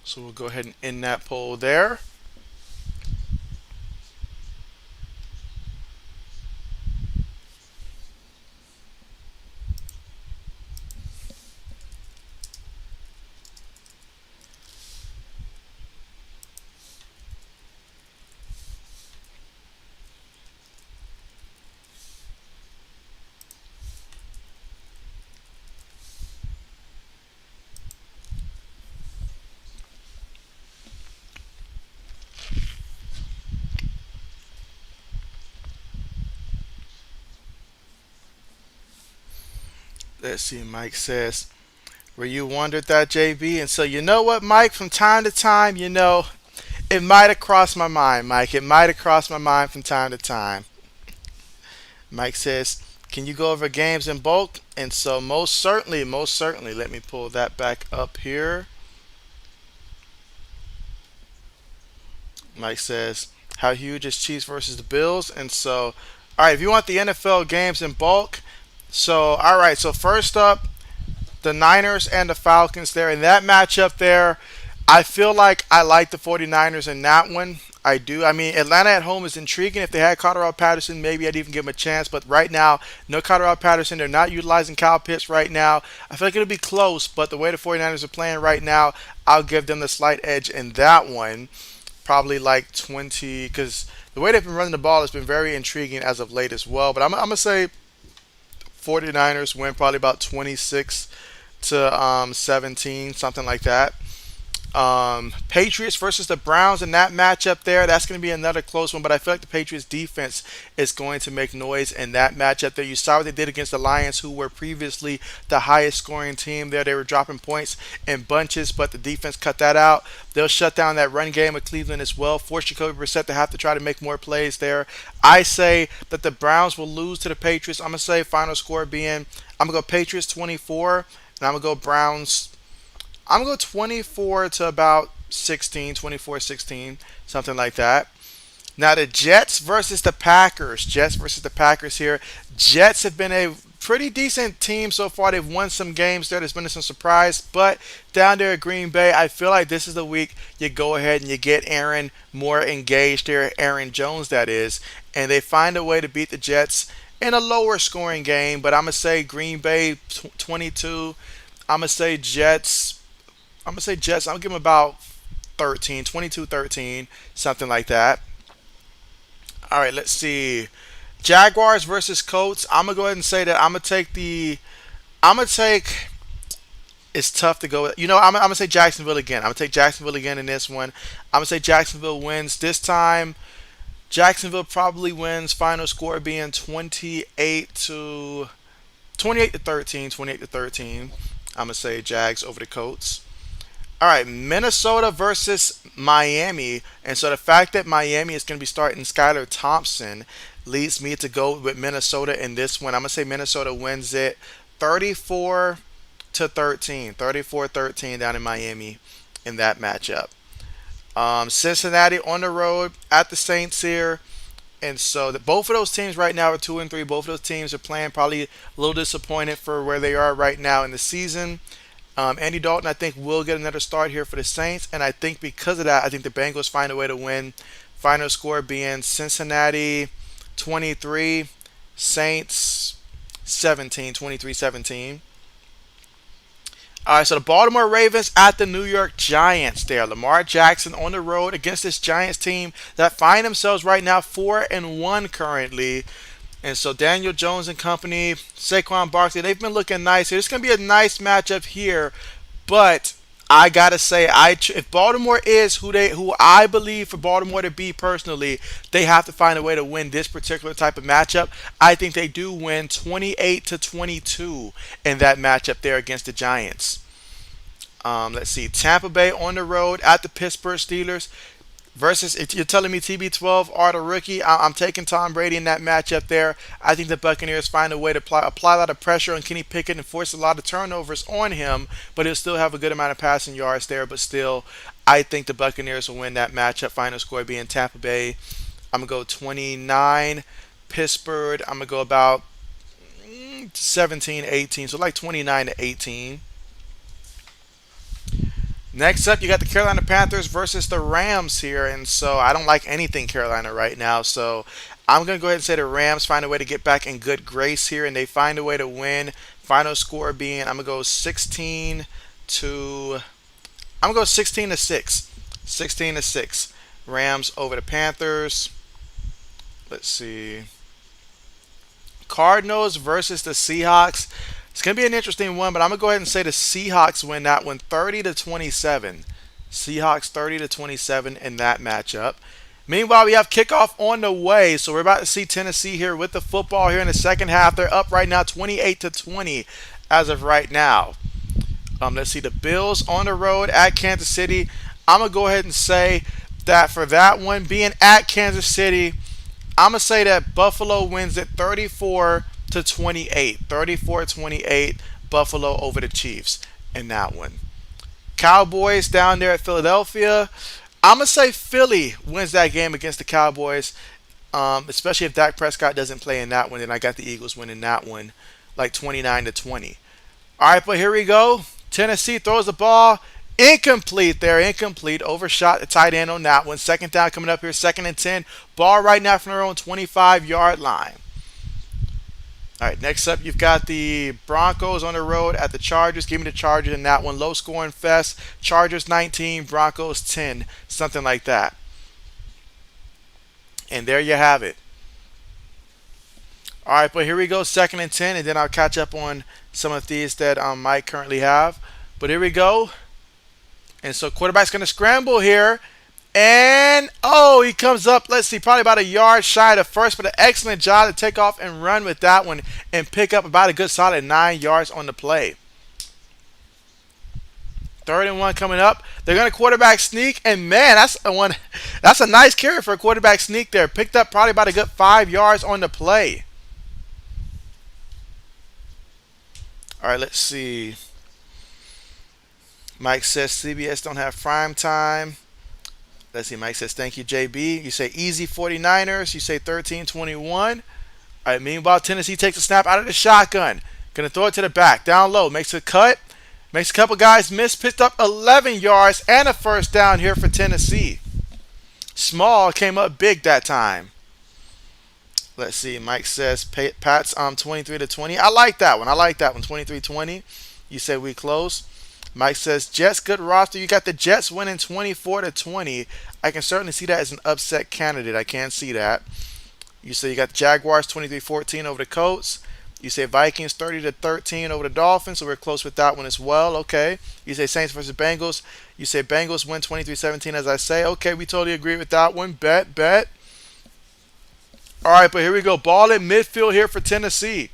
So we'll go ahead and end that poll there. Let's see, Mike says, were you wondered that, JB? And so, you know what, Mike, from time to time, it might have crossed my mind, Mike. It might have crossed my mind from time to time. Mike says, Can you go over games in bulk? And so most certainly, let me pull that back up here. Mike says, how huge is Chiefs versus the Bills? And so, all right, if you want the NFL games in bulk, so all right, so first up, the Niners and the Falcons there. In that matchup there, I feel like I like the 49ers in that one. I do. I mean, Atlanta at home is intriguing. If they had Colorado Patterson, maybe I'd even give them a chance. But right now, no Colorado Patterson. They're not utilizing Kyle Pitts right now. I feel like it'll be close, but the way the 49ers are playing right now, I'll give them the slight edge in that one. Probably like 20, because the way they've been running the ball has been very intriguing as of late as well. But I'm going to say 49ers win probably about 26 to 17, something like that. Patriots versus the Browns in that matchup there. That's going to be another close one, but I feel like the Patriots defense is going to make noise in that matchup there. You saw what they did against the Lions, who were previously the highest scoring team there. They were dropping points in bunches, but the defense cut that out. They'll shut down that run game of Cleveland as well, force Jacoby Brissett to have to try to make more plays there. I say that the Browns will lose to the Patriots. I'm going to say final score being, I'm going to go Patriots 24, and I'm going to go Browns, I'm going to go 24 to about 16, 24, 16, something like that. Now the Jets versus the Packers. Jets versus the Packers here. Jets have been a pretty decent team so far. They've won some games there. There's been some surprise. But down there at Green Bay, I feel like this is the week you go ahead and you get Aaron more engaged there. Aaron Jones, that is. And they find a way to beat the Jets in a lower scoring game. But I'm going to say Green Bay 22. I'm going to say Jets. I'm going to say Jets. I'll give them about 13, 22, 13, something like that. All right, let's see. Jaguars versus Colts. I'm going to go ahead and say that I'm going to take the. I'm going to take. It's tough to go. I'm going to say Jacksonville again. I'm going to take Jacksonville again in this one. I'm going to say Jacksonville wins. This time, Jacksonville probably wins. Final score being 28 to 13. 28 to 13. I'm going to say Jags over the Colts. All right, Minnesota versus Miami. And so the fact that Miami is going to be starting Skylar Thompson leads me to go with Minnesota in this one. I'm going to say Minnesota wins it 34 to 13. 34-13 down in Miami in that matchup. Cincinnati on the road at the Saints here. And so both of those teams right now are 2-3. Both of those teams are playing probably a little disappointed for where they are right now in the season. Andy Dalton, I think, will get another start here for the Saints, and I think because of that, I think the Bengals find a way to win. Final score being Cincinnati 23, Saints 17, 23-17. All right, so the Baltimore Ravens at the New York Giants there. Lamar Jackson on the road against this Giants team that find themselves right now 4-1 currently. And so Daniel Jones and company, Saquon Barkley, they've been looking nice here. It's going to be a nice matchup here, but I gotta say, if Baltimore is who I believe for Baltimore to be personally, they have to find a way to win this particular type of matchup. I think they do win 28 to 22 in that matchup there against the Giants. Let's see, Tampa Bay on the road at the Pittsburgh Steelers. Versus, if you're telling me TB12 are the rookie, I'm taking Tom Brady in that matchup there. I think the Buccaneers find a way to apply a lot of pressure on Kenny Pickett and force a lot of turnovers on him, but he'll still have a good amount of passing yards there. But still, I think the Buccaneers will win that matchup. Final score being Tampa Bay. I'm going to go 29. Pittsburgh, I'm going to go about 17-18, so like 29-18. Next up, you got the Carolina Panthers versus the Rams here, and so I don't like anything Carolina right now. So I'm going to go ahead and say the Rams find a way to get back in good grace here, and they find a way to win. Final score being, I'm going to go 16 to, I'm going to go 16 to 6. 16 to 6. Rams over the Panthers. Let's see. Cardinals versus the Seahawks. It's going to be an interesting one, but I'm going to go ahead and say the Seahawks win that one 30 to 27. Seahawks 30 to 27 in that matchup. Meanwhile, we have kickoff on the way, so we're about to see Tennessee here with the football here in the second half. They're up right now 28 to 20 as of right now. Let's see, the Bills on the road at Kansas City. I'm going to go ahead and say that for that one, being at Kansas City, I'm going to say that Buffalo wins it 34 to 28. 34-28, Buffalo over the Chiefs in that one. Cowboys down there at Philadelphia. I'm going to say Philly wins that game against the Cowboys, especially if Dak Prescott doesn't play in that one. Then I got the Eagles winning that one like 29-20. All right, but here we go. Tennessee throws the ball. Incomplete there, incomplete. Overshot the tight end on that one. Second down coming up here, 2nd and 10. Ball right now from their own 25-yard line. All right, next up, you've got the Broncos on the road at the Chargers. Give me the Chargers in that one. Low scoring fest. Chargers 19, Broncos 10, something like that. And there you have it. All right, but here we go, 2nd and 10, and then I'll catch up on some of these that Mike currently have. But here we go. And so quarterback's going to scramble here. And, oh, he comes up, let's see, probably about a yard shy of the first, but an excellent job to take off and run with that one and pick up about a good solid 9 yards on the play. 3rd and 1 coming up. They're going to quarterback sneak, and man, that's a nice carry for a quarterback sneak there. Picked up probably about a good 5 yards on the play. All right, let's see. Mike says CBS don't have prime time. Let's see. Mike says, thank you, JB. You say easy 49ers. You say 13-21. All right, meanwhile, Tennessee takes a snap out of the shotgun. Going to throw it to the back. Down low. Makes a cut. Makes a couple guys miss. Picked up 11 yards and a first down here for Tennessee. Small came up big that time. Let's see. Mike says Pats 23-20. I like that one. 23-20. You say we close. Mike says, Jets, good roster. You got the Jets winning 24-20. I can certainly see that as an upset candidate. I can see that. You say you got the Jaguars 23-14 over the Colts. You say Vikings 30-13 over the Dolphins, so we're close with that one as well. Okay. You say Saints versus Bengals. You say Bengals win 23-17, as I say. Okay, we totally agree with that one. Bet. All right, but here we go. Ball in midfield here for Tennessee.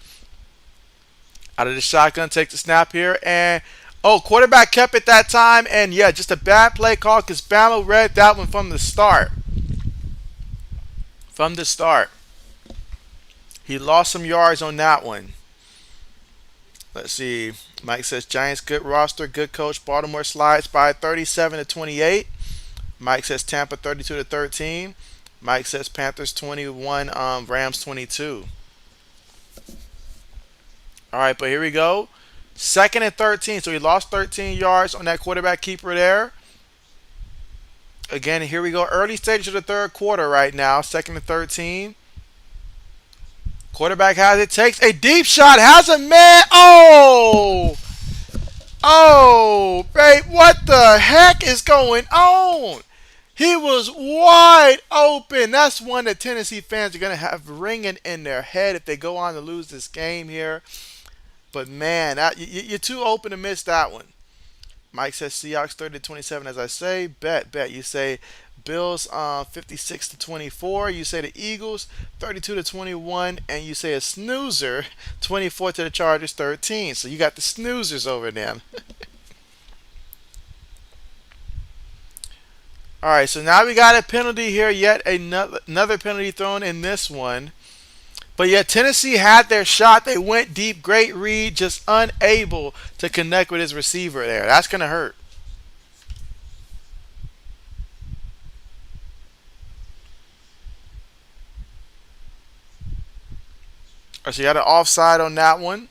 Out of the shotgun, takes the snap here, and quarterback kept it that time, and yeah, just a bad play call because Bama read that one from the start. He lost some yards on that one. Let's see. Mike says Giants, good roster, good coach. Baltimore slides by 37-28. Mike says Tampa 32-13. Mike says Panthers 21, Rams 22. All right, but here we go. 2nd and 13. So he lost 13 yards on that quarterback keeper there. Again, here we go. Early stage of the 3rd quarter right now. 2nd and 13. Quarterback has it. Takes a deep shot. Has a man. Oh, babe. What the heck is going on? He was wide open. That's one that Tennessee fans are going to have ringing in their head if they go on to lose this game here. But, man, you're too open to miss that one. Mike says Seahawks 30-27, as I say. Bet. You say Bills 56-24. You say the Eagles 32-21. And you say a snoozer 24 to the Chargers 13. So you got the snoozers over them. All right, so now we got a penalty here. Yet another penalty thrown in this one. But yet Tennessee had their shot. They went deep. Great read. Just unable to connect with his receiver there. That's going to hurt. All right, so you got an offside on that one.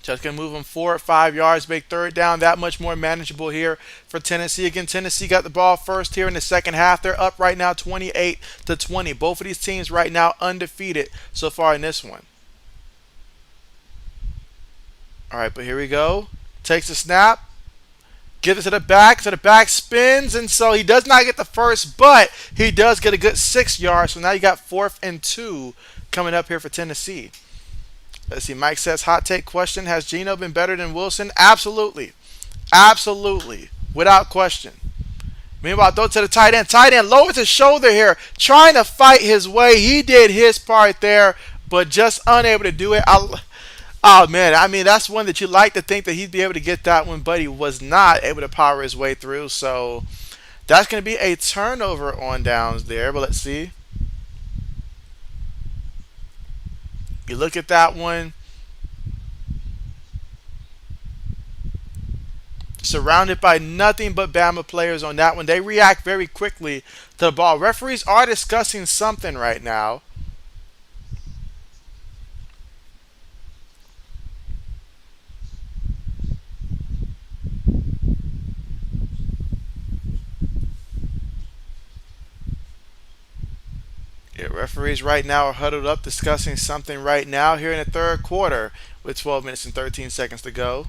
Just going to move them 4 or 5 yards, make 3rd down that much more manageable here for Tennessee. Again, Tennessee got the ball first here in the second half. They're up right now 28-20. Both of these teams right now undefeated so far in this one. All right, but here we go. Takes the snap. Gives it to the back. So the back spins, and so he does not get the first, but he does get a good 6 yards. So now you got 4th and 2 coming up here for Tennessee. Let's see. Mike says, hot take question. Has Geno been better than Wilson? Absolutely. Without question. Meanwhile, throw to the tight end. Tight end lowers his shoulder here, trying to fight his way. He did his part there, but just unable to do it. Oh, man. I mean, that's one that you like to think that he'd be able to get that one, but he was not able to power his way through. So that's going to be a turnover on downs there, but let's see. You look at that one, surrounded by nothing but Bama players on that one. They react very quickly to the ball. Referees are discussing something right now. Yeah, referees right now are huddled up discussing something right now here in the third quarter with 12 minutes and 13 seconds to go.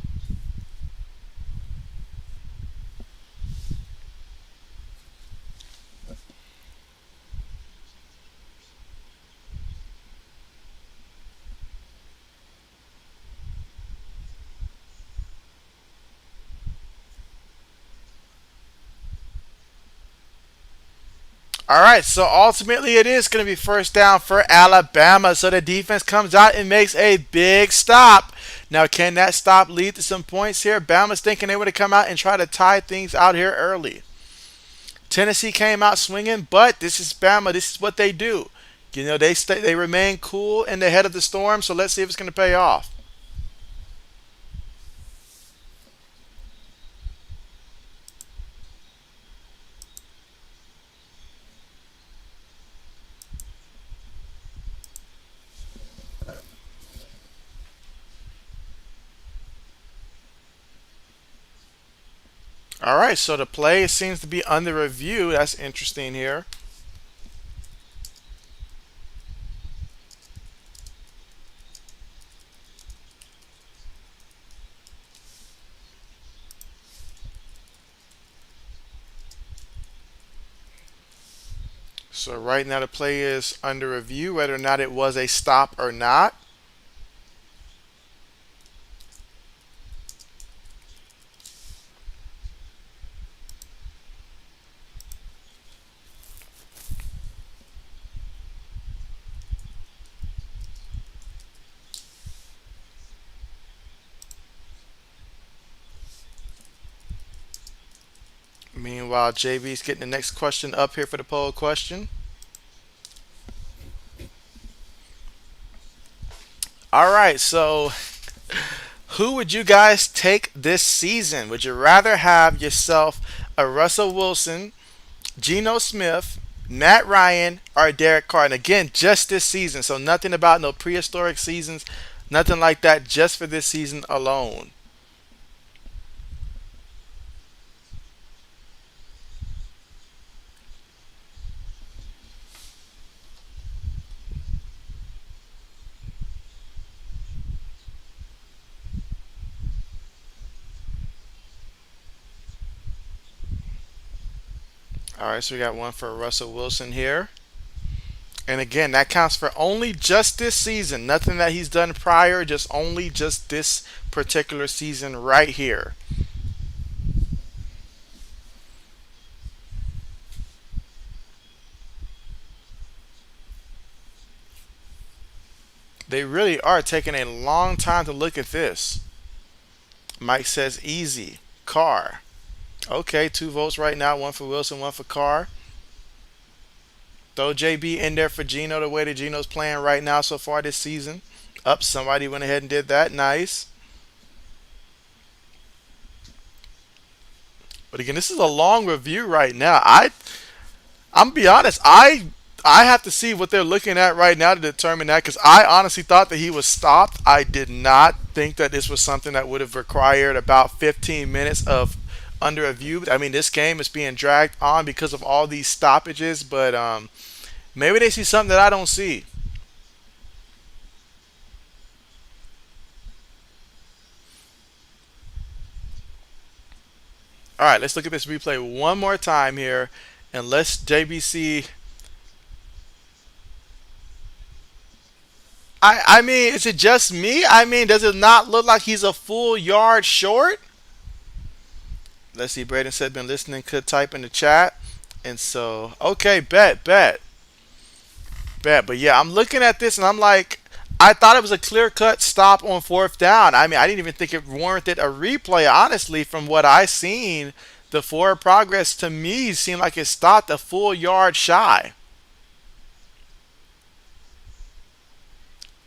All right, so ultimately it is going to be first down for Alabama. So the defense comes out and makes a big stop. Now, can that stop lead to some points here? Bama's thinking they would have come out and try to tie things out here early. Tennessee came out swinging, but this is Bama. This is what they do. You know, they remain cool in the head of the storm. So let's see if it's going to pay off. All right, so the play seems to be under review. That's interesting here. So right now the play is under review, whether or not it was a stop or not. Meanwhile, JB's getting the next question up here for the poll question. All right, so who would you guys take this season? Would you rather have yourself a Russell Wilson, Geno Smith, Matt Ryan, or Derek Carr? And again, just this season, so nothing about no prehistoric seasons, nothing like that, just for this season alone. All right, so we got one for Russell Wilson here. And again, that counts for only just this season. Nothing that he's done prior, just only just this particular season right here. They really are taking a long time to look at this. Mike says easy. Carr. Okay, 2 votes right now. One for Wilson, one for Carr. Throw JB in there for Geno the way that Geno's playing right now so far this season. Up, somebody went ahead and did that. Nice. But again, this is a long review right now. I'm gonna be honest. I have to see what they're looking at right now to determine that because I honestly thought that he was stopped. I did not think that this was something that would have required about 15 minutes of under review. I mean, this game is being dragged on because of all these stoppages, but maybe they see something that I don't see. All right, let's look at this replay one more time here, and let's JBC. I mean, is it just me? I mean, does it not look like he's a full yard short? Let's see. Braden said been listening. Could type in the chat, and so okay, bet. But yeah, I'm looking at this and I'm like, I thought it was a clear cut stop on fourth down. I mean, I didn't even think it warranted a replay. Honestly, from what I seen, the forward progress to me seemed like it stopped a full yard shy.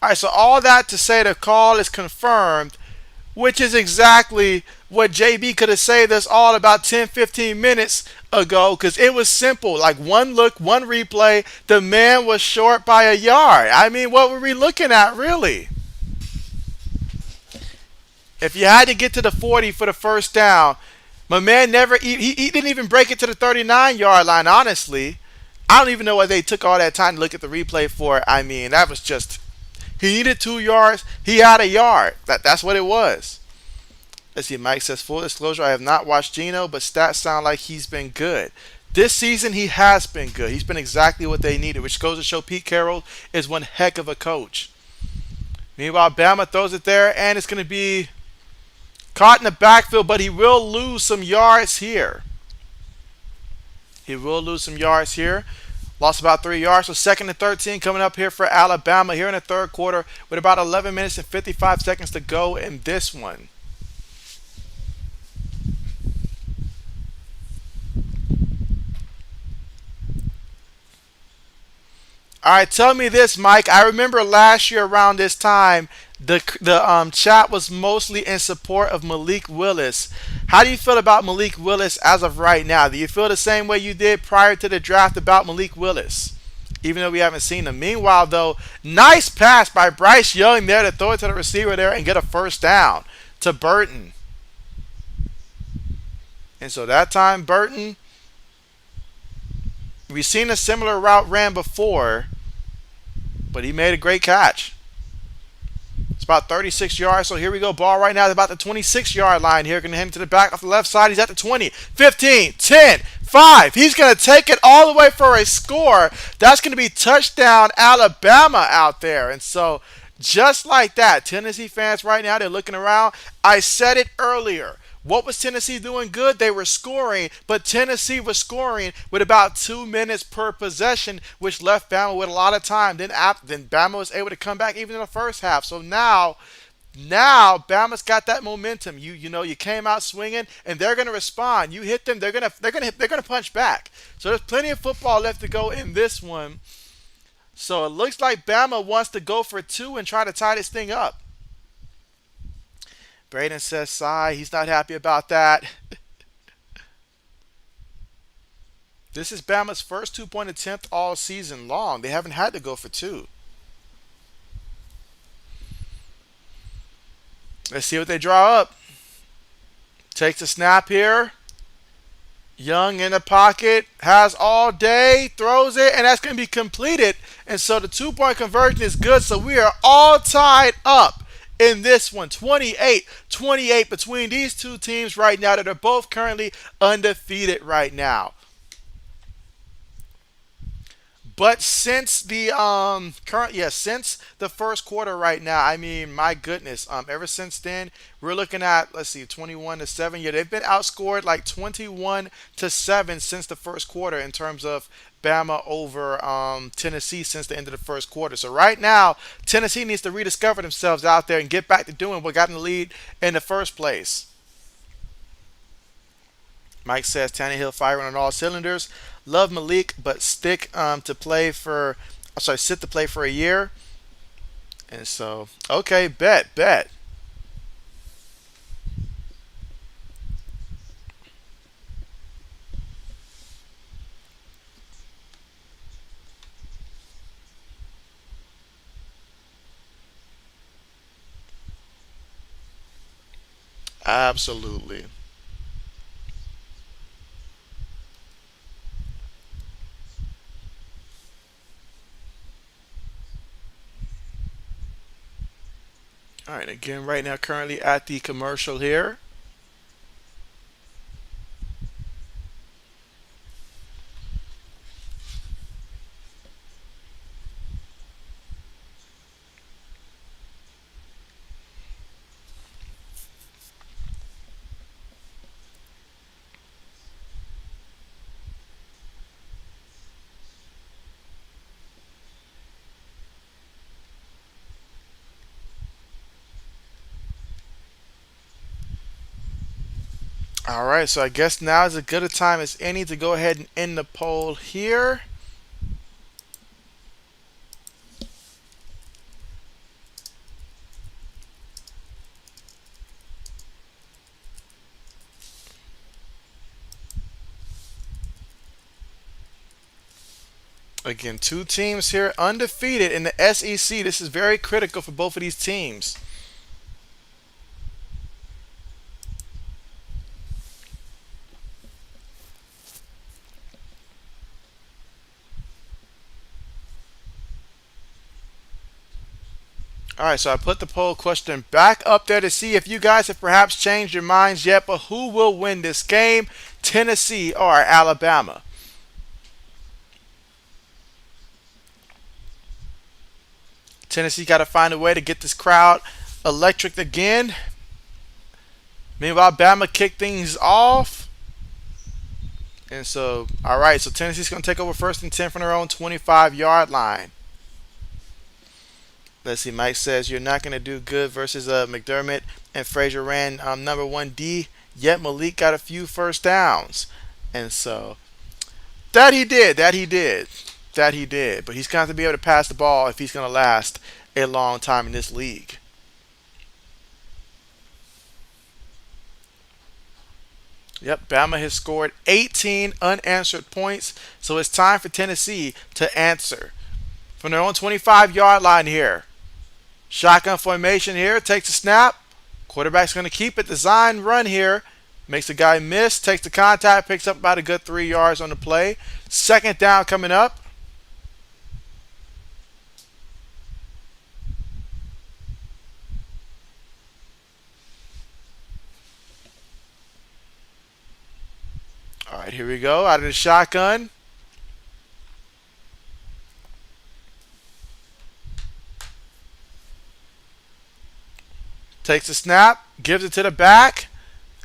All right, so all that to say the call is confirmed, which is exactly what JB could have saved us all about 10, 15 minutes ago because it was simple. Like one look, one replay, the man was short by a yard. I mean, what were we looking at, really? If you had to get to the 40 for the first down, my man never, he didn't even break it to the 39-yard line, honestly. I don't even know why they took all that time to look at the replay for. I mean, that was just, he needed 2 yards. He had a yard. That's what it was. Let's see. Mike says, full disclosure, I have not watched Geno, but stats sound like he's been good. This season, he has been good. He's been exactly what they needed, which goes to show Pete Carroll is one heck of a coach. Meanwhile, Bama throws it there, and it's going to be caught in the backfield, but he will lose some yards here. He will lose some yards here. Lost about 3 yards. So 2nd and 13 coming up here for Alabama here in the third quarter with about 11 minutes and 55 seconds to go in this one. All right, tell me this, Mike. I remember last year around this time, the chat was mostly in support of Malik Willis. How do you feel about Malik Willis as of right now? Do you feel the same way you did prior to the draft about Malik Willis? Even though we haven't seen him. Meanwhile, though, nice pass by Bryce Young there to throw it to the receiver there and get a first down to Burton. And so that time, Burton, we've seen a similar route ran before, but he made a great catch. It's about 36 yards, so here we go. Ball right now at about the 26-yard line here. Going to hand it to the back off the left side. He's at the 20, 15, 10, 5. He's going to take it all the way for a score. That's going to be touchdown Alabama out there. And so just like that, Tennessee fans right now, they're looking around. I said it earlier. What was Tennessee doing good? They were scoring, but Tennessee was scoring with about 2 minutes per possession, which left Bama with a lot of time. Then Bama was able to come back even in the first half. So now Bama's got that momentum. You came out swinging, and they're going to respond. You hit them, they're going to punch back. So there's plenty of football left to go in this one. So it looks like Bama wants to go for 2 and try to tie this thing up. Braden says, sigh. He's not happy about that. This is Bama's first 2-point attempt all season long. They haven't had to go for 2. Let's see what they draw up. Takes a snap here. Young in the pocket. Has all day. Throws it. And that's going to be completed. And so the 2-point conversion is good. So we are all tied up in this one. 28-28 between these two teams right now that are both currently undefeated right now. But since the since the first quarter right now, I mean, my goodness, ever since then, we're looking at, let's see, 21-7. Yeah, they've been outscored like 21-7 since the first quarter in terms of Bama over Tennessee since the end of the first quarter. So right now, Tennessee needs to rediscover themselves out there and get back to doing what got in the lead in the first place. Mike says Tannehill firing on all cylinders. Love Malik, but sit to play for a year. And so, okay, bet. Absolutely. All right, again, right now, currently at the commercial here. All right, so I guess now is as good a time as any to go ahead and end the poll here. Again, two teams here undefeated in the SEC. This is very critical for both of these teams. All right, so I put the poll question back up there to see if you guys have perhaps changed your minds yet. But who will win this game, Tennessee or Alabama? Tennessee got to find a way to get this crowd electric again. Meanwhile, Bama kicked things off. And so, all right, so Tennessee's going to take over 1st and 10 from their own 25-yard line. Let's see, Mike says you're not going to do good versus McDermott and Frazier ran number 1D, yet Malik got a few first downs. And so, that he did. But he's going to have to be able to pass the ball if he's going to last a long time in this league. Yep, Bama has scored 18 unanswered points, so it's time for Tennessee to answer. From their own 25-yard line here. Shotgun formation here, takes a snap. Quarterback's going to keep it. Design run here. Makes the guy miss, takes the contact, picks up about a good 3 yards on the play. 2nd down coming up. All right, here we go. Out of the shotgun. Takes the snap, gives it to the back,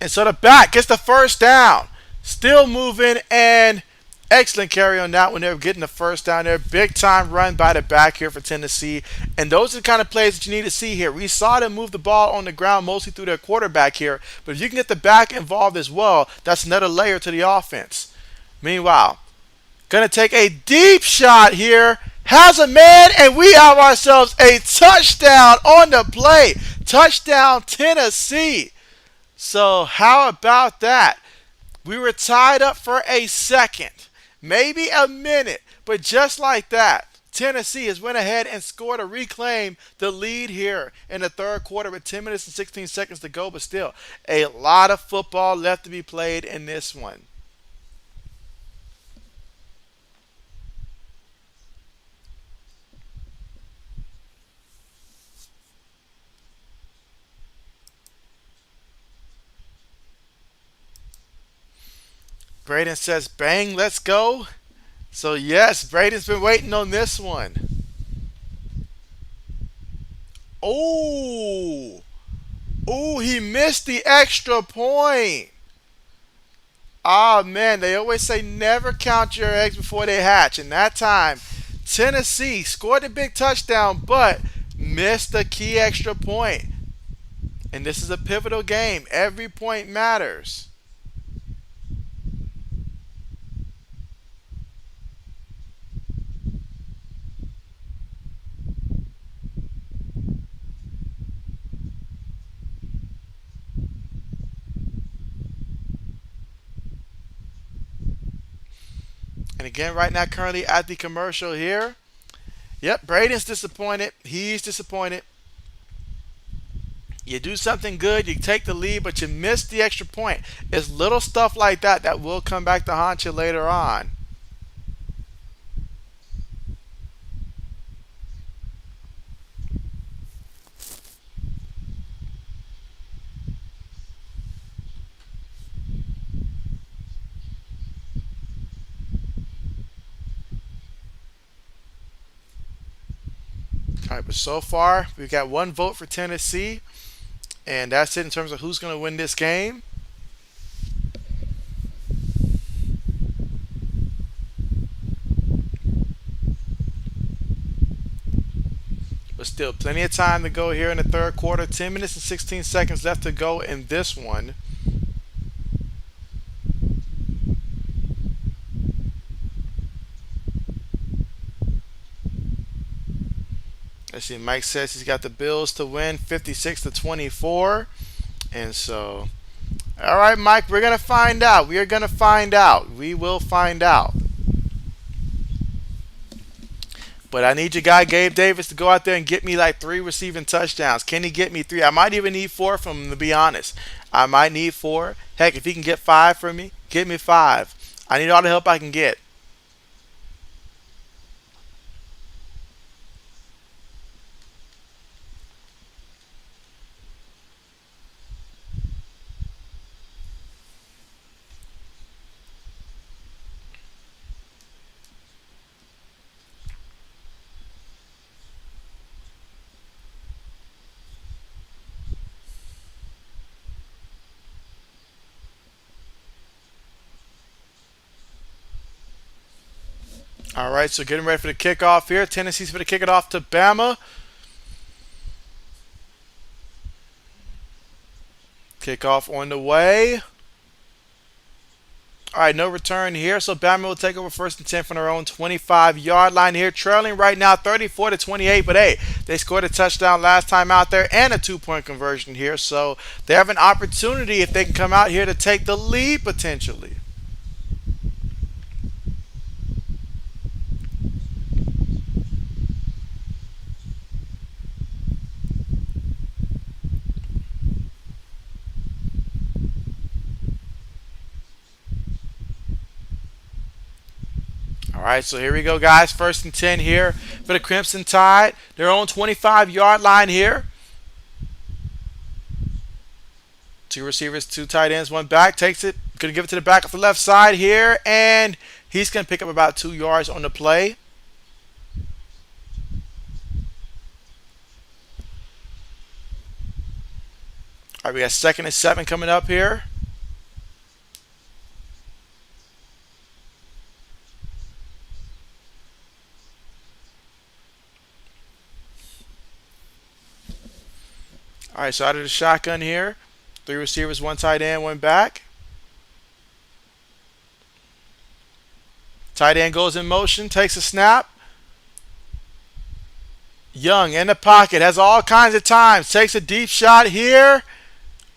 and so the back gets the first down. Still moving, and excellent carry on that one. They're getting the first down there. Big time run by the back here for Tennessee. And those are the kind of plays that you need to see here. We saw them move the ball on the ground mostly through their quarterback here. But if you can get the back involved as well, that's another layer to the offense. Meanwhile, going to take a deep shot here. Has a man, and we have ourselves a touchdown on the play. Touchdown, Tennessee. So how about that? We were tied up for a second, maybe a minute, but just like that, Tennessee has went ahead and scored to reclaim the lead here in the 3rd quarter with 10 minutes and 16 seconds to go, but still a lot of football left to be played in this one. Braden says, bang, let's go. So, yes, Braden's been waiting on this one. Oh, he missed the extra point. Ah, man, they always say never count your eggs before they hatch. And that time, Tennessee scored a big touchdown, but missed the key extra point. And this is a pivotal game. Every point matters. And again, right now, currently at the commercial here. Yep, Braden's disappointed. He's disappointed. You do something good, you take the lead, but you miss the extra point. It's little stuff like that that will come back to haunt you later on. All right, but so far, we've got one vote for Tennessee, and that's it in terms of who's going to win this game. But still, plenty of time to go here in the 3rd quarter. 10 minutes and 16 seconds left to go in this one. Let's see, Mike says he's got the Bills to win 56-24. And so, all right, Mike, we're going to find out. We are going to find out. We will find out. But I need your guy Gabe Davis to go out there and get me like 3 receiving touchdowns. Can he get me 3? I might even need 4 from him, to be honest. I might need 4. Heck, if he can get 5 from me, get me 5. I need all the help I can get. All right, so getting ready for the kickoff here. Tennessee's for the kick it off to Bama. Kickoff on the way. All right, no return here, so Bama will take over first and 10 from their own 25-yard line here, trailing right now 34-28. But hey, they scored a touchdown last time out there and a 2-point conversion here, so they have an opportunity if they can come out here to take the lead potentially. All right, so here we go, guys. First and 10 here for the Crimson Tide. Their own 25-yard line here. 2 receivers, 2 tight ends, 1 back. Takes it. Going to give it to the back of the left side here. And he's going to pick up about 2 yards on the play. All right, we got 2nd and 7 coming up here. All right, so out of the shotgun here. 3 receivers, 1 tight end, 1 back. Tight end goes in motion, takes a snap. Young in the pocket, has all kinds of times. Takes a deep shot here.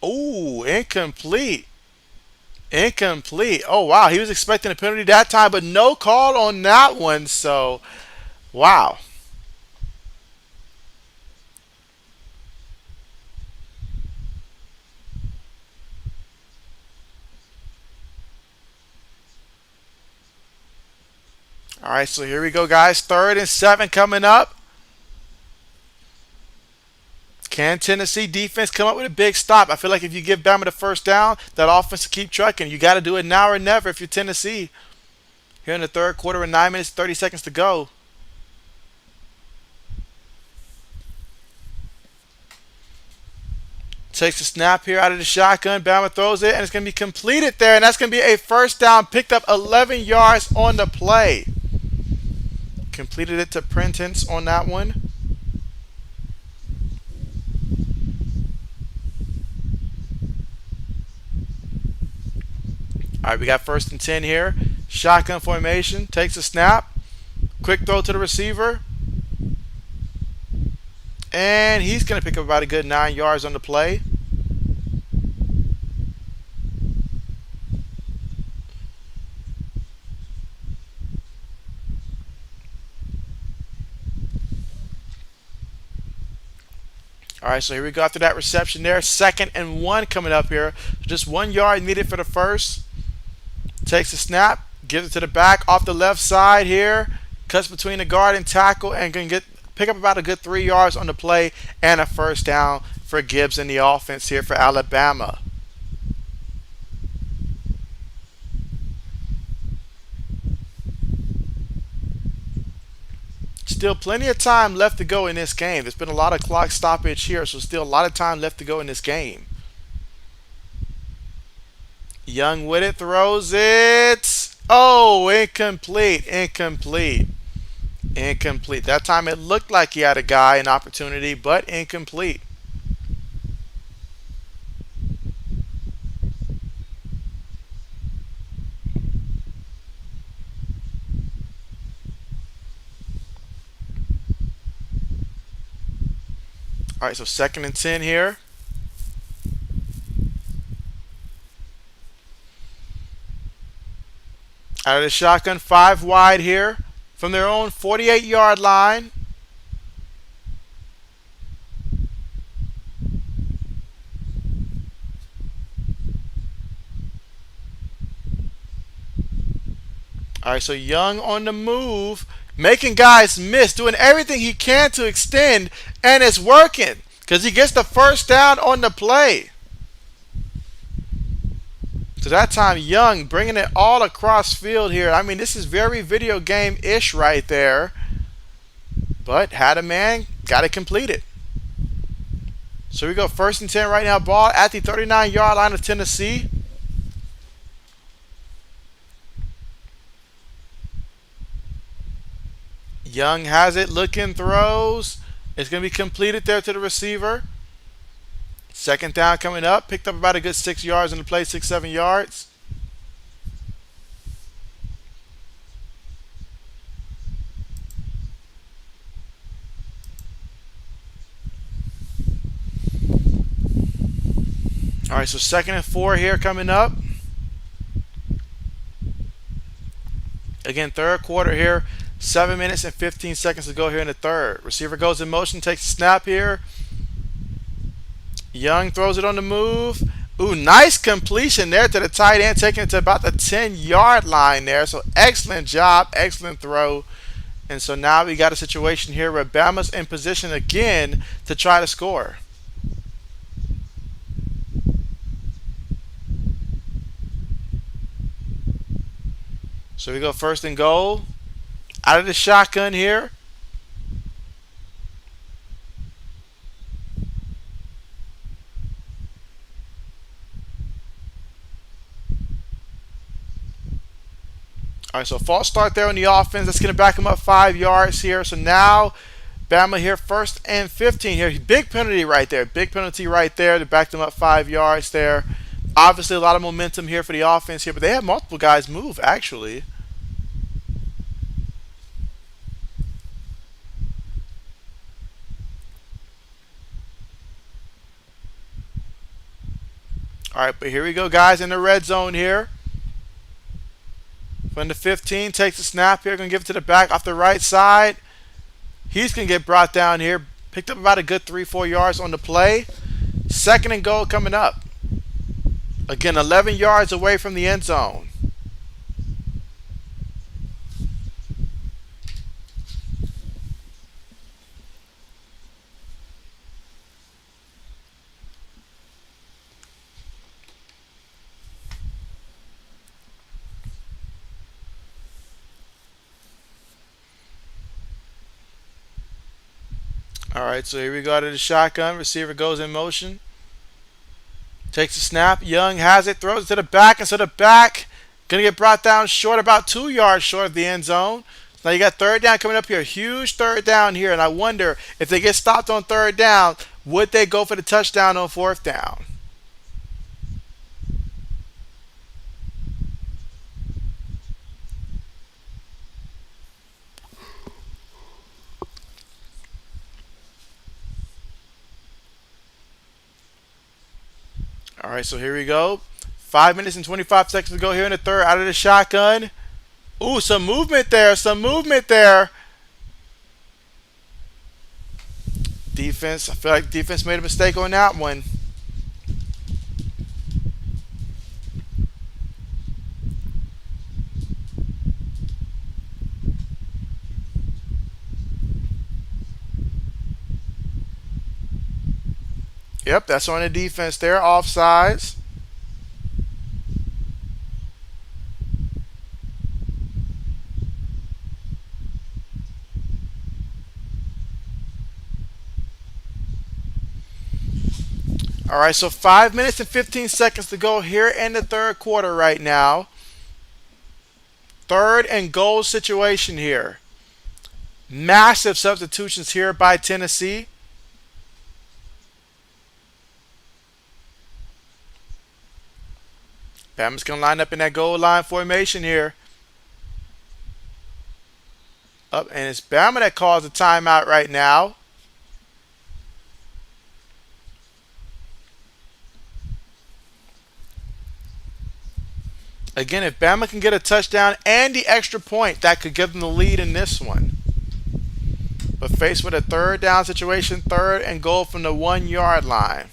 Ooh, incomplete. Incomplete. Oh, wow. He was expecting a penalty that time, but no call on that one. So, wow. All right, so here we go, guys. 3rd and 7 coming up. Can Tennessee defense come up with a big stop? I feel like if you give Bama the first down, that offense will keep trucking. You got to do it now or never if you're Tennessee. Here in the 3rd quarter with 9 minutes, 30 seconds to go. Takes a snap here out of the shotgun. Bama throws it, and it's going to be completed there. And that's going to be a first down. Picked up 11 yards on the play. Completed it to Prentice on that one. All right, we got 1st and 10 here. Shotgun formation. Takes a snap. Quick throw to the receiver. And he's going to pick up about a good 9 yards on the play. All right, so here we go after that reception there. 2nd and 1 coming up here. Just 1 yard needed for the first. Takes a snap. Gives it to the back off the left side here. Cuts between the guard and tackle and can pick up about a good 3 yards on the play and a first down for Gibbs in the offense here for Alabama. Still plenty of time left to go in this game. There's been a lot of clock stoppage here, so still a lot of time left to go in this game. Young with it, throws it. Oh, incomplete, incomplete, incomplete. That time it looked like he had a guy, an opportunity, but incomplete. All right, so 2nd and 10 here. Out of the shotgun, 5 wide here from their own 48-yard line. All right, so Young on the move, making guys miss, doing everything he can to extend, and it's working because he gets the first down on the play. So that time, Young bringing it all across field here. I mean, this is very video game-ish right there. But had a man, got to complete it. So we go 1st and 10 right now. Ball at the 39-yard line of Tennessee. Young has it, looking, throws. It's going to be completed there to the receiver. 2nd down coming up. Picked up about a good 6 yards in the play, 6, 7 yards. All right, so 2nd and 4 here coming up. Again, 3rd quarter here. 7 minutes and 15 seconds to go here in the 3rd. Receiver goes in motion, takes a snap here. Young throws it on the move. Ooh, nice completion there to the tight end, taking it to about the 10-yard line there. So excellent job, excellent throw. And so now we got a situation here where Bama's in position again to try to score. So we go 1st and goal. Out of the shotgun here. All right, so false start there on the offense. That's going to back him up 5 yards here. So now Bama here 1st and 15 here. Big penalty right there. Big penalty right there to back them up 5 yards there. Obviously a lot of momentum here for the offense here, but they have multiple guys move actually. All right, but here we go, guys, in the red zone here. From the 15, takes the snap here, going to give it to the back off the right side. He's going to get brought down here. Picked up about a good 3-4 yards on the play. 2nd and goal coming up. Again, 11 yards away from the end zone. All right, so here we go to the shotgun. Receiver goes in motion. Takes a snap. Young has it, throws it to the back, and so the back going to get brought down short, about 2 yards short of the end zone. Now you got 3rd down coming up here. Huge 3rd down here, and I wonder if they get stopped on 3rd down, would they go for the touchdown on 4th down? All right, so here we go. 5 minutes and 25 seconds to go here in the 3rd. Out of the shotgun. Ooh, some movement there. Some movement there. Defense. I feel like defense made a mistake on that one. Yep, that's on the defense there. Offsides. All right, so 5 minutes and 15 seconds to go here in the 3rd quarter right now. 3rd and goal situation here. Massive substitutions here by Tennessee. Bama's going to line up in that goal line formation here. Up, and it's Bama that calls the timeout right now. Again, if Bama can get a touchdown and the extra point, that could give them the lead in this one. But faced with a third down situation, third and goal from the 1 yard line.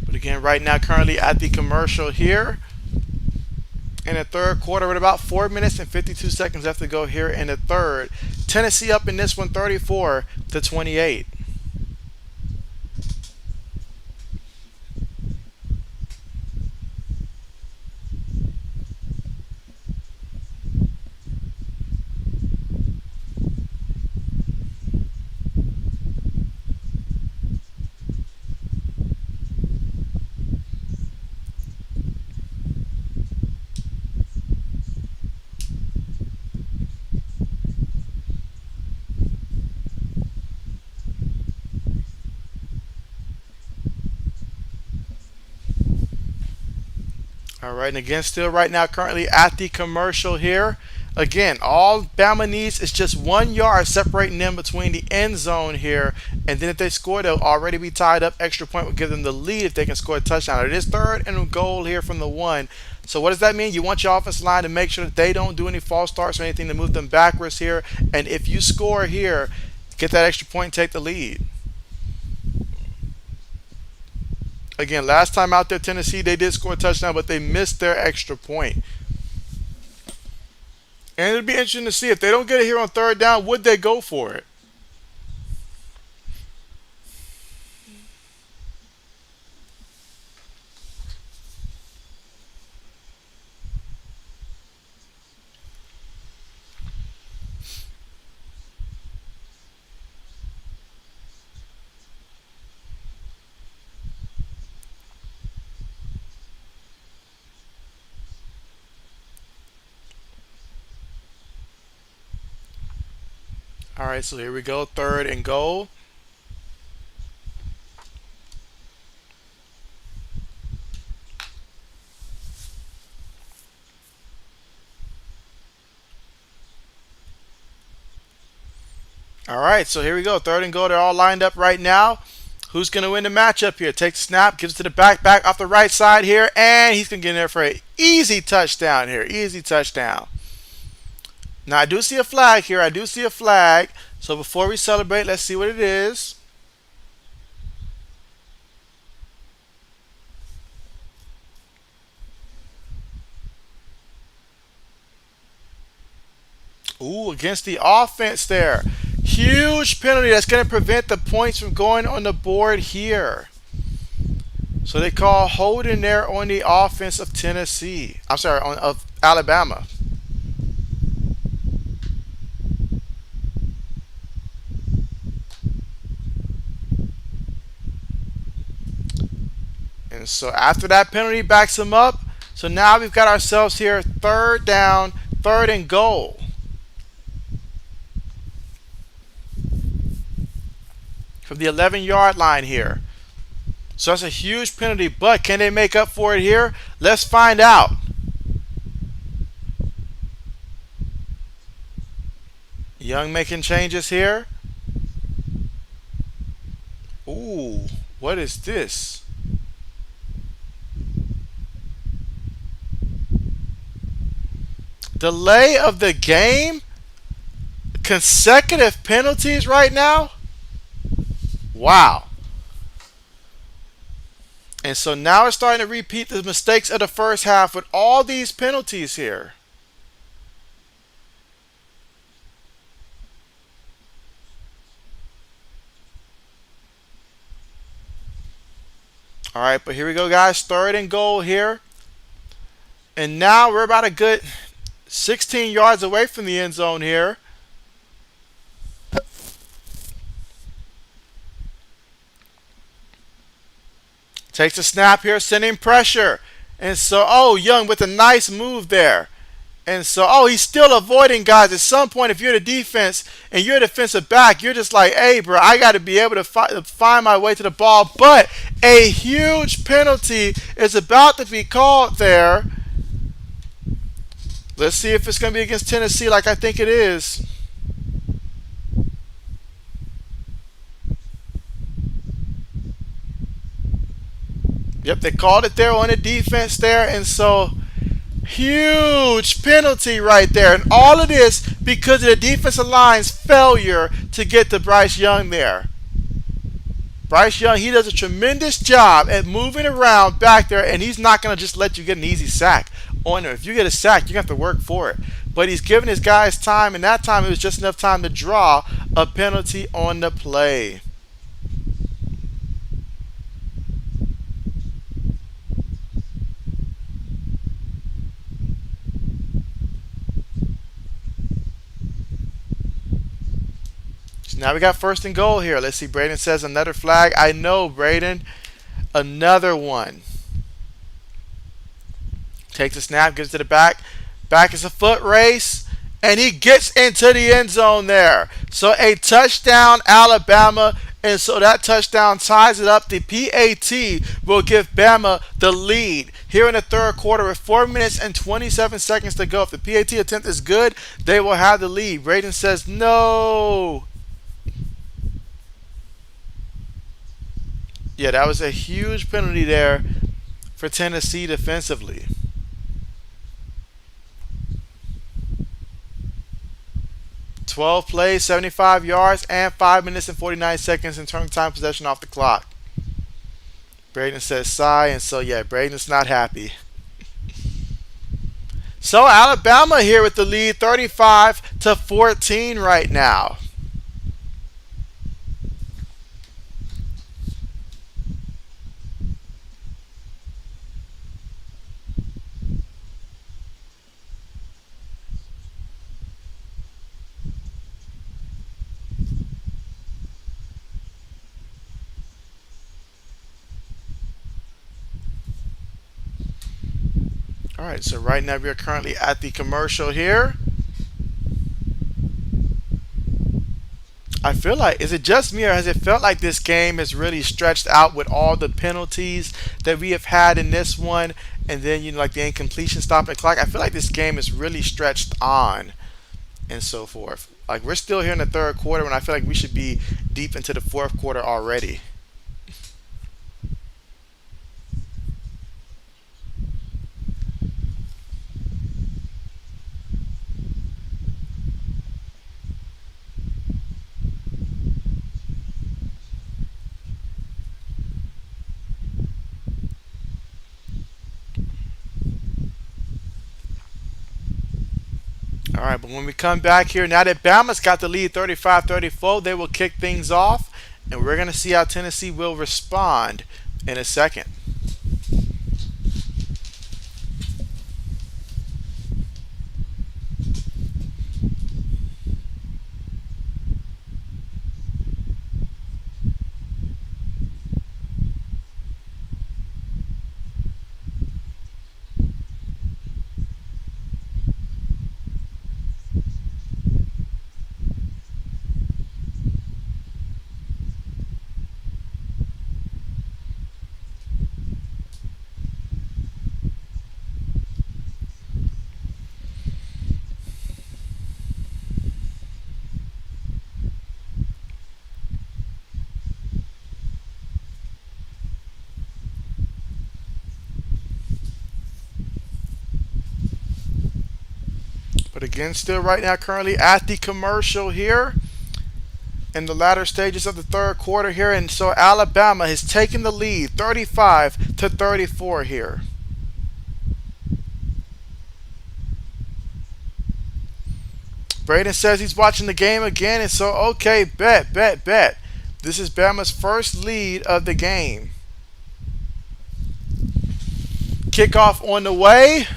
But again, right now, currently at the commercial here. In the third quarter with about 4 minutes and 52 seconds left to go here in the third. Tennessee up in this one 34-28. All right, and again, still right now, currently at the commercial here. Again, all Bama needs is just 1 yard separating them between the end zone here. And then if they score, they'll already be tied up. Extra point will give them the lead if they can score a touchdown. It is third and goal here from the 1. So what does that mean? You want your offensive line to make sure that they don't do any false starts or anything to move them backwards here. And if you score here, get that extra point and take the lead. Again, last time out there, Tennessee, they did score a touchdown, but they missed their extra point. And it'll be interesting to see if they don't get it here on third down, would they go for it? All right, so here we go, third and goal. All right, so here we go, third and goal. They're all lined up right now. Who's going to win the matchup here? Takes the snap, gives it to the back off the right side here, and he's going to get in there for an easy touchdown here. Easy touchdown. Now, I do see a flag here. I do see a flag. So before we celebrate, let's see what it is. Ooh, against the offense there. Huge penalty that's going to prevent the points from going on the board here. So they call holding there on the offense of Tennessee. I'm sorry, of Alabama. And so after that penalty backs him up. So now we've got ourselves here third down, third and goal. From the 11-yard line here. So that's a huge penalty, but can they make up for it here? Let's find out. Young making changes here. Ooh, what is this? Delay of the game? Consecutive penalties right now? Wow. And so now it's starting to repeat the mistakes of the first half with all these penalties here. All right, but here we go, guys. Third and goal here. And now we're about a good 16 yards away from the end zone here. Takes a snap here, sending pressure. And so, oh, Young with a nice move there. And so, oh, he's still avoiding guys. At some point, if you're the defense and you're a defensive back, you're just like, hey, bro, I got to be able to find my way to the ball. But a huge penalty is about to be called there. Let's see if it's going to be against Tennessee like I think it is. Yep, they called it there on the defense there. And so, huge penalty right there. And all of this because of the defensive line's failure to get to Bryce Young there. Bryce Young, he does a tremendous job at moving around back there, and he's not going to just let you get an easy sack on him. If you get a sack, you have to work for it. But he's giving his guys time, and that time it was just enough time to draw a penalty on the play. So now we got first and goal here. Let's see. Braden says another flag. I know, Braden. Another one. Takes the snap, gives it to the back. Back is a foot race, and he gets into the end zone there. So a touchdown, Alabama, and so that touchdown ties it up. The PAT will give Bama the lead here in the third quarter with 4 minutes and 27 seconds to go. If the PAT attempt is good, they will have the lead. Braden says no. Yeah, that was a huge penalty there for Tennessee defensively. 12 plays, 75 yards, and 5 minutes and 49 seconds in turn time possession off the clock. Braden says sigh, and so yeah, Braden's not happy. So Alabama here with the lead, 35-14 right now. All right, so right now we are currently at the commercial here. I feel like, is it just me or has it felt like this game is really stretched out with all the penalties that we have had in this one, and then like the incompletion stop the clock? I feel like this game is really stretched on and so forth. Like we're still here in the third quarter when I feel like we should be deep into the fourth quarter already. All right, but when we come back here, now that Bama's got the lead 35-34, they will kick things off, and we're going to see how Tennessee will respond in a second. But again, still right now currently at the commercial here in the latter stages of the third quarter here. And so Alabama has taken the lead 35-34 here. Braden says he's watching the game again, and so okay, bet. This is Bama's first lead of the game. Kickoff on the way.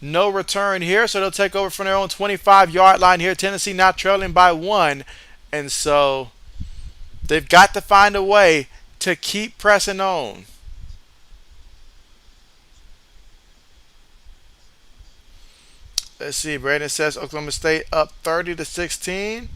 No return here, so they'll take over from their own 25-yard line here. Tennessee now trailing by 1, and so they've got to find a way to keep pressing on. Let's see. Braden says Oklahoma State up 30-16.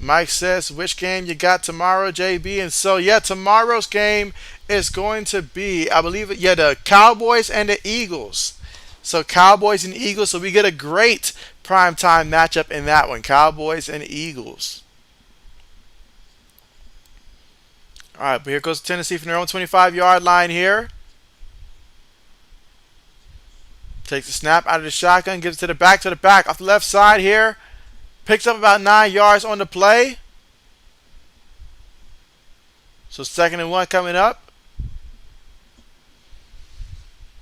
Mike says, which game you got tomorrow, JB? And so, yeah, tomorrow's game is going to be, I believe, yeah, the Cowboys and the Eagles. So, Cowboys and Eagles. So, we get a great primetime matchup in that one. Cowboys and Eagles. All right, but here goes Tennessee from their own 25-yard line here. Takes the snap out of the shotgun, gives it to the back, off the left side here. Picks up about 9 yards on the play. So 2nd and 1 coming up.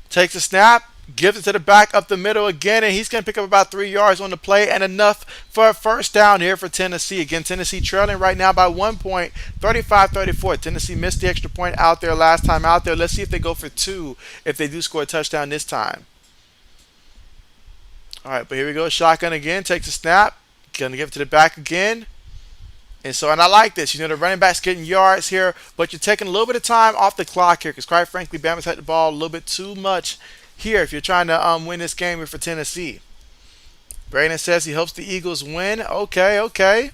Takes the snap, gives it to the back up the middle again, and he's going to pick up about 3 yards on the play and enough for a first down here for Tennessee. Again, Tennessee trailing right now by 1 point, 35-34. Tennessee missed the extra point out there last time out there. Let's see if they go for 2 if they do score a touchdown this time. All right, but here we go. Shotgun again. Takes a snap. Going to give it to the back again. And I like this. The running back's getting yards here, but you're taking a little bit of time off the clock here because, quite frankly, Bama's had the ball a little bit too much here if you're trying to win this game here for Tennessee. Braden says he hopes the Eagles win. Okay.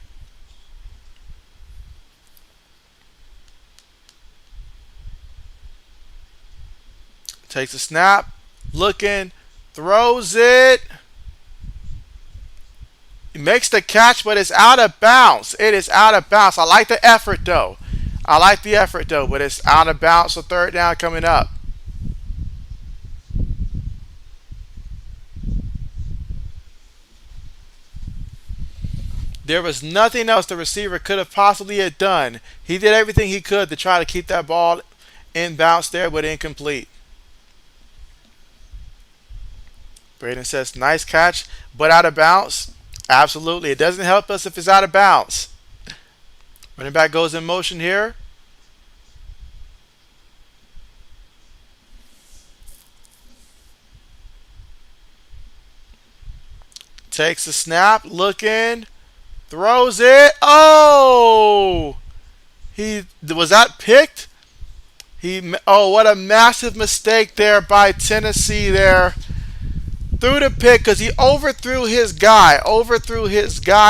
Takes a snap. Looking. Throws it. He makes the catch, but it's out of bounds. It is out of bounds. I like the effort, though. But it's out of bounds. So 3rd down coming up. There was nothing else the receiver could have possibly had done. He did everything he could to try to keep that ball in bounds there, but incomplete. Braden says, nice catch, but out of bounds. Absolutely. It doesn't help us if it's out of bounds. Running back goes in motion here. Takes the snap. Looking. Throws it. Oh! Was that picked? What a massive mistake there by Tennessee there. Threw the pick because he overthrew his guy.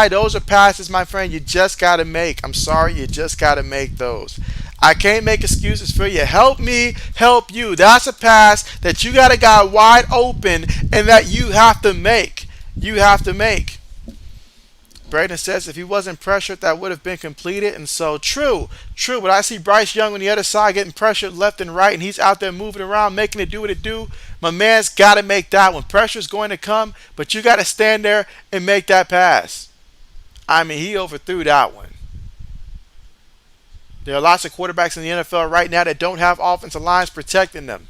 Those are passes, my friend, you just got to make. I'm sorry, you just got to make those. I can't make excuses for you. Help me, help you. That's a pass that you got a guy wide open and that you have to make. Braden says if he wasn't pressured, that would have been completed. And so, true. But I see Bryce Young on the other side getting pressured left and right, and he's out there moving around, making it do what it do. My man's got to make that one. Pressure's going to come, but you got to stand there and make that pass. I mean, he overthrew that one. There are lots of quarterbacks in the NFL right now that don't have offensive lines protecting them.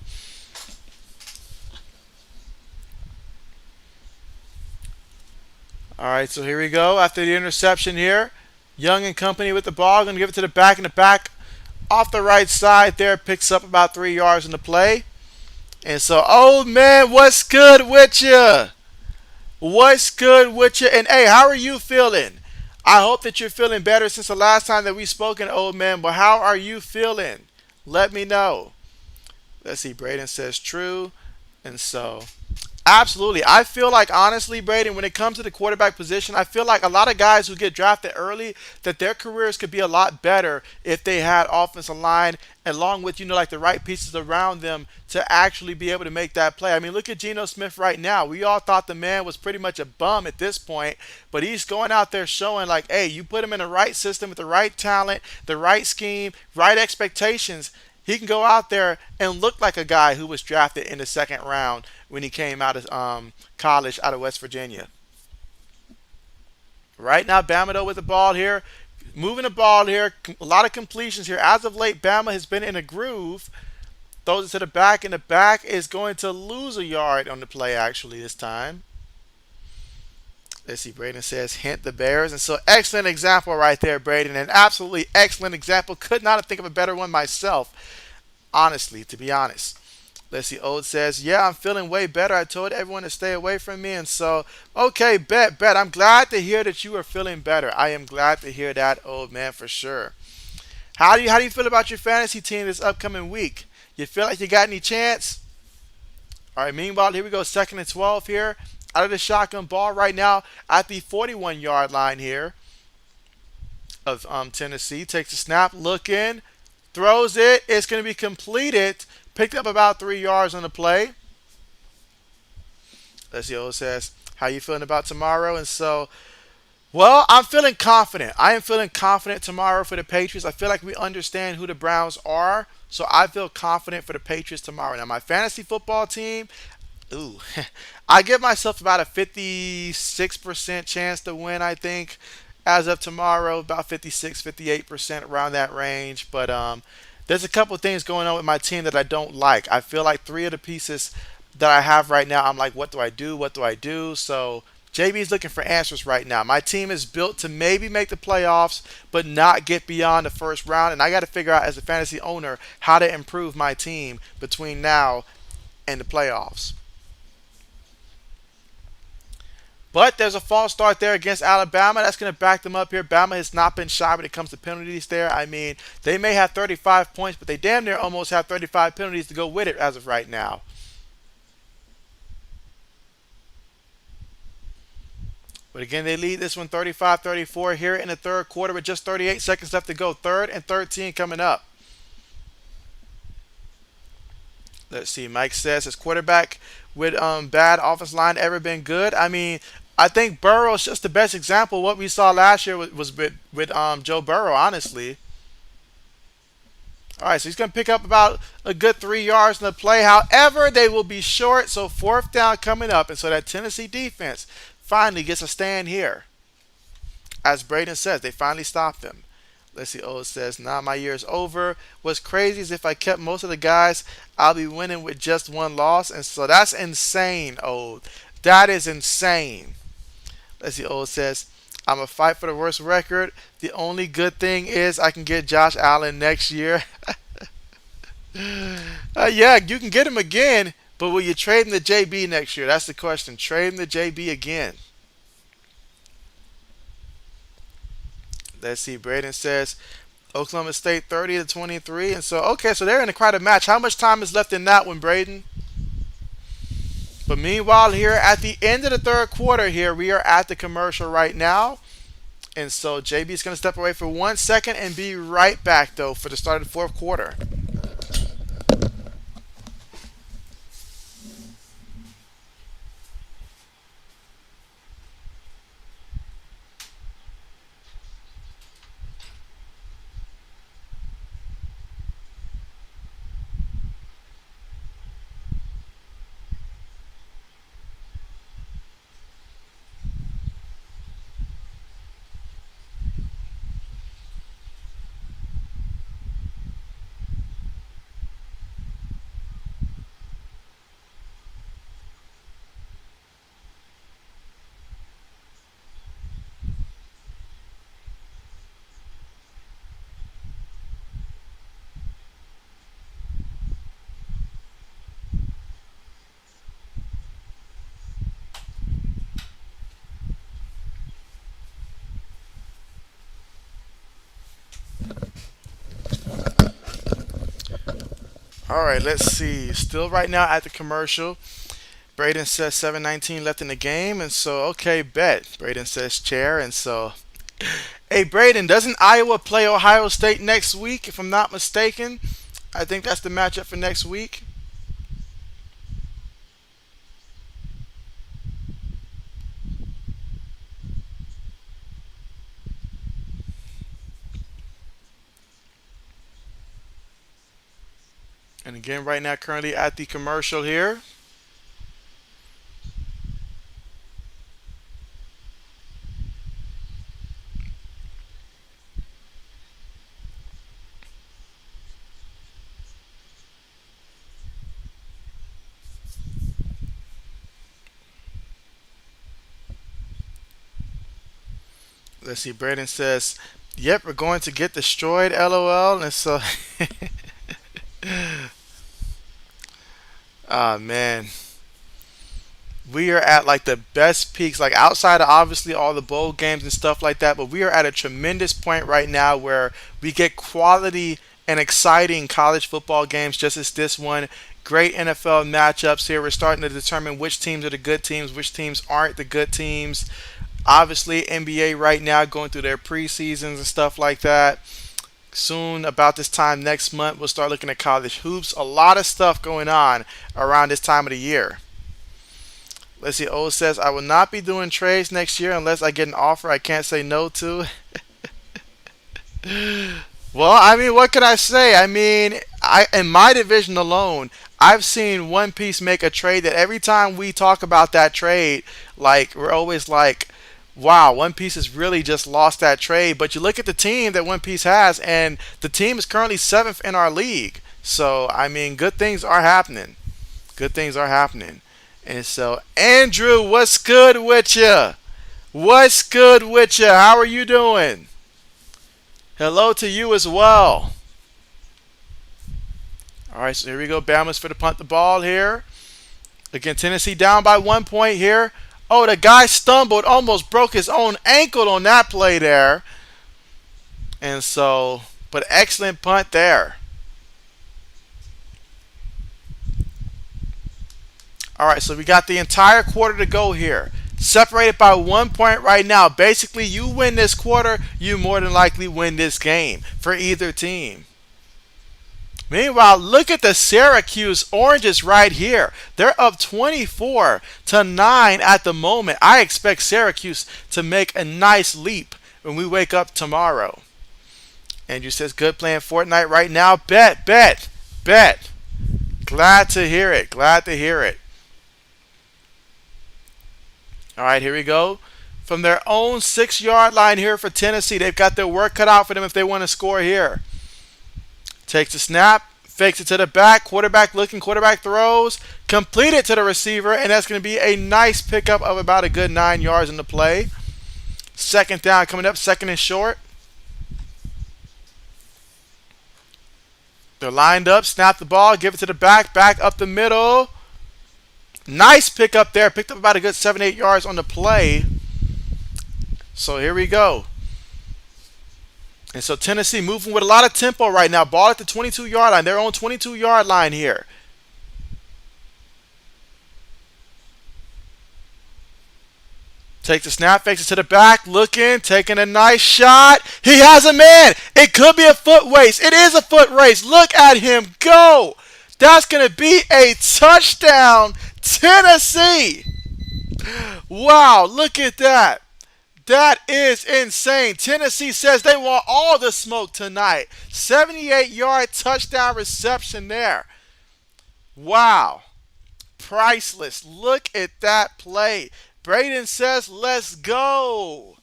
All right, so here we go. After the interception here, Young and company with the ball. Going to give it to the back, and the back off the right side there picks up about 3 yards in the play. And so, old man, what's good with you? And, hey, how are you feeling? I hope that you're feeling better since the last time that we spoken, old man. But how are you feeling? Let me know. Let's see. Braden says true. And so, absolutely. I feel like, honestly, Braden, when it comes to the quarterback position, I feel like a lot of guys who get drafted early, that their careers could be a lot better if they had offensive line along with, like the right pieces around them to actually be able to make that play. I mean, look at Geno Smith right now. We all thought the man was pretty much a bum at this point, but he's going out there showing like, hey, you put him in the right system with the right talent, the right scheme, right expectations, he can go out there and look like a guy who was drafted in the 2nd round when he came out of college out of West Virginia. Right now, Bama though with the ball here, moving the ball here, a lot of completions here. As of late, Bama has been in a groove. Throws it to the back, and the back is going to lose a yard on the play actually this time. Let's see, Braden says, hint the Bears. And so, excellent example right there, Braden. An absolutely excellent example. Could not think of a better one myself, honestly, to be honest. Let's see, Ode says, yeah, I'm feeling way better. I told everyone to stay away from me. And so, okay, bet. I'm glad to hear that you are feeling better. I am glad to hear that, old man, for sure. How do you feel about your fantasy team this upcoming week? You feel like you got any chance? All right, meanwhile, here we go, 2nd and 12 here. out of the shotgun ball right now at the 41-yard line here of Tennessee. Takes a snap, look in, throws it. It's going to be completed. Picked up about 3 yards on the play. Let's see what it says. How you feeling about tomorrow? And so, well, I'm feeling confident. I am feeling confident tomorrow for the Patriots. I feel like we understand who the Browns are. So I feel confident for the Patriots tomorrow. Now, my fantasy football team, ooh, I give myself about a 56% chance to win, I think, as of tomorrow, about 56, 58% around that range. But there's a couple of things going on with my team that I don't like. I feel like three of the pieces that I have right now, I'm like, what do I do? What do I do? So JB's looking for answers right now. My team is built to maybe make the playoffs, but not get beyond the first round. And I got to figure out, as a fantasy owner, how to improve my team between now and the playoffs. But there's a false start there against Alabama. That's going to back them up here. Bama has not been shy when it comes to penalties there. I mean, they may have 35 points, but they damn near almost have 35 penalties to go with it as of right now. But again, they lead this one 35-34 here in the third quarter with just 38 seconds left to go. Third and 13 coming up. Let's see. Mike says, his quarterback with bad offensive line ever been good? I mean, I think Burrow's just the best example of what we saw last year was with Joe Burrow, honestly. All right, so he's going to pick up about a good 3 yards in the play. However, they will be short, so fourth down coming up. And so that Tennessee defense finally gets a stand here. As Braden says, they finally stopped them. Let's see. Oh, it says, nah, my year is over. What's crazy is if I kept most of the guys, I'll be winning with just one loss. And so that's insane, oh. That is insane. Let's see. Oh, it says, I'm a fight for the worst record. The only good thing is I can get Josh Allen next year. Yeah, you can get him again, but will you trade him to JB next year? That's the question. Trade him to JB again. Let's see. Braden says Oklahoma State 30-23, and so okay, so they're in a quite a match. How much time is left in that one, Braden? But meanwhile, here at the end of the third quarter, here we are at the commercial right now, and so JB is going to step away for 1 second and be right back though for the start of the fourth quarter. All right, let's see. Still right now at the commercial. Braden says 7:19 left in the game, and so okay, bet. Braden says chair, and so hey, Braden, doesn't Iowa play Ohio State next week? If I'm not mistaken, I think that's the matchup for next week. And again, right now, currently at the commercial here. Let's see. Braden says, "Yep, we're going to get destroyed." LOL. And so, ah man, we are at like the best peaks, like outside of obviously all the bowl games and stuff like that. But we are at a tremendous point right now where we get quality and exciting college football games just as this one. Great NFL matchups here. We're starting to determine which teams are the good teams, which teams aren't the good teams. Obviously, NBA right now going through their preseasons and stuff like that. Soon, about this time next month, we'll start looking at college hoops. A lot of stuff going on around this time of the year. Let's see. O says, I will not be doing trades next year unless I get an offer I can't say no to. Well, I mean, what can I say? I mean, I in my division alone, I've seen One Piece make a trade that every time we talk about that trade, like we're always like, wow, One Piece has really just lost that trade. But you look at the team that One Piece has, and the team is currently seventh in our league. So, I mean, good things are happening. Good things are happening. And so, Andrew, what's good with you? What's good with you? How are you doing? Hello to you as well. All right, so here we go. Bama's for to punt the ball here. Again, Tennessee down by 1 point here. Oh, the guy stumbled, almost broke his own ankle on that play there. And so, but excellent punt there. All right, so we got the entire quarter to go here. Separated by 1 point right now. Basically, you win this quarter, you more than likely win this game for either team. Meanwhile, look at the Syracuse Oranges right here. They're up 24-9 at the moment. I expect Syracuse to make a nice leap when we wake up tomorrow. Andrew says, good playing Fortnite right now. Bet, bet, bet. Glad to hear it. Glad to hear it. All right, here we go. From their own 6-yard line here for Tennessee. They've got their work cut out for them if they want to score here. Takes the snap, fakes it to the back, quarterback looking, quarterback throws, complete it to the receiver, and that's going to be a nice pickup of about a good 9 yards in the play. Second down coming up, second and short. They're lined up, snap the ball, give it to the back, back up the middle. Nice pickup there, picked up about a good 7-8 yards on the play. So here we go. And so Tennessee moving with a lot of tempo right now. Ball at the 22-yard line. Their own 22-yard line here. Takes the snap, fakes it to the back, looking, taking a nice shot. He has a man. It could be a foot race. It is a foot race. Look at him go. That's going to be a touchdown, Tennessee. Wow, look at that. That is insane. Tennessee says they want all the smoke tonight. 78-yard touchdown reception there. Wow. Priceless. Look at that play. Braden says, let's go.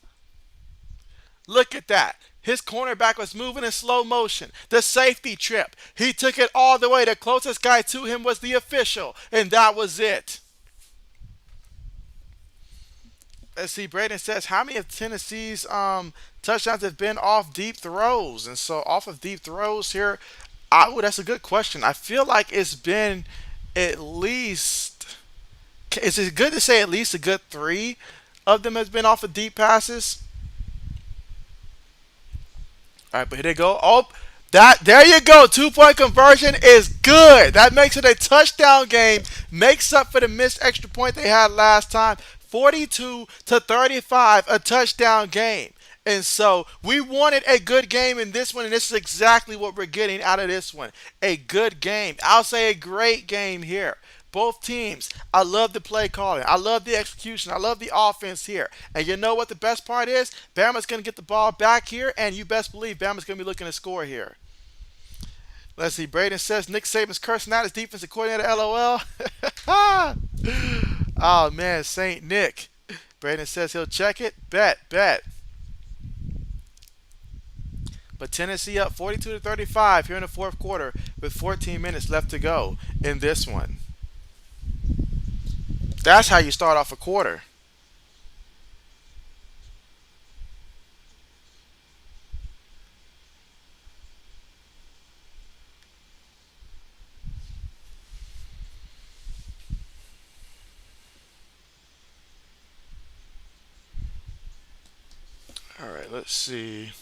Look at that. His cornerback was moving in slow motion. The safety trip. He took it all the way. The closest guy to him was the official, and that was it. Let's see, Braden says, how many of Tennessee's touchdowns have been off deep throws? And so off of deep throws here, that's a good question. I feel like it's been at least, is it good to say at least a good 3 of them has been off of deep passes? All right, but here they go. Oh, there you go. 2-point conversion is good. That makes it a touchdown game. Makes up for the missed extra point they had last time. 42-35, a touchdown game. And so we wanted a good game in this one, and this is exactly what we're getting out of this one. A good game. I'll say a great game here. Both teams, I love the play calling. I love the execution. I love the offense here. And you know what the best part is? Bama's going to get the ball back here, and you best believe Bama's going to be looking to score here. Let's see. Braden says Nick Saban's cursing out his defensive coordinator, LOL. Oh, man, St. Nick. Braden says he'll check it. Bet, bet. But Tennessee up 42-35 here in the fourth quarter with 14 minutes left to go in this one. That's how you start off a quarter. All right, let's see.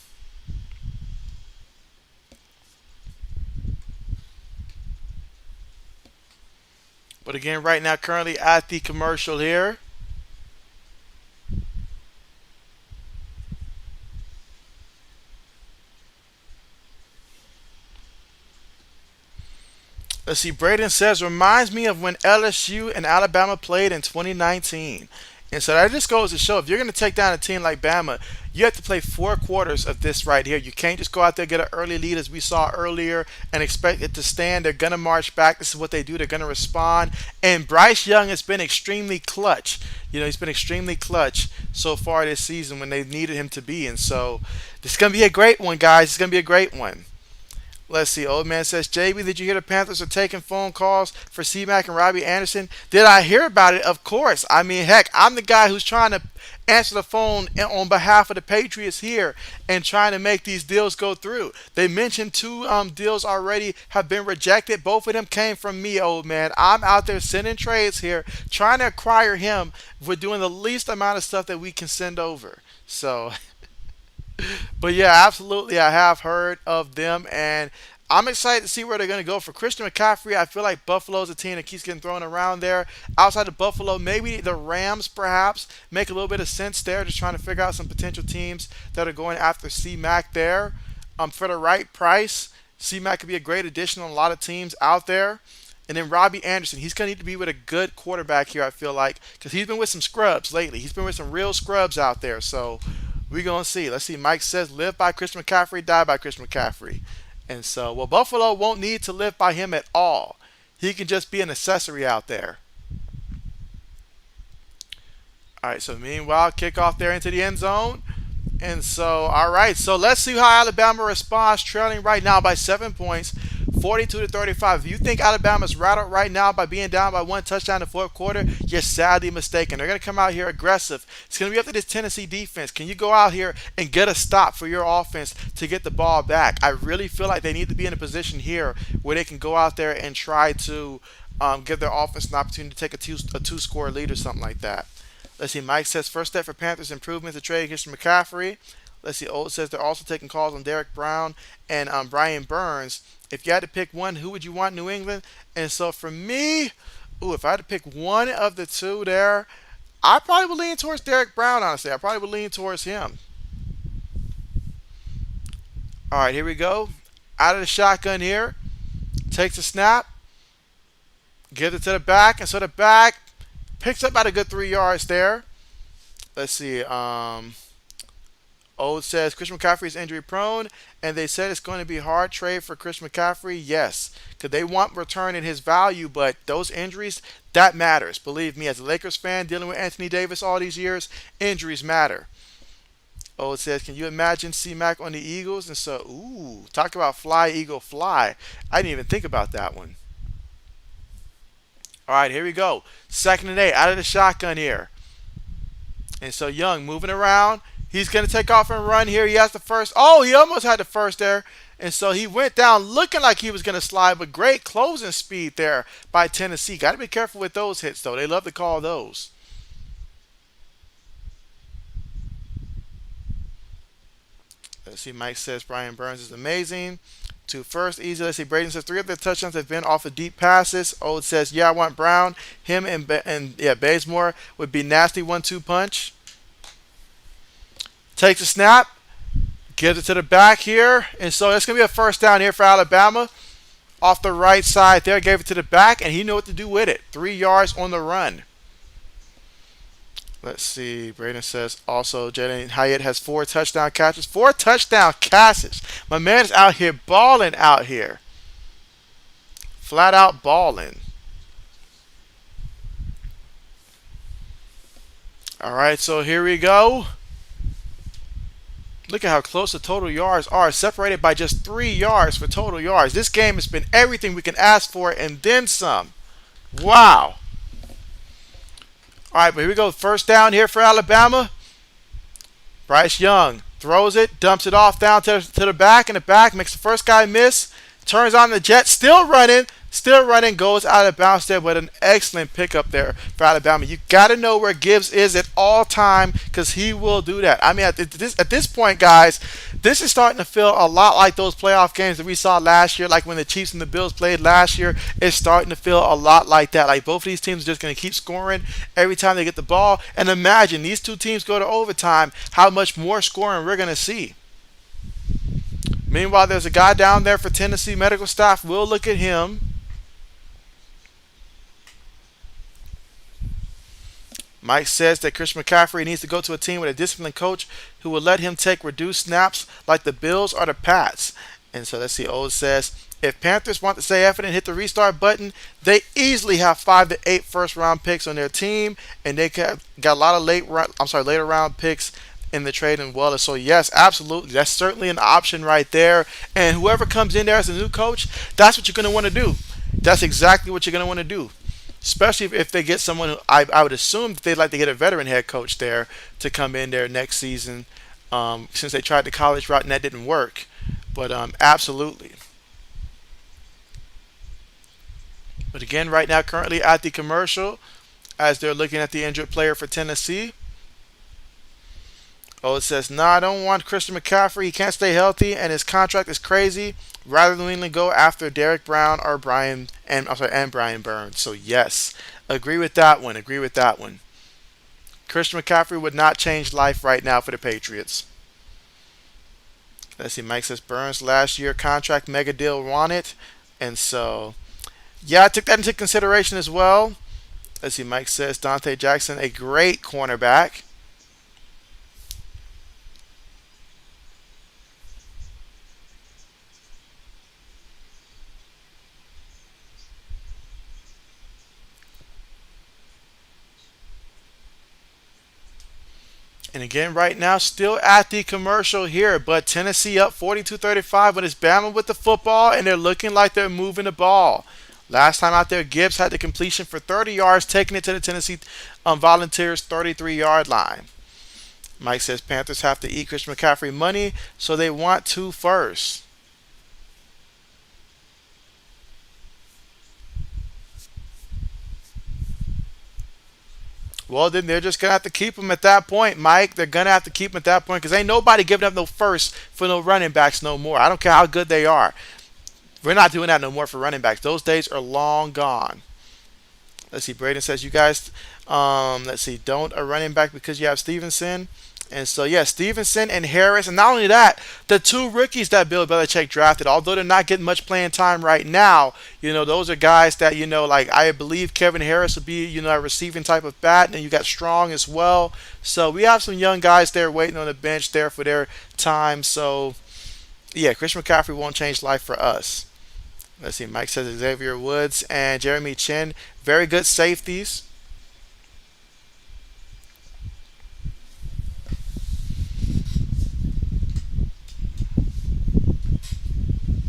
But again, right now, currently at the commercial here. Let's see. Braden says, reminds me of when LSU and Alabama played in 2019. And so that just goes to show if you're going to take down a team like Bama, you have to play 4 quarters of this right here. You can't just go out there, get an early lead as we saw earlier, and expect it to stand. They're going to march back. This is what they do. They're going to respond. And Bryce Young has been extremely clutch. He's been extremely clutch so far this season when they needed him to be. And so this is going to be a great one, guys. It's going to be a great one. Let's see. Old man says, JB, did you hear the Panthers are taking phone calls for C-Mac and Robbie Anderson? Did I hear about it? Of course. I mean, heck, I'm the guy who's trying to answer the phone on behalf of the Patriots here and trying to make these deals go through. They mentioned 2 deals already have been rejected. Both of them came from me, old man. I'm out there sending trades here, trying to acquire him. We're doing the least amount of stuff that we can send over. So but yeah, absolutely, I have heard of them, and I'm excited to see where they're going to go. For Christian McCaffrey, I feel like Buffalo's a team that keeps getting thrown around there. Outside of Buffalo, maybe the Rams perhaps make a little bit of sense there, just trying to figure out some potential teams that are going after C-Mac there. For the right price, C-Mac could be a great addition on a lot of teams out there. And then Robbie Anderson, he's going to need to be with a good quarterback here, I feel like, because he's been with some scrubs lately. He's been with some real scrubs out there, so we're going to see. Let's see. Mike says, live by Christian McCaffrey, die by Christian McCaffrey. And so, well, Buffalo won't need to live by him at all. He can just be an accessory out there. All right, so meanwhile, kickoff there into the end zone. And so, all right, so let's see how Alabama responds, trailing right now by 7 points, 42-35. If you think Alabama's rattled right now by being down by 1 touchdown in the fourth quarter, you're sadly mistaken. They're going to come out here aggressive. It's going to be up to this Tennessee defense. Can you go out here and get a stop for your offense to get the ball back? I really feel like they need to be in a position here where they can go out there and try to give their offense an opportunity to take a two-score lead or something like that. Let's see. Mike says first step for Panthers improvement to trade Christian McCaffrey. Let's see. Old says they're also taking calls on Derek Brown and Brian Burns. If you had to pick one, who would you want in New England? And so for me, if I had to pick one of the two there, I probably would lean towards Derek Brown, honestly. I probably would lean towards him. All right, here we go. Out of the shotgun here. Takes a snap. Gives it to the back. And so the back picks up about a good 3 yards there. Let's see. Old says Christian McCaffrey is injury prone, and they said it's going to be a hard trade for Christian McCaffrey. Yes, because they want return in his value, but those injuries, that matters. Believe me, as a Lakers fan dealing with Anthony Davis all these years, injuries matter. Old says, can you imagine C-Mac on the Eagles? And so, talk about fly, Eagle, fly. I didn't even think about that one. All right, here we go. 2nd and 8, out of the shotgun here. And so Young moving around. He's going to take off and run here. He has the first. Oh, he almost had the first there. And so he went down looking like he was going to slide, but great closing speed there by Tennessee. Got to be careful with those hits, though. They love to call those. Let's see. Mike says Brian Burns is amazing. To first, easy. Let's see. Braden says 3 of their touchdowns have been off of deep passes. Old says, yeah, I want Brown. Him and Bazemore would be nasty 1-2 punch. Takes a snap, gives it to the back here, and so it's going to be a first down here for Alabama. Off the right side there, gave it to the back, and he knew what to do with it. 3 yards on the run. Let's see. Braden says also Jalen Hyatt has 4 touchdown catches. 4 touchdown catches. My man is out here balling out here. Flat out balling. All right, so here we go. Look at how close the total yards are, separated by just 3 yards for total yards. This game has been everything we can ask for and then some. Wow. All right, but here we go. First down here for Alabama. Bryce Young throws it, dumps it off down to the back, and the back makes the first guy miss. Turns on the jet, still running. Still running, goes out of bounds there, but an excellent pickup there for Alabama. You got to know where Gibbs is at all time because he will do that. I mean, at this point, guys, this is starting to feel a lot like those playoff games that we saw last year, like when the Chiefs and the Bills played last year. It's starting to feel a lot like that. Like both of these teams are just going to keep scoring every time they get the ball. And imagine these two teams go to overtime, how much more scoring we're going to see. Meanwhile, there's a guy down there for Tennessee medical staff. We'll look at him. Mike says that Christian McCaffrey needs to go to a team with a disciplined coach who will let him take reduced snaps like the Bills or the Pats. And so let's see. Old says if Panthers want to stay effort and hit the restart button, they easily have 5 to 8 first round picks on their team, and they got a lot of later round picks in the trade as well. So yes, absolutely, that's certainly an option right there. And whoever comes in there as a new coach, that's what you're going to want to do. That's exactly what you're going to want to do. Especially if they get someone who I would assume that they'd like to get a veteran head coach there to come in there next season, since they tried the college route and that didn't work. But absolutely. But again, right now, currently at the commercial, as they're looking at the injured player for Tennessee. Oh, it says, "No, I don't want Christian McCaffrey. He can't stay healthy, and his contract is crazy. Rather than go after Derek Brown or Brian Burns." So yes, agree with that one. Agree with that one. Christian McCaffrey would not change life right now for the Patriots. Let's see. Mike says Burns last year contract mega deal wanted, and so yeah, I took that into consideration as well. Let's see. Mike says Dante Jackson, a great cornerback. And again, right now, still at the commercial here, but Tennessee up 42-35, but it's Bama with the football, and they're looking like they're moving the ball. Last time out there, Gibbs had the completion for 30 yards, taking it to the Tennessee Volunteers 33-yard line. Mike says Panthers have to eat Christian McCaffrey money, so they want to first. Well, then they're just going to have to keep him at that point, Mike. They're going to have to keep him at that point because ain't nobody giving up no first for no running backs no more. I don't care how good they are. We're not doing that no more for running backs. Those days are long gone. Let's see. Braden says, you guys, let's see, don't a running back because you have Stevenson. And so, yeah, Stevenson and Harris. And not only that, the two rookies that Bill Belichick drafted, although they're not getting much playing time right now, those are guys that, like I believe Kevin Harris would be, a receiving type of bat. And you got Strong as well. So we have some young guys there waiting on the bench there for their time. So, yeah, Christian McCaffrey won't change life for us. Let's see. Mike says Xavier Woods and Jeremy Chin, very good safeties.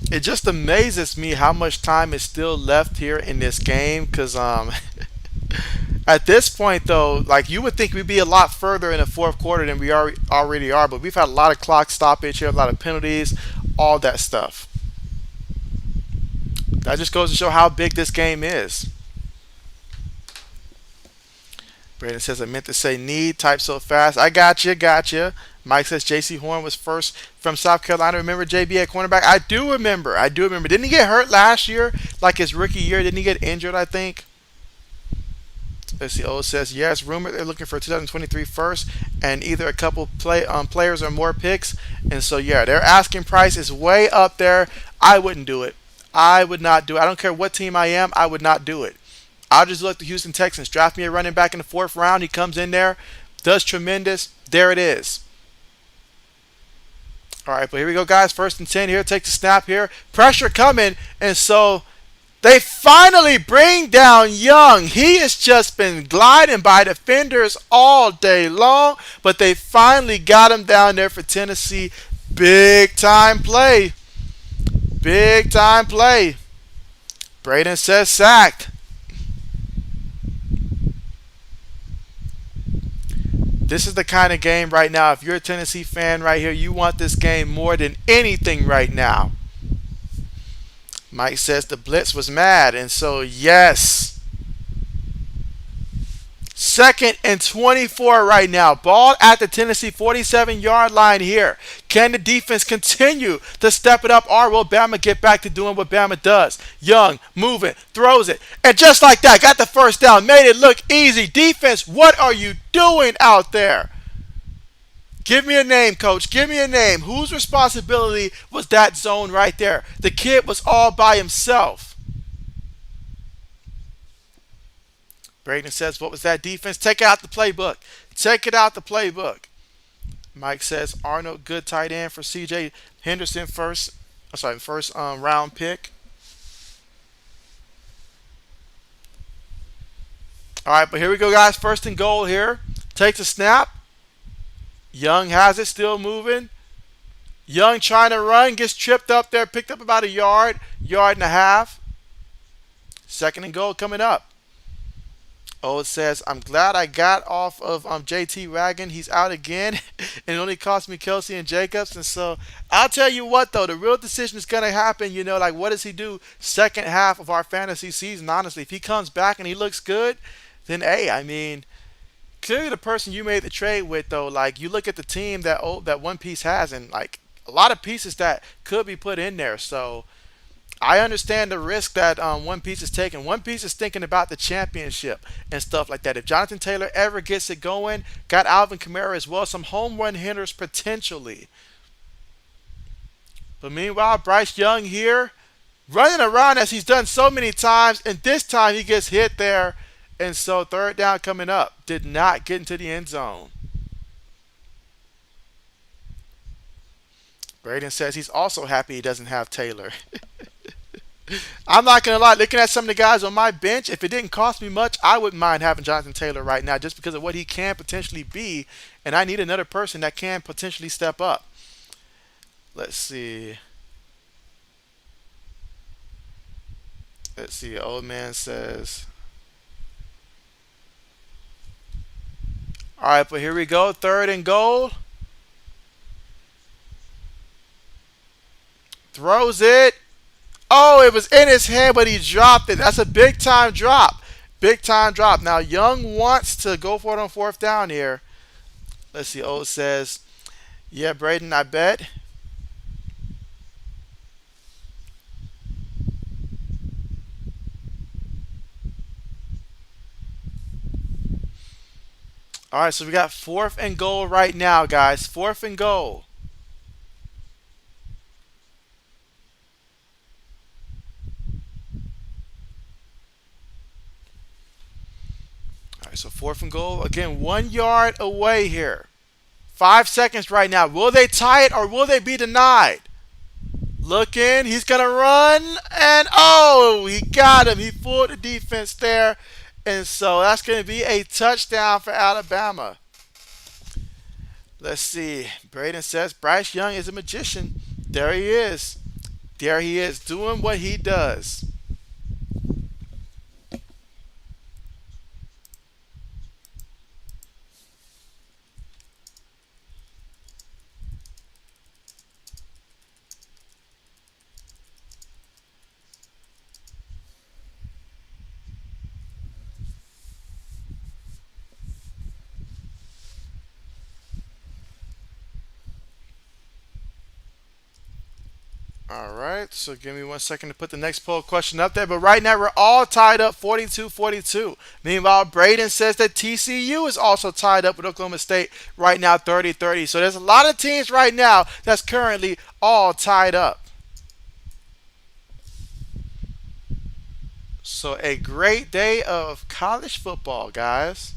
It just amazes me how much time is still left here in this game because at this point though, like you would think we'd be a lot further in the fourth quarter than we already are, but we've had a lot of clock stoppage here, a lot of penalties, all that stuff. That just goes to show how big this game is. Brandon says I meant to say need, type so fast. I gotcha. Mike says J.C. Horn was first from South Carolina. Remember JB at cornerback? I do remember. Didn't he get hurt last year? Like his rookie year? Didn't he get injured, I think? Let's see. O says, yes, rumored they're looking for 2023 first and either a couple players or more picks. And so, yeah, their asking price is way up there. I wouldn't do it. I would not do it. I don't care what team I am. I would not do it. I'll just look at the Houston Texans. Draft me a running back in the fourth round. He comes in there, does tremendous. There it is. All right, but here we go, guys. 1st and 10 here. Take the snap here. Pressure coming. And so they finally bring down Young. He has just been gliding by defenders all day long, but they finally got him down there for Tennessee. Big time play. Big time play. Braden says sacked. This is the kind of game right now, if you're a Tennessee fan right here, you want this game more than anything right now. Mike says the blitz was mad, and so yes. Second and 24 right now. Ball at the Tennessee 47-yard line here. Can the defense continue to step it up, or will Bama get back to doing what Bama does? Young, moving, throws it, and just like that, got the first down. Made it look easy. Defense, what are you doing out there? Give me a name, coach. Give me a name. Whose responsibility was that zone right there? The kid was all by himself. Braden says, what was that defense? Take out the playbook. Take it out the playbook. Mike says, Arnold, good tight end for CJ Henderson, first round pick. All right, but here we go, guys. First and goal here. Takes a snap. Young has it, still moving. Young trying to run, gets tripped up there, picked up about a yard, yard and a half. Second and goal coming up. Oh, it says, I'm glad I got off of JT Wagon. He's out again, and it only cost me Kelsey and Jacobs. And so I'll tell you what, though, the real decision is going to happen. Like, what does he do second half of our fantasy season, honestly? If he comes back and he looks good, then, hey, I mean, clearly the person you made the trade with, though, like, you look at the team that One Piece has, and, like, a lot of pieces that could be put in there. So I understand the risk that One Piece is taking. One Piece is thinking about the championship and stuff like that. If Jonathan Taylor ever gets it going, got Alvin Kamara as well, some home run hitters potentially. But meanwhile, Bryce Young here, running around as he's done so many times, and this time he gets hit there. And so third down coming up. Did not get into the end zone. Braden says he's also happy he doesn't have Taylor. I'm not going to lie. Looking at some of the guys on my bench, if it didn't cost me much, I wouldn't mind having Jonathan Taylor right now just because of what he can potentially be. And I need another person that can potentially step up. Let's see. Let's see. Old man says. All right, but here we go. Third and goal. Throws it. Oh, it was in his hand, but he dropped it. That's a big time drop. Big time drop. Now, Young wants to go for it on fourth down here. Let's see. O says, yeah, Braden, I bet. All right, so we got fourth and goal right now, guys. Fourth and goal. All right, so fourth and goal. Again, 1 yard away here. 5 seconds right now. Will they tie it or will they be denied? Looking, he's going to run, and oh, he got him. He fooled the defense there, and so that's going to be a touchdown for Alabama. Let's see. Braden says Bryce Young is a magician. There he is. There he is doing what he does. All right, so give me 1 second to put the next poll question up there. But right now, we're all tied up 42-42. Meanwhile, Braden says that TCU is also tied up with Oklahoma State right now 30-30. So there's a lot of teams right now that's currently all tied up. So a great day of college football, guys.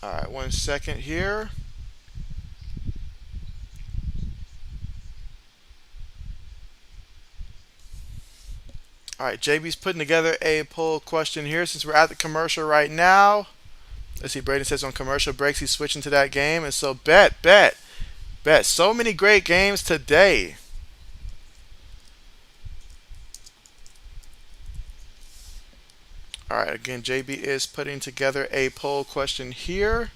All right, 1 second here. All right, JB's putting together a poll question here since we're at the commercial right now. Let's see, Braden says on commercial breaks he's switching to that game. And so bet. So many great games today. All right, again, JB is putting together a poll question here.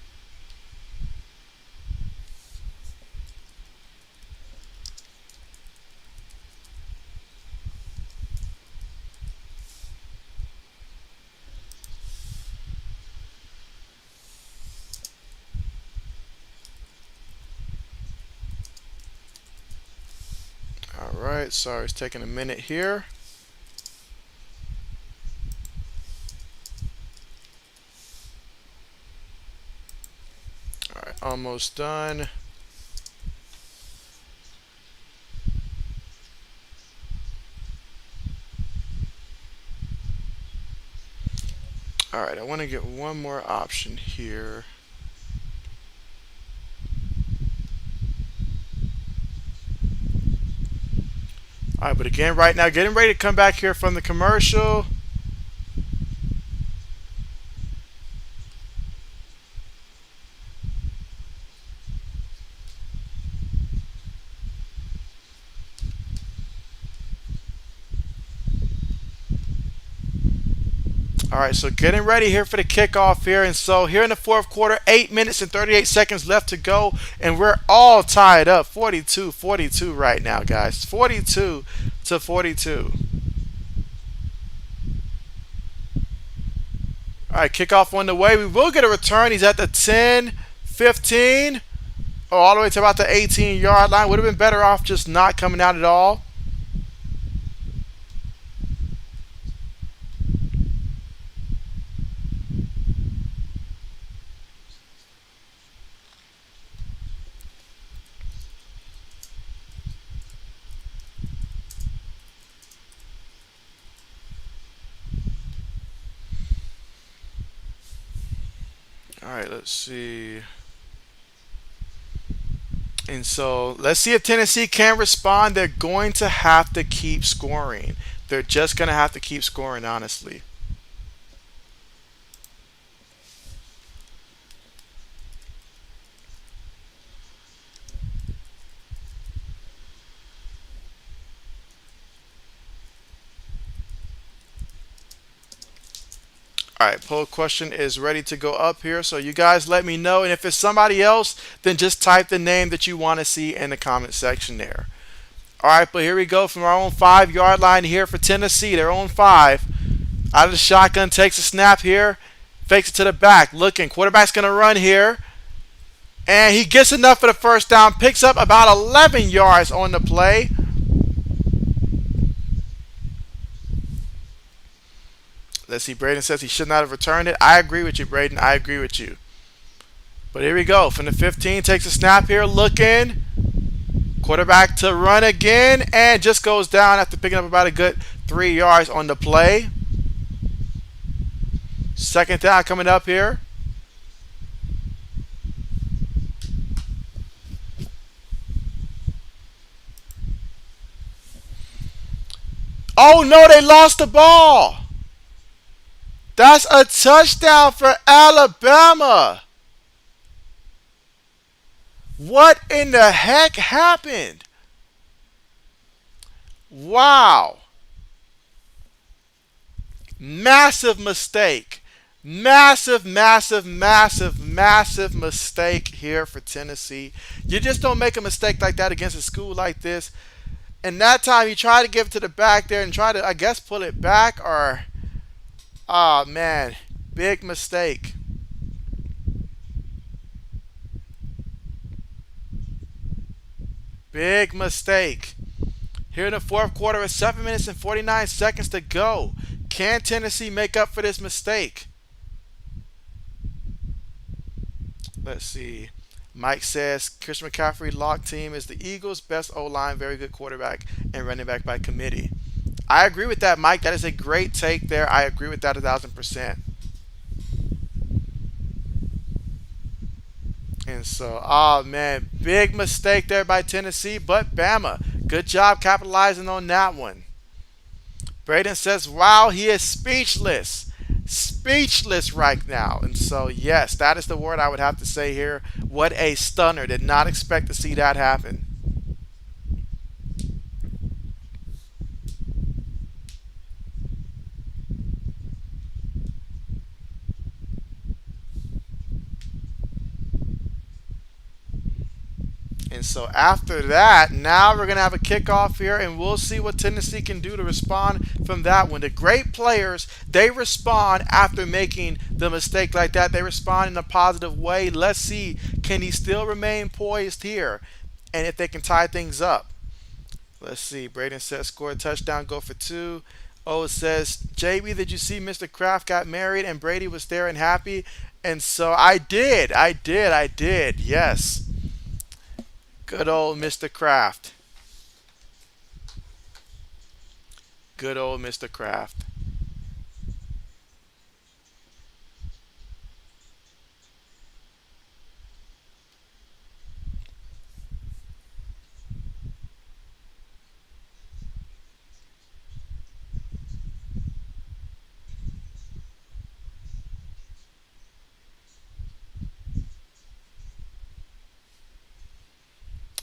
All right, sorry, it's taking a minute here. All right, almost done. All right, I want to get one more option here. All right, but again, right now, getting ready to come back here from the commercial. All right, so getting ready here for the kickoff here. And so here in the fourth quarter, 8 minutes and 38 seconds left to go. And we're all tied up 42-42 right now, guys. 42-42. All right, kickoff on the way. We will get a return. He's at the 10, 15, all the way to about the 18-yard line. Would have been better off just not coming out at all. All right, let's see. And so let's see if Tennessee can respond. They're going to have to keep scoring. They're just going to have to keep scoring, honestly. All right, poll question is ready to go up here. So you guys let me know. And if it's somebody else, then just type the name that you want to see in the comment section there. All right, but here we go from our own 5-yard line here for Tennessee. Their own 5. Out of the shotgun, takes a snap here. Fakes it to the back. Looking. Quarterback's going to run here. And he gets enough for the first down. Picks up about 11 yards on the play. Let's see, Braden says he should not have returned it. I agree with you, Braden. I agree with you. But here we go. From the 15, takes a snap here, looking. Quarterback to run again, and just goes down after picking up about a good 3 yards on the play. Second down coming up here. Oh no, they lost the ball. That's a touchdown for Alabama. What in the heck happened? Wow. Massive mistake. Massive mistake here for Tennessee. You just don't make a mistake like that against a school like this. And that time he tried to give it to the back there and try to, I guess, pull it back or... Oh, man. Big mistake. Big mistake. Here in the fourth quarter with 7 minutes and 49 seconds to go. Can Tennessee make up for this mistake? Let's see. Mike says Christian McCaffrey lock team is the Eagles' best O-line, very good quarterback, and running back by committee. I agree with that, Mike. That is a great take there. I agree with that 1,000%. And so, oh man, big mistake there by Tennessee, but Bama, good job capitalizing on that one. Braden says, wow, he is speechless. speechless right now. And so, yes, that is the word I would have to say here. What a stunner. Did not expect to see that happen. And so after that, now we're going to have a kickoff here, and we'll see what Tennessee can do to respond from that one. The great players, they respond after making the mistake like that. They respond in a positive way. Let's see, can he still remain poised here? And if they can tie things up. Let's see. Braden says, score a touchdown, go for two. Oh, it says, JB, did you see Mr. Kraft got married and Brady was there and happy? And so I did. Yes. Good old Mr. Kraft. Good old Mr. Kraft.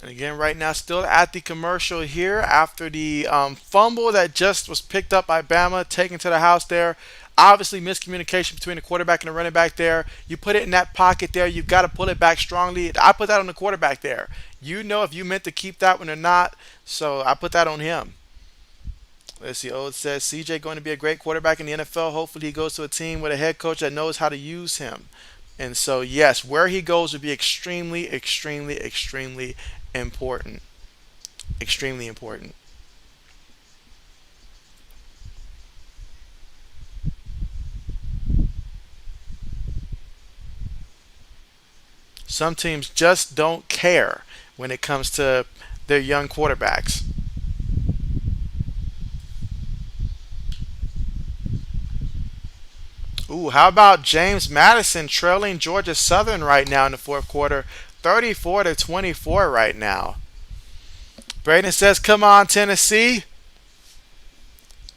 And again, right now, still at the commercial here after the fumble that just was picked up by Bama, taken to the house there. Obviously, miscommunication between the quarterback and the running back there. You put it in that pocket there, you've got to pull it back strongly. I put that on the quarterback there. You know if you meant to keep that one or not, so I put that on him. Let's see. Oh, it says CJ going to be a great quarterback in the NFL. Hopefully, he goes to a team with a head coach that knows how to use him. And so, yes, where he goes would be extremely, extremely, extremely important. Extremely important. Some teams just don't care when it comes to their young quarterbacks. Ooh, how about James Madison trailing Georgia Southern right now in the fourth quarter? 34 to 24 right now. Braden says, come on, Tennessee.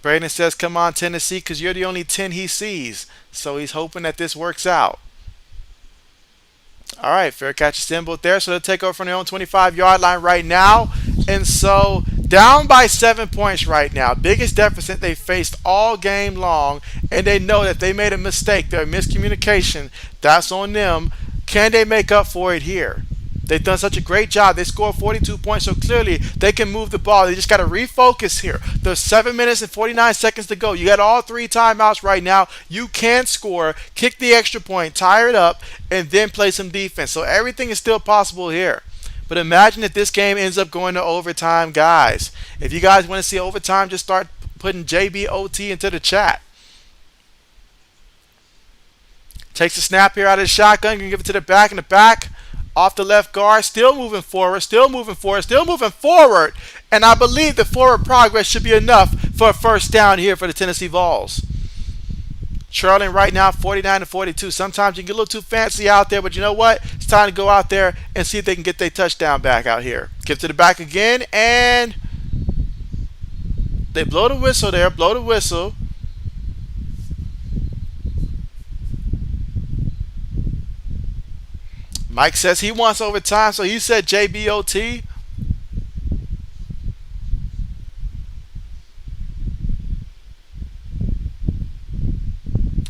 Braden says, come on, Tennessee, because you're the only 10 he sees. So he's hoping that this works out. All right, fair catch symbol there. So they'll take over from their own 25-yard line right now. And so down by 7 points right now. Biggest deficit they faced all game long. And they know that they made a mistake. Their miscommunication, that's on them. Can they make up for it here? They've done such a great job. They scored 42 points, so clearly they can move the ball. They just got to refocus here. There's 7 minutes and 49 seconds to go. You got all three timeouts right now. You can score, kick the extra point, tie it up, and then play some defense. So everything is still possible here. But imagine if this game ends up going to overtime, guys. If you guys want to see overtime, just start putting JBOT into the chat. Takes a snap here out of the shotgun. Can give it to the back. In the back. Off the left guard, still moving forward, still moving forward, still moving forward. And I believe the forward progress should be enough for a first down here for the Tennessee Vols. Trailing right now 49 to 42. Sometimes you can get a little too fancy out there, but you know what? It's time to go out there and see if they can get their touchdown back out here. Give to the back again, and they blow the whistle there, blow the whistle. Mike says he wants overtime, so he said JBOT.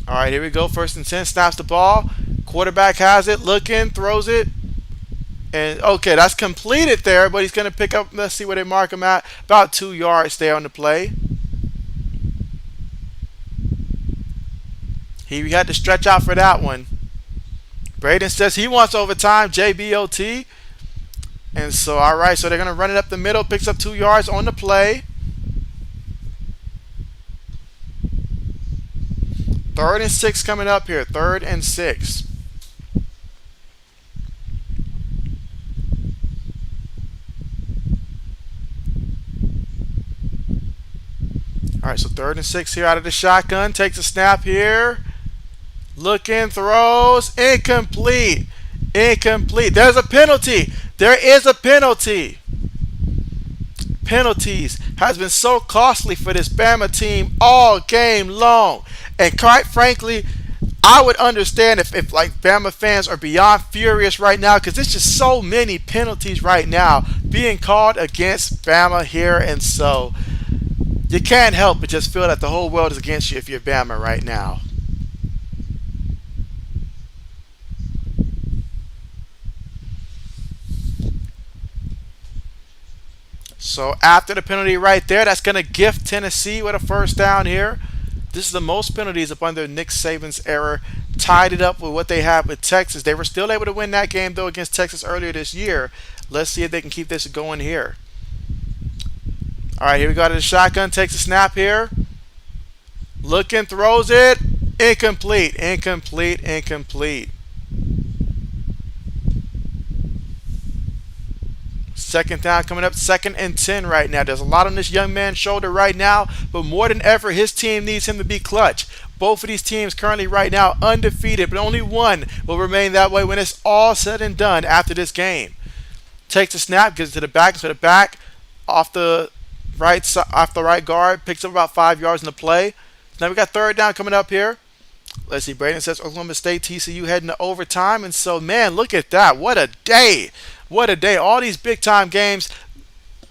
All right, here we go. First and 10, snaps the ball. Quarterback has it, looking, throws it. And, okay, that's completed there, but he's going to pick up, let's see where they mark him at, about 2 yards there on the play. He had to stretch out for that one. Braden says he wants overtime, JBOT. And so, all right, so they're going to run it up the middle, picks up 2 yards on the play. 3rd and 6 coming up here, 3rd and 6. All right, so 3rd and 6 here out of the shotgun. Takes a snap here. Looking, throws, incomplete. Incomplete. There's a penalty. There is a penalty. Penalties has been so costly for this Bama team all game long. And quite frankly, I would understand if like Bama fans are beyond furious right now because there's just so many penalties right now being called against Bama here, and so you can't help but just feel that the whole world is against you if you're Bama right now. So after the penalty right there, that's going to gift Tennessee with a first down here. This is the most penalties up under Nick Saban's era. Tied it up with what they have with Texas. They were still able to win that game, though, against Texas earlier this year. Let's see if they can keep this going here. All right, here we go to the shotgun. Takes a snap here. Looking, throws it. Incomplete, incomplete, incomplete. Second down coming up, 2nd and 10 right now. There's a lot on this young man's shoulder right now, but more than ever, his team needs him to be clutch. Both of these teams currently right now undefeated, but only one will remain that way when it's all said and done after this game. Takes a snap, gives it to the back, off the right guard, picks up about 5 yards in the play. Now we got 3rd down coming up here. Let's see, Braden says Oklahoma State, TCU heading to overtime. And so, man, look at that. What a day. What a day. All these big-time games,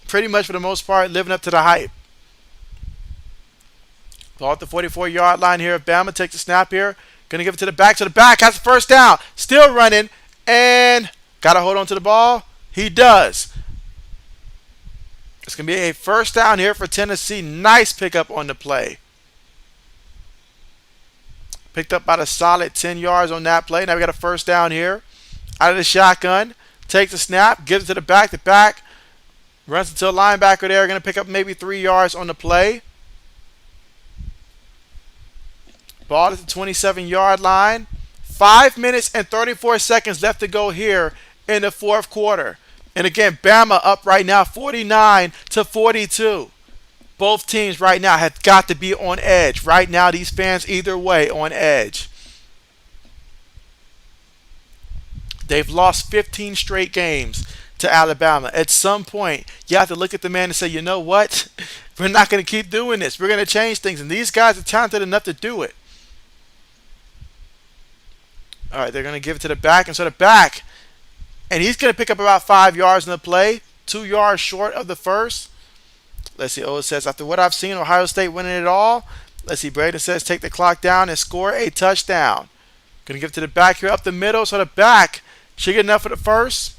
pretty much for the most part, living up to the hype. Ball at the 44-yard line here. Bama takes a snap here. Going to give it to the back. So the back has the first down. Still running. And got to hold on to the ball. He does. It's going to be a first down here for Tennessee. Nice pickup on the play. Picked up about a solid 10 yards on that play. Now we got a first down here. Out of the shotgun. Takes a snap. Gives it to the back. The back runs into a linebacker there. Going to pick up maybe 3 yards on the play. Ball at the 27-yard line. 5 minutes and 34 seconds left to go here in the 4th quarter. And again, Bama up right now 49-42. Both teams right now have got to be on edge. Right now, these fans either way on edge. They've lost 15 straight games to Alabama. At some point, you have to look at the man and say, you know what? We're not going to keep doing this. We're going to change things. And these guys are talented enough to do it. All right, they're going to give it to the back. And so the back, and he's going to pick up about 5 yards in the play. 2 yards short of the first. Let's see. Oh, says, after what I've seen, Ohio State winning it all. Let's see. Braden says, take the clock down and score a touchdown. Going to give it to the back here up the middle. So the back should get enough for the first.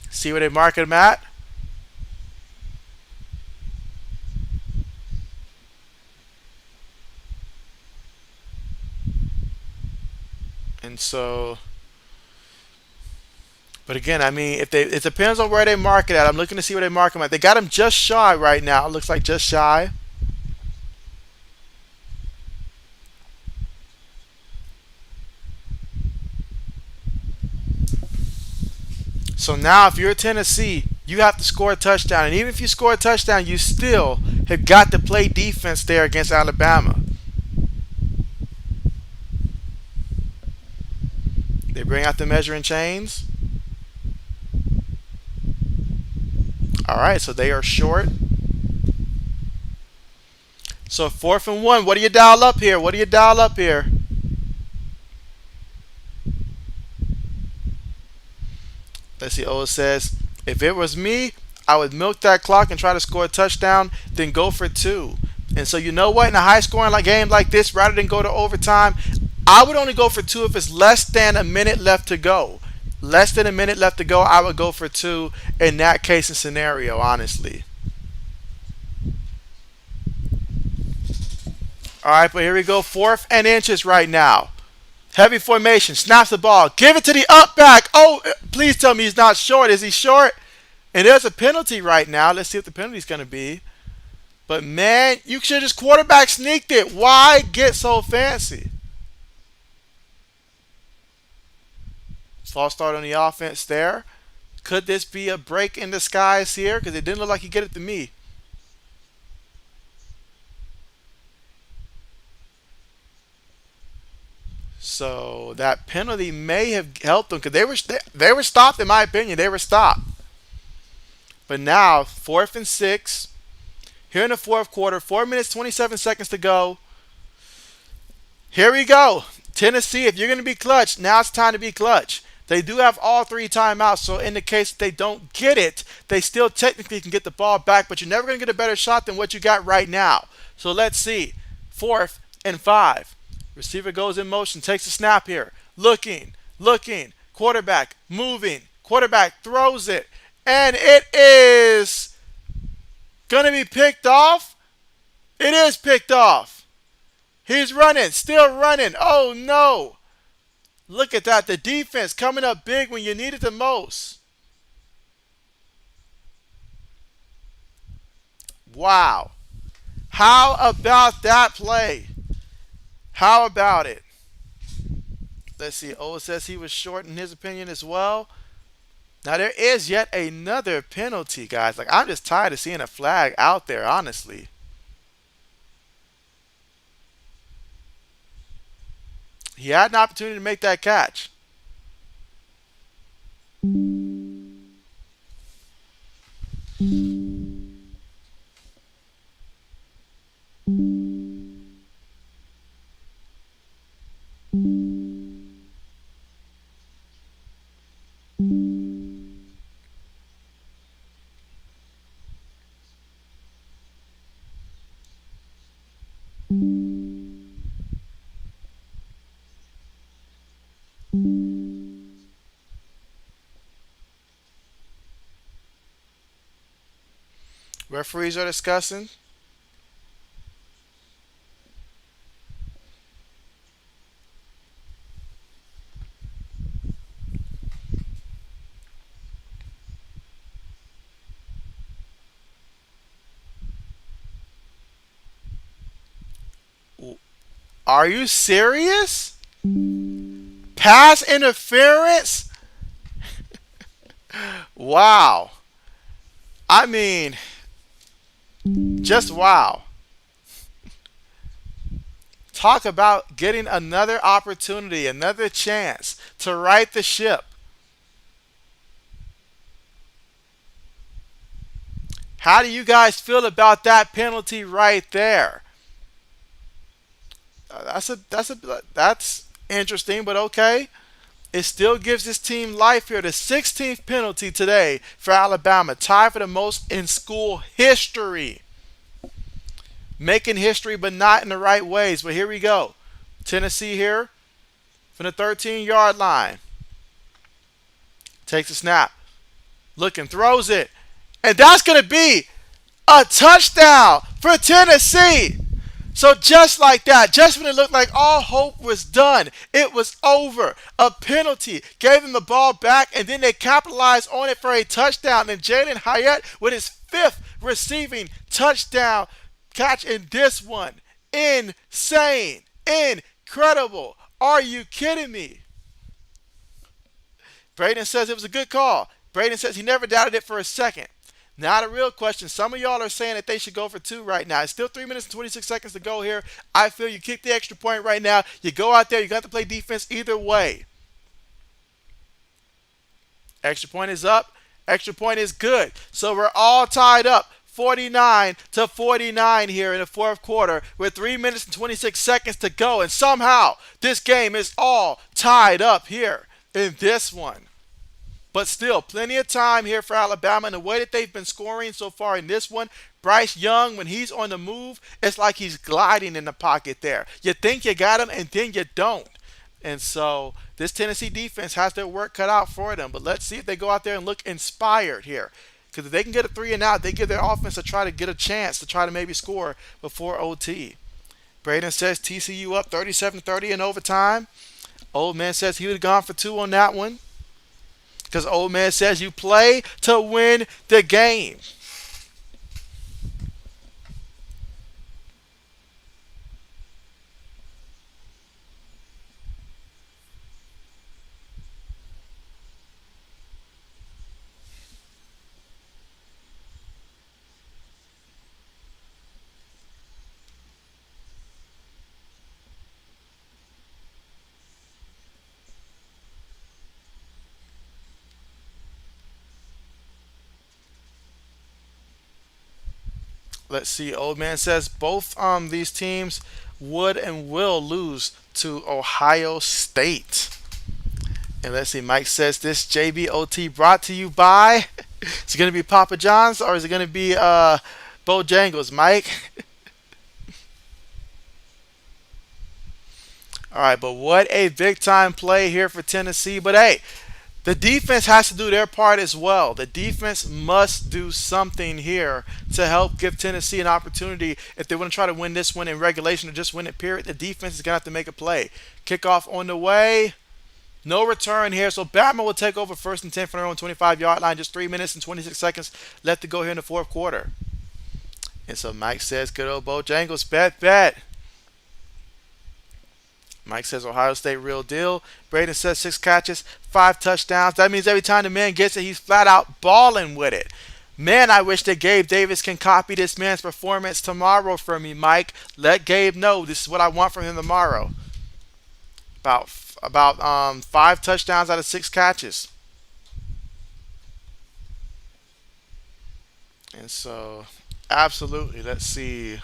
See where they mark him at. And so, but again, I mean, it depends on where they mark it at. I'm looking to see where they mark him at. They got him just shy right now. It looks like just shy. So now if you're Tennessee, you have to score a touchdown. And even if you score a touchdown, you still have got to play defense there against Alabama. They bring out the measuring chains. All right, so they are short. So 4th and 1. What do you dial up here? What do you dial up here? Let's see. Oh, it says, if it was me, I would milk that clock and try to score a touchdown, then go for 2. And so you know what? In a high-scoring game like this, rather than go to overtime, I would only go for 2 if it's less than a minute left to go. Less than a minute left to go, I would go for 2 in that case and scenario, honestly. All right, but here we go. 4th and inches right now. Heavy formation. Snaps the ball. Give it to the up back. Oh, please tell me he's not short. Is he short? And there's a penalty right now. Let's see what the penalty is going to be. But, man, you should have just quarterback sneaked it. Why get so fancy? False start on the offense there. Could this be a break in disguise here? Because it didn't look like he get it to me. So that penalty may have helped them because they were stopped, in my opinion. They were stopped. But now 4th and 6. here in the fourth quarter. 4 minutes, 27 seconds to go. Here we go. Tennessee, if you're going to be clutch, now it's time to be clutch. They do have all three timeouts, so in the case they don't get it, they still technically can get the ball back, but you're never going to get a better shot than what you got right now. So let's see. 4th and 5. Receiver goes in motion, takes a snap here. Looking. Quarterback moving. Quarterback throws it. And it is going to be picked off. It is picked off. He's running, still running. Oh no. Look at that. The defense coming up big when you need it the most. Wow. How about that play? How about it? Let's see. O says he was short in his opinion as well. Now there is yet another penalty, guys. Like, I'm just tired of seeing a flag out there, honestly. He had an opportunity to make that catch. Referees are discussing. Are you serious? Pass interference? Wow. I mean, just wow. Talk about getting another opportunity, another chance to right the ship. How do you guys feel about that penalty right there? That's interesting, but okay. It still gives this team life here. The 16th penalty today for Alabama, tied for the most in school history. Making history, but not in the right ways. But here we go. Tennessee here from the 13-yard line. Takes a snap. Looking, throws it. And that's going to be a touchdown for Tennessee. So just like that, just when it looked like all hope was done, it was over. A penalty gave them the ball back, and then they capitalized on it for a touchdown. And Jalen Hyatt with his 5th receiving touchdown catch in this one. Insane. Incredible. Are you kidding me? Braden says it was a good call. Braden says he never doubted it for a second. Now the real question, some of y'all are saying that they should go for 2 right now. It's still 3 minutes and 26 seconds to go here. I feel you kick the extra point right now. You go out there, you got to play defense either way. Extra point is up. Extra point is good. So we're all tied up. 49-49 here in the fourth quarter with 3 minutes and 26 seconds to go. And somehow this game is all tied up here in this one. But still, plenty of time here for Alabama. And the way that they've been scoring so far in this one, Bryce Young, when he's on the move, it's like he's gliding in the pocket there. You think you got him, and then you don't. And so this Tennessee defense has their work cut out for them. But let's see if they go out there and look inspired here. Because if they can get a 3 and out, they give their offense to try to get a chance to try to maybe score before OT. Braden says TCU up 37-30 in overtime. Old man says he would have gone for 2 on that one. Because old man says you play to win the game. Let's see. Old man says both these teams would and will lose to Ohio State. And let's see. Mike says this JBOT brought to you by. Is it going to be Papa John's or is it going to be Bojangles, Mike? All right, but what a big time play here for Tennessee. But hey, the defense has to do their part as well. The defense must do something here to help give Tennessee an opportunity. If they want to try to win this one in regulation or just win it, period, the defense is going to have to make a play. Kickoff on the way. No return here. So Bama will take over first and 10 from their own 25-yard line. Just 3 minutes and 26 seconds left to go here in the fourth quarter. And so Mike says, good old Bojangles, bet. Mike says Ohio State real deal. Braden says 6 catches, 5 touchdowns. That means every time the man gets it, he's flat out balling with it. Man, I wish that Gabe Davis can copy this man's performance tomorrow for me, Mike. Let Gabe know this is what I want from him tomorrow. About 5 touchdowns out of 6 catches. And so, absolutely. Let's see.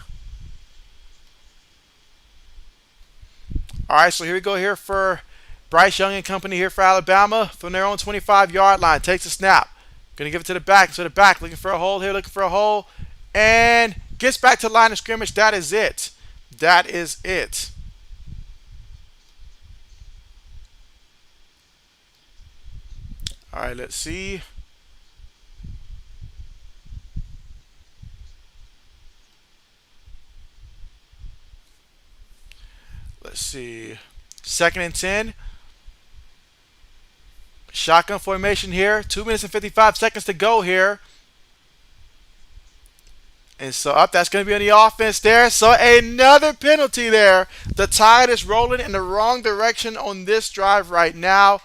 All right, so here we go here for Bryce Young and company here for Alabama from their own 25-yard line. Takes a snap. Going to give it to the back. So the back looking for a hole here, looking for a hole. And gets back to the line of scrimmage. That is it. That is it. All right, let's see. Let's see. 2nd and 10. Shotgun formation here. 2 minutes and 55 seconds to go here. And so up, that's going to be on the offense there. So another penalty there. The tide is rolling in the wrong direction on this drive right now.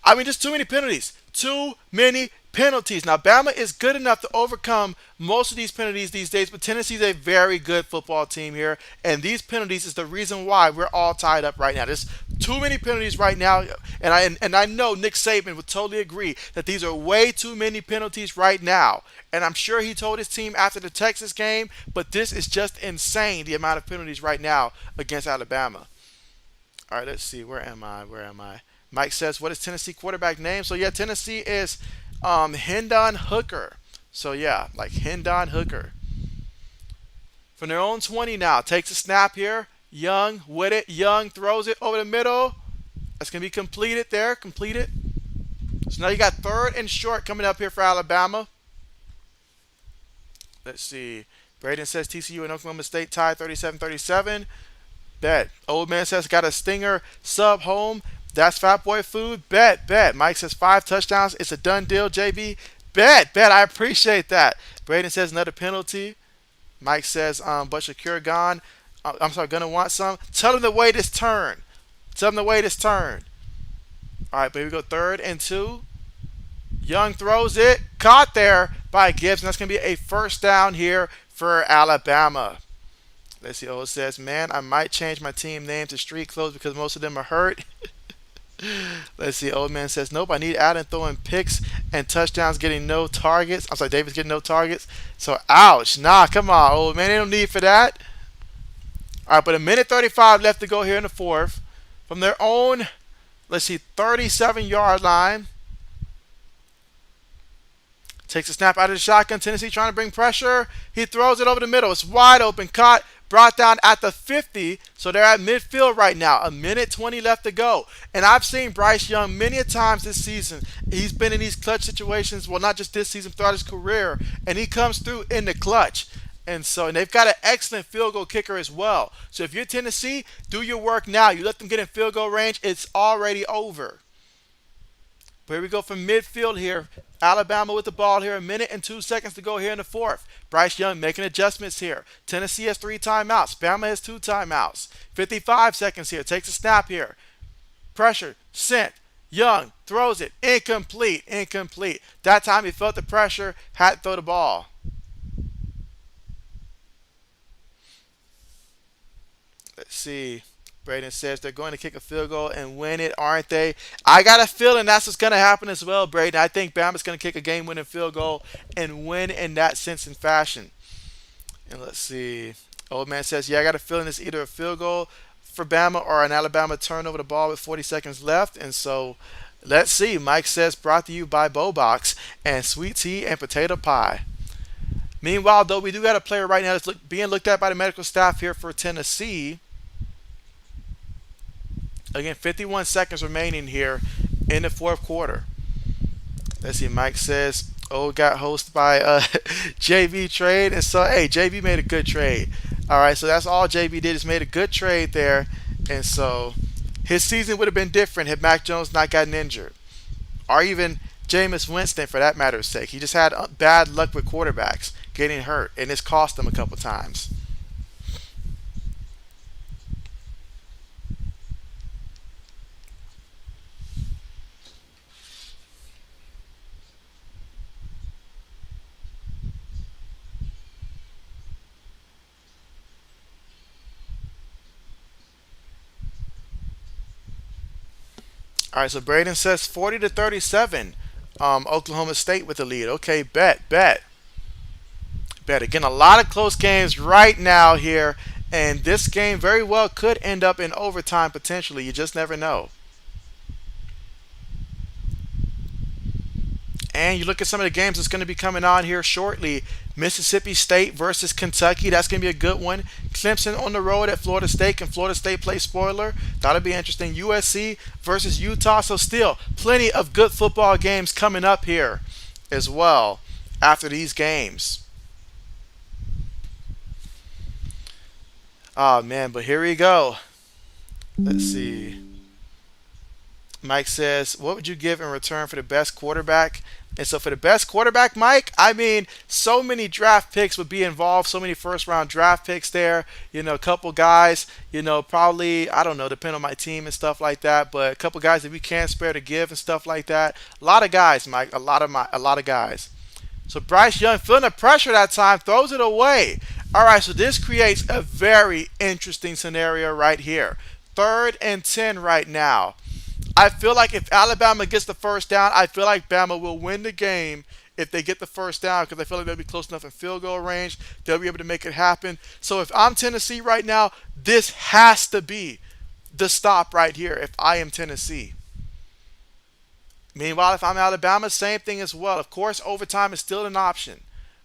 I mean, just too many penalties. Too many penalties. Now, Bama is good enough to overcome most of these penalties these days, but Tennessee's a very good football team here, and these penalties is the reason why we're all tied up right now. There's too many penalties right now, and I know Nick Saban would totally agree that these are way too many penalties right now, and I'm sure he told his team after the Texas game, but this is just insane, the amount of penalties right now against Alabama. All right, let's see. Where am I? Mike says, what is Tennessee quarterback name? So, yeah, Tennessee is Hendon Hooker. So, yeah, like Hendon Hooker. From their own 20 now. Takes a snap here. Young with it. Young throws it over the middle. That's going to be completed there. Completed. So now you got 3rd and short coming up here for Alabama. Let's see. Braden says TCU and Oklahoma State tied 37-37. Bet. Old man says got a stinger sub home. That's Fat Boy food. Bet. Mike says 5 touchdowns. It's a done deal, JB. Bet. I appreciate that. Braden says another penalty. Mike says, but Shakir gone. I'm sorry, gonna want some. Tell him to wait his turn. All right, but here we go. 3rd and 2. Young throws it. Caught there by Gibbs. And that's going to be a first down here for Alabama. Let's see. Old says, man, I might change my team name to Street Clothes because most of them are hurt. Let's see. Old man says, nope, I need Allen throwing picks and touchdowns getting no targets. I'm sorry, Davis getting no targets. So, ouch. Nah, come on, old man. They don't need for that. All right, but 1:35 left to go here in the fourth. From their own, let's see, 37-yard line. Takes a snap out of the shotgun. Tennessee trying to bring pressure. He throws it over the middle. It's wide open. Caught. Brought down at the 50. So they're at midfield right now. 1:20 left to go. And I've seen Bryce Young many a times this season. He's been in these clutch situations. Well, not just this season, throughout his career. And he comes through in the clutch. And they've got an excellent field goal kicker as well. So if you're Tennessee, do your work now. You let them get in field goal range, it's already over. But here we go from midfield here. Alabama with the ball here. 1:02 to go here in the fourth. Bryce Young making adjustments here. Tennessee has 3 timeouts. Bama has 2 timeouts. 55 seconds here. Takes a snap here. Pressure. Sent. Young throws it. Incomplete. That time he felt the pressure. Had to throw the ball. Let's see. Braden says they're going to kick a field goal and win it, aren't they? I got a feeling that's what's going to happen as well, Braden. I think Bama's going to kick a game-winning field goal and win in that sense and fashion. And let's see. Old man says, yeah, I got a feeling it's either a field goal for Bama or an Alabama turnover the ball with 40 seconds left. And so let's see. Mike says, brought to you by Bobox and sweet tea and potato pie. Meanwhile, though, we do got a player right now that's being looked at by the medical staff here for Tennessee. Again, 51 seconds remaining here in the fourth quarter. Let's see. Mike says, "Oh, got hosted by JB trade," and so hey, JB made a good trade. All right, so that's all JB did is made a good trade there, and so his season would have been different had Mac Jones not gotten injured, or even Jameis Winston for that matter's sake. He just had bad luck with quarterbacks getting hurt, and it's cost him a couple times. All right, so Braden says 40-37. Oklahoma State with the lead. Okay, bet. Again, a lot of close games right now here, and this game very well could end up in overtime potentially. You just never know. And you look at some of the games that's going to be coming on here shortly. Mississippi State versus Kentucky. That's going to be a good one. Clemson on the road at Florida State. Can Florida State play spoiler? That'll be interesting. USC versus Utah. So still plenty of good football games coming up here as well after these games. Oh man, but here we go. Let's see. Mike says, what would you give in return for the best quarterback? And so for the best quarterback, Mike, I mean, so many draft picks would be involved, so many first round draft picks there. A couple guys, probably, I don't know, depend on my team and stuff like that, but a couple guys that we can't spare to give and stuff like that. A lot of guys, Mike, a lot of guys. So Bryce Young feeling the pressure that time, throws it away. All right, so this creates a very interesting scenario right here. 3rd and 10 right now. I feel like if Alabama gets the first down, I feel like Bama will win the game if they get the first down because I feel like they'll be close enough in field goal range. They'll be able to make it happen. So if I'm Tennessee right now, this has to be the stop right here if I am Tennessee. Meanwhile, if I'm Alabama, same thing as well. Of course, overtime is still an option.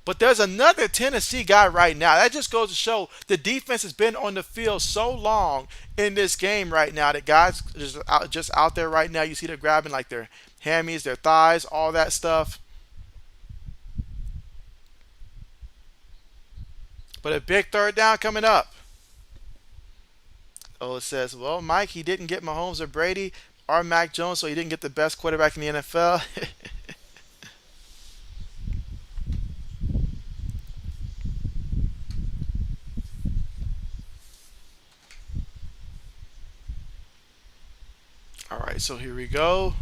But there's another Tennessee guy right now. That just goes to show the defense has been on the field so long in this game right now that guys just out there right now. You see they're grabbing like their hammies, their thighs, all that stuff. But a big 3rd down coming up. Oh, it says, well, Mike, he didn't get Mahomes or Brady or Mac Jones, so he didn't get the best quarterback in the NFL. All right, so here we go.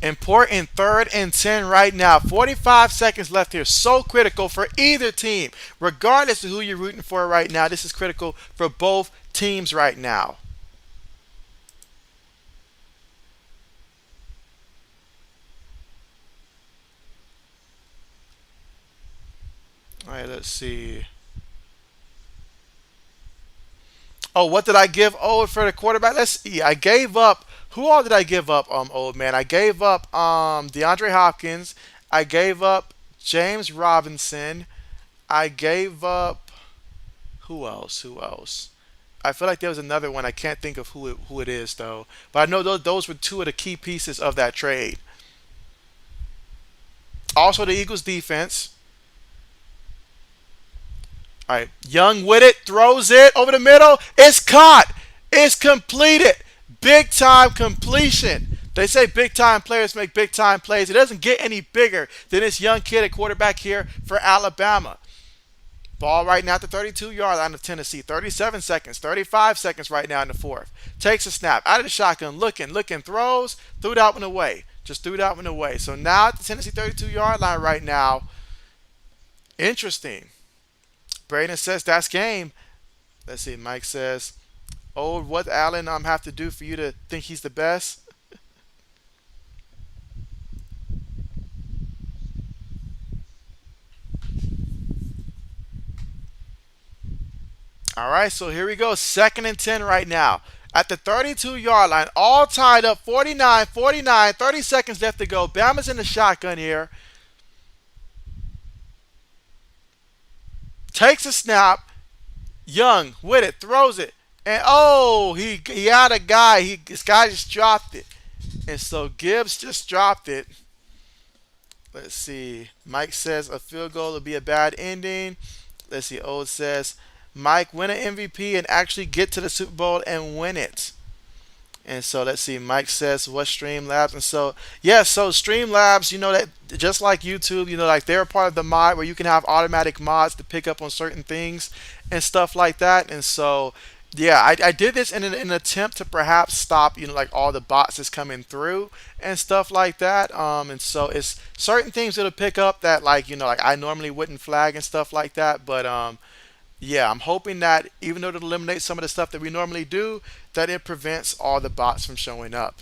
Important 3rd and 10 right now. 45 seconds left here. So critical for either team. Regardless of who you're rooting for right now, this is critical for both teams right now. All right, let's see. Oh, what did I give? Oh, for the quarterback. Let's see. I gave up. Who all did I give up? Old man. I gave up DeAndre Hopkins. I gave up James Robinson. I gave up. Who else? Who else? I feel like there was another one. I can't think of who it is though. But I know those were two of the key pieces of that trade. Also, the Eagles defense. All right, Young with it, throws it over the middle. It's caught. It's completed. Big time completion. They say big time players make big time plays. It doesn't get any bigger than this young kid at quarterback here for Alabama. Ball right now at the 32-yard line of Tennessee. 37 seconds, 35 seconds right now in the fourth. Takes a snap out of the shotgun, looking, throws, threw that one away. Just threw that one away. So now at the Tennessee 32-yard line right now. Interesting. Braden says that's game. Let's see. Mike says, "Oh, what Allen have to do for you to think he's the best?" All right, so here we go. Second and 10 right now. At the 32-yard line, all tied up, 49, 49, 30 seconds left to go. Bama's in the shotgun here. Takes a snap. Young with it, throws it. And oh, he had a guy. This guy just dropped it. And so Gibbs just dropped it. Let's see. Mike says a field goal will be a bad ending. Let's see. Old says, Mike, win an MVP and actually get to the Super Bowl and win it. And so let's see. Mike says, what Streamlabs? And so, yeah, so Streamlabs, that just like YouTube, like they're a part of the mod where you can have automatic mods to pick up on certain things and stuff like that. And so, yeah, I did this in an attempt to perhaps stop, like all the bots that's coming through and stuff like that. And so it's certain things it'll pick up that like I normally wouldn't flag and stuff like that. But yeah, I'm hoping that even though it eliminates some of the stuff that we normally do, that it prevents all the bots from showing up.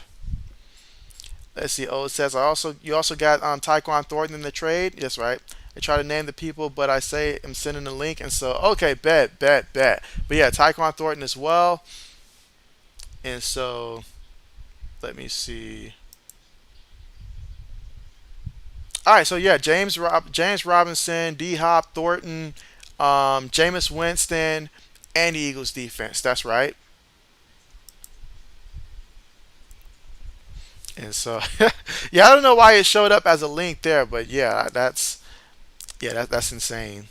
Let's see. Oh, it says you also got Tyquan Thornton in the trade. Yes, right. I try to name the people, but I say I'm sending the link, and so okay, bet. But yeah, Tyquan Thornton as well. And so let me see. All right, so yeah, James Robinson, D Hop, Thornton, Jameis Winston, and the Eagles defense. That's right. And so, yeah, I don't know why it showed up as a link there, but yeah, that's insane.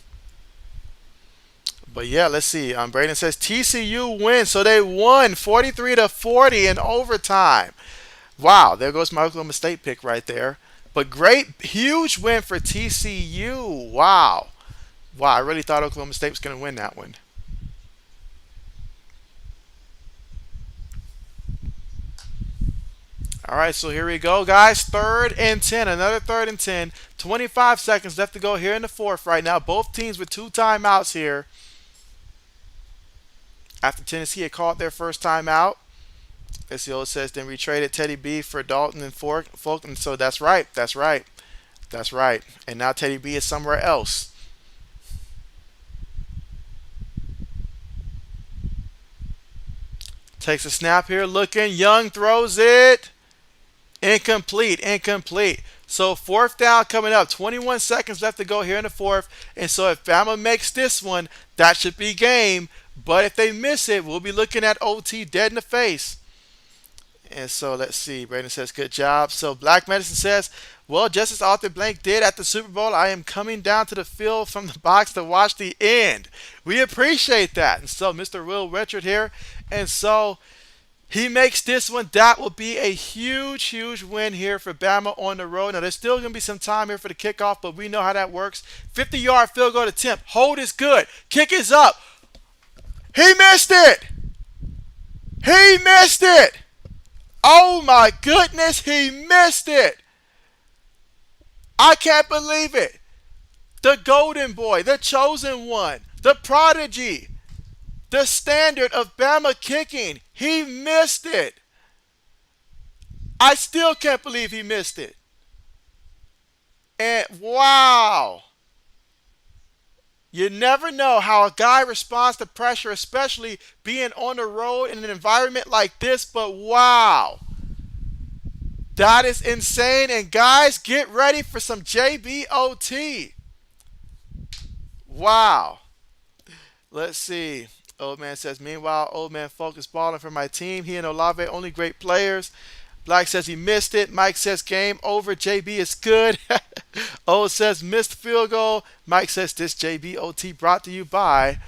But yeah, let's see. Braden says TCU wins, so they won 43-40 in overtime. Wow, there goes my Oklahoma State pick right there. But great, huge win for TCU. Wow, I really thought Oklahoma State was going to win that one. All right, so here we go, guys. Third and 10, another third and 10. 25 seconds left to go here in the fourth right now. Both teams with two timeouts here. After Tennessee had called their first timeout, SEO says then we traded Teddy B for Dalton and Fulton. So that's right. And now Teddy B is somewhere else. Takes a snap here, looking. Young throws it. Incomplete. So fourth down coming up. 21 seconds left to go here in the fourth. And so if Bama makes this one, that should be game. But if they miss it, we'll be looking at OT dead in the face. And so let's see. Brandon says, good job. So Black Medicine says, well, just as Arthur Blank did at the Super Bowl, I am coming down to the field from the box to watch the end. We appreciate that. And so Mr. Will Richard here. And so he makes this one. That will be a huge win here for Bama on the road. Now, there's still going to be some time here for the kickoff, but we know how that works. 50-yard field goal attempt. Hold is good. Kick is up. He missed it. Oh, my goodness. He missed it. I can't believe it. The golden boy, the chosen one, the prodigy, the standard of Bama kicking. He missed it. I still can't believe he missed it. And wow. You never know how a guy responds to pressure, especially being on the road in an environment like this, but wow. That is insane. And guys, get ready for some JBOT. Wow. Let's see. Old man says, meanwhile, old man Folk is balling for my team. He and Olave, only great players. Black says he missed it. Mike says game over. JB is good. Old says missed field goal. Mike says this JBOT brought to you by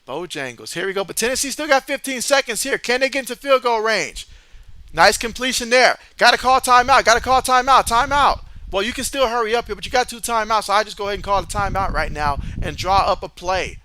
Bojangles. Here we go. But Tennessee still got 15 seconds here. Can they get into field goal range? Nice completion there. Got to call timeout. Timeout. Well, you can still hurry up here, but you got two timeouts, so I just go ahead and call a timeout right now and draw up a play.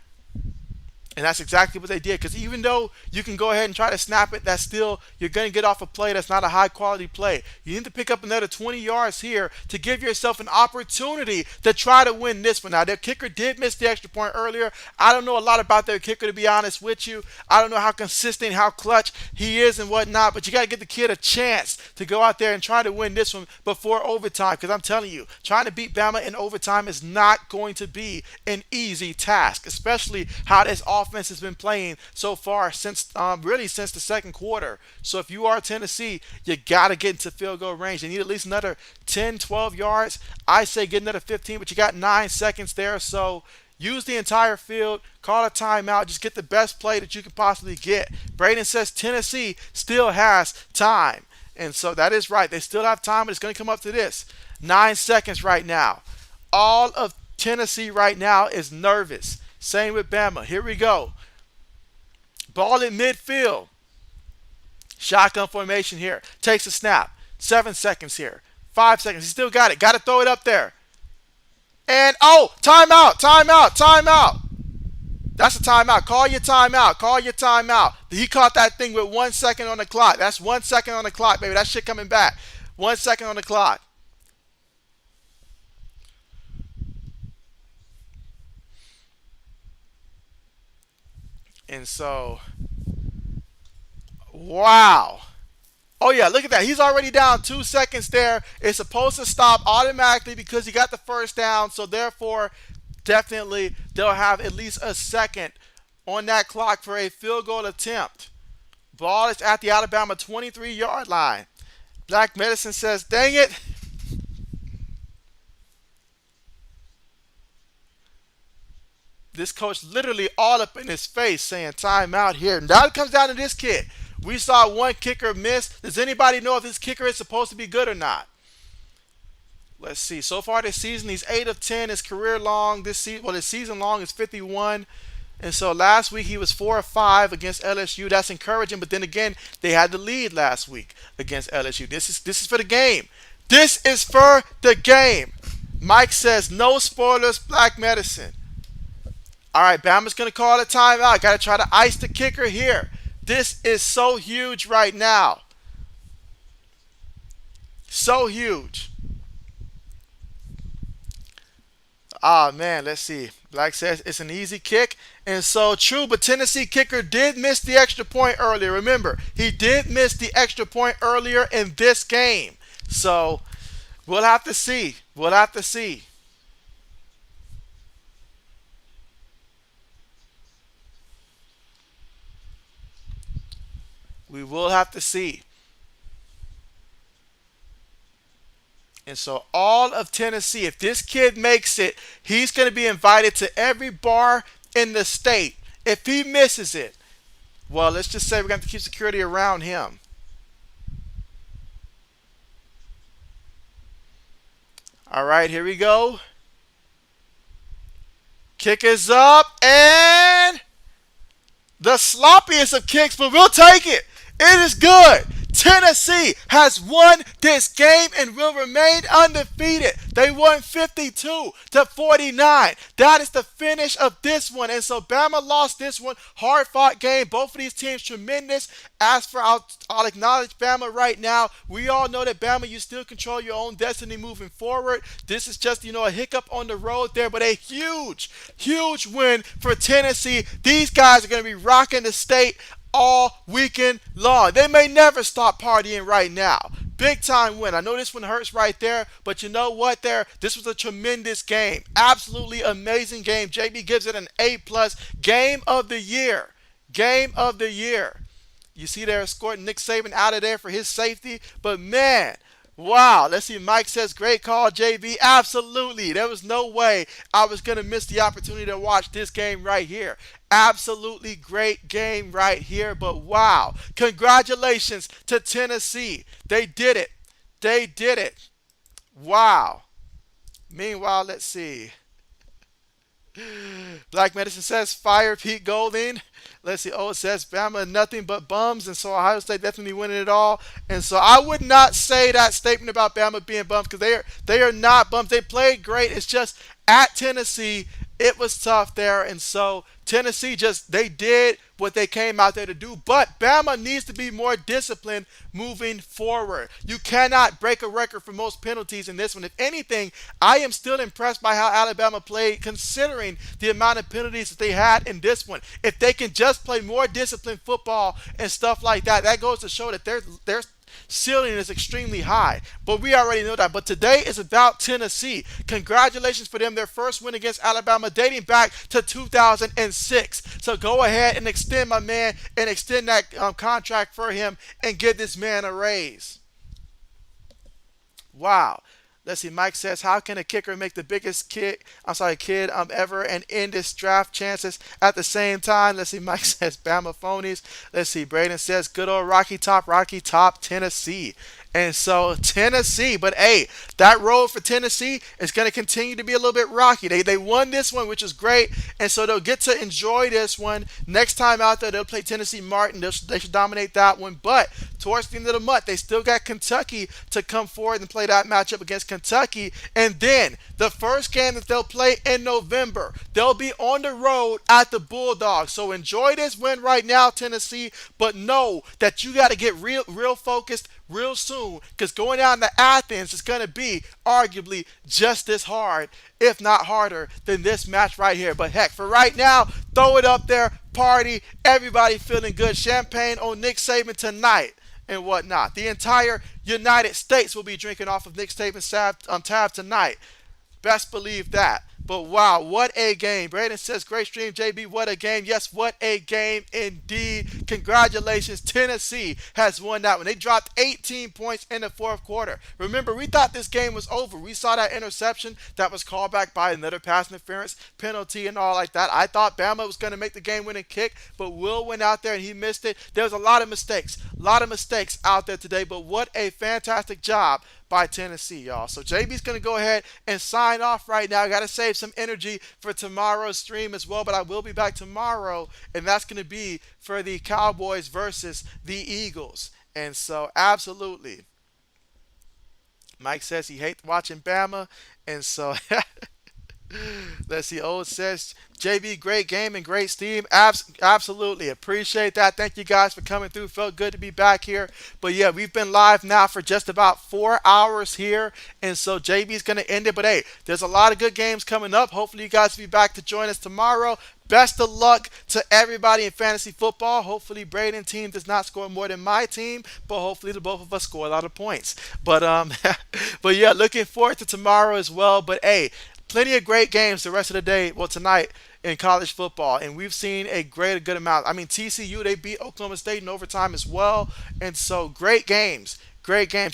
And that's exactly what they did. Because even though you can go ahead and try to snap it, that's still, you're going to get off a play that's not a high quality play. You need to pick up another 20 yards here to give yourself an opportunity to try to win this one. Now, their kicker did miss the extra point earlier. I don't know a lot about their kicker, to be honest with you. I don't know how consistent, how clutch he is and whatnot. But you got to give the kid a chance to go out there and try to win this one before overtime. Because I'm telling you, trying to beat Bama in overtime is not going to be an easy task. Especially how this offense has been playing so far since really since the second quarter. So if you are Tennessee, you got to get into field goal range. You need at least another 10, 12 yards. I say get another 15, but you got 9 seconds there. So use the entire field, call a timeout, just get the best play that you can possibly get. Braden says Tennessee still has time. And so that is right. They still have time, but it's going to come up to this. 9 seconds right now. All of Tennessee right now is nervous. Same with Bama. Here we go. Ball in midfield. Shotgun formation here. Takes a snap. 7 seconds here. 5 seconds. He still got it. Got to throw it up there. And, oh, timeout, timeout, timeout. That's a timeout. Call your timeout. Call your timeout. He caught that thing with 1 second on the clock. That's 1 second on the clock, baby. That shit coming back. 1 second on the clock. And so, wow. Oh, yeah, look at that. He's already down 2 seconds there. It's supposed to stop automatically because he got the first down. So, therefore, definitely they'll have at least a second on that clock for a field goal attempt. Ball is at the Alabama 23-yard line. Black Medicine says, dang it. This coach literally all up in his face saying timeout here. Now it comes down to this kid. We saw one kicker miss. Does anybody know if this kicker is supposed to be good or not? Let's see. So far this season, he's 8 of 10. His career long this season, well, his season long is 51. And so last week he was 4 of 5 against LSU. That's encouraging. But then again, they had the lead last week against LSU. This is for the game. This is for the game. Mike says no spoilers. Black Medicine. All right, Bama's going to call a timeout. Got to try to ice the kicker here. This is so huge right now. So huge. Ah, man, let's see. Black says it's an easy kick. And so true, but Tennessee kicker did miss the extra point earlier. Remember, he did miss the extra point earlier in this game. So we'll have to see. We'll have to see. We will have to see. And so all of Tennessee, if this kid makes it, he's going to be invited to every bar in the state. If he misses it, well, let's just say we're going to have to keep security around him. All right, here we go. Kick is up, and the sloppiest of kicks, but we'll take it. It is good. Tennessee has won this game and will remain undefeated. They won 52-49. That is the finish of this one. And so Bama lost this one. Hard-fought game. Both of these teams tremendous. As for I'll acknowledge Bama right now. We all know that Bama, you still control your own destiny moving forward. This is just, a hiccup on the road there, but a huge, huge win for Tennessee. These guys are going to be rocking the state all weekend long. They may never stop partying right now. Big time win. I know this one hurts right there, but you know what there? This was a tremendous game. Absolutely amazing game. JB gives it an A+. Game of the year. Game of the year. You see they're escorting Nick Saban out of there for his safety, but man, wow. Let's see. Mike says, great call, JB. Absolutely. There was no way I was going to miss the opportunity to watch this game right here. Absolutely great game right here. But wow. Congratulations to Tennessee. They did it. They did it. Wow. Meanwhile, let's see. Black Medicine says, fire Pete Golding. Let's see. Oh, it says Bama nothing but bums, and so Ohio State definitely winning it all. And so I would not say that statement about Bama being bums because they are not bums. They played great. It's just at Tennessee, it was tough there, and so Tennessee they did what they came out there to do. But Bama needs to be more disciplined moving forward. You cannot break a record for most penalties in this one. If anything, I am still impressed by how Alabama played considering the amount of penalties that they had in this one. If they can just play more disciplined football and stuff like that, that goes to show that ceiling is extremely high. But we already know that. But today is about Tennessee. Congratulations for them, their first win against Alabama dating back to 2006. So go ahead and extend my man and extend that contract for him and give this man a raise. Wow. Let's see. Mike says, "How can a kicker make the biggest kick? I'm sorry, kid ever and end this draft chances at the same time?" Let's see. Mike says, "Bama phonies." Let's see. Braden says, "Good old Rocky Top, Tennessee." And so Tennessee, but hey, that road for Tennessee is going to continue to be a little bit rocky. They won this one, which is great, and so they'll get to enjoy this one. Next time out there, they'll play Tennessee Martin. They should dominate that one. But towards the end of the month, they still got Kentucky to come forward and play that matchup against Kentucky. And then the first game that they'll play in November, they'll be on the road at the Bulldogs. So enjoy this win right now, Tennessee, but know that you got to get real focused real soon, because going down to Athens is going to be arguably just as hard, if not harder, than this match right here. But heck, for right now, throw it up there, party, everybody feeling good. Champagne on Nick Saban tonight and whatnot. The entire United States will be drinking off of Nick Saban's tab tonight. Best believe that. But wow, what a game. Braden says, "Great stream, JB. What a game." Yes, what a game indeed. Congratulations. Tennessee has won that one. They dropped 18 points in the fourth quarter. Remember, we thought this game was over. We saw that interception that was called back by another pass interference penalty and all like that. I thought Bama was going to make the game-winning kick, but Will went out there and he missed it. There was a lot of mistakes out there today, but what a fantastic job by Tennessee, y'all. So JB's going to go ahead and sign off right now. I got to save some energy for tomorrow's stream as well, but I will be back tomorrow, and that's going to be for the Cowboys versus the Eagles. And so, absolutely. Mike says he hates watching Bama, and so let's see. Old says, "JB, great game and great steam." Absolutely. Appreciate that. Thank you guys for coming through. Felt good to be back here. But yeah, we've been live now for just about 4 hours here. And so JB's going to end it. But hey, there's a lot of good games coming up. Hopefully you guys will be back to join us tomorrow. Best of luck to everybody in fantasy football. Hopefully Braden's team does not score more than my team, but hopefully the both of us score a lot of points. But but yeah, looking forward to tomorrow as well. But hey, plenty of great games the rest of the day. Well, tonight in college football, and we've seen a good amount. I mean, TCU, they beat Oklahoma State in overtime as well, and so great games. Great games.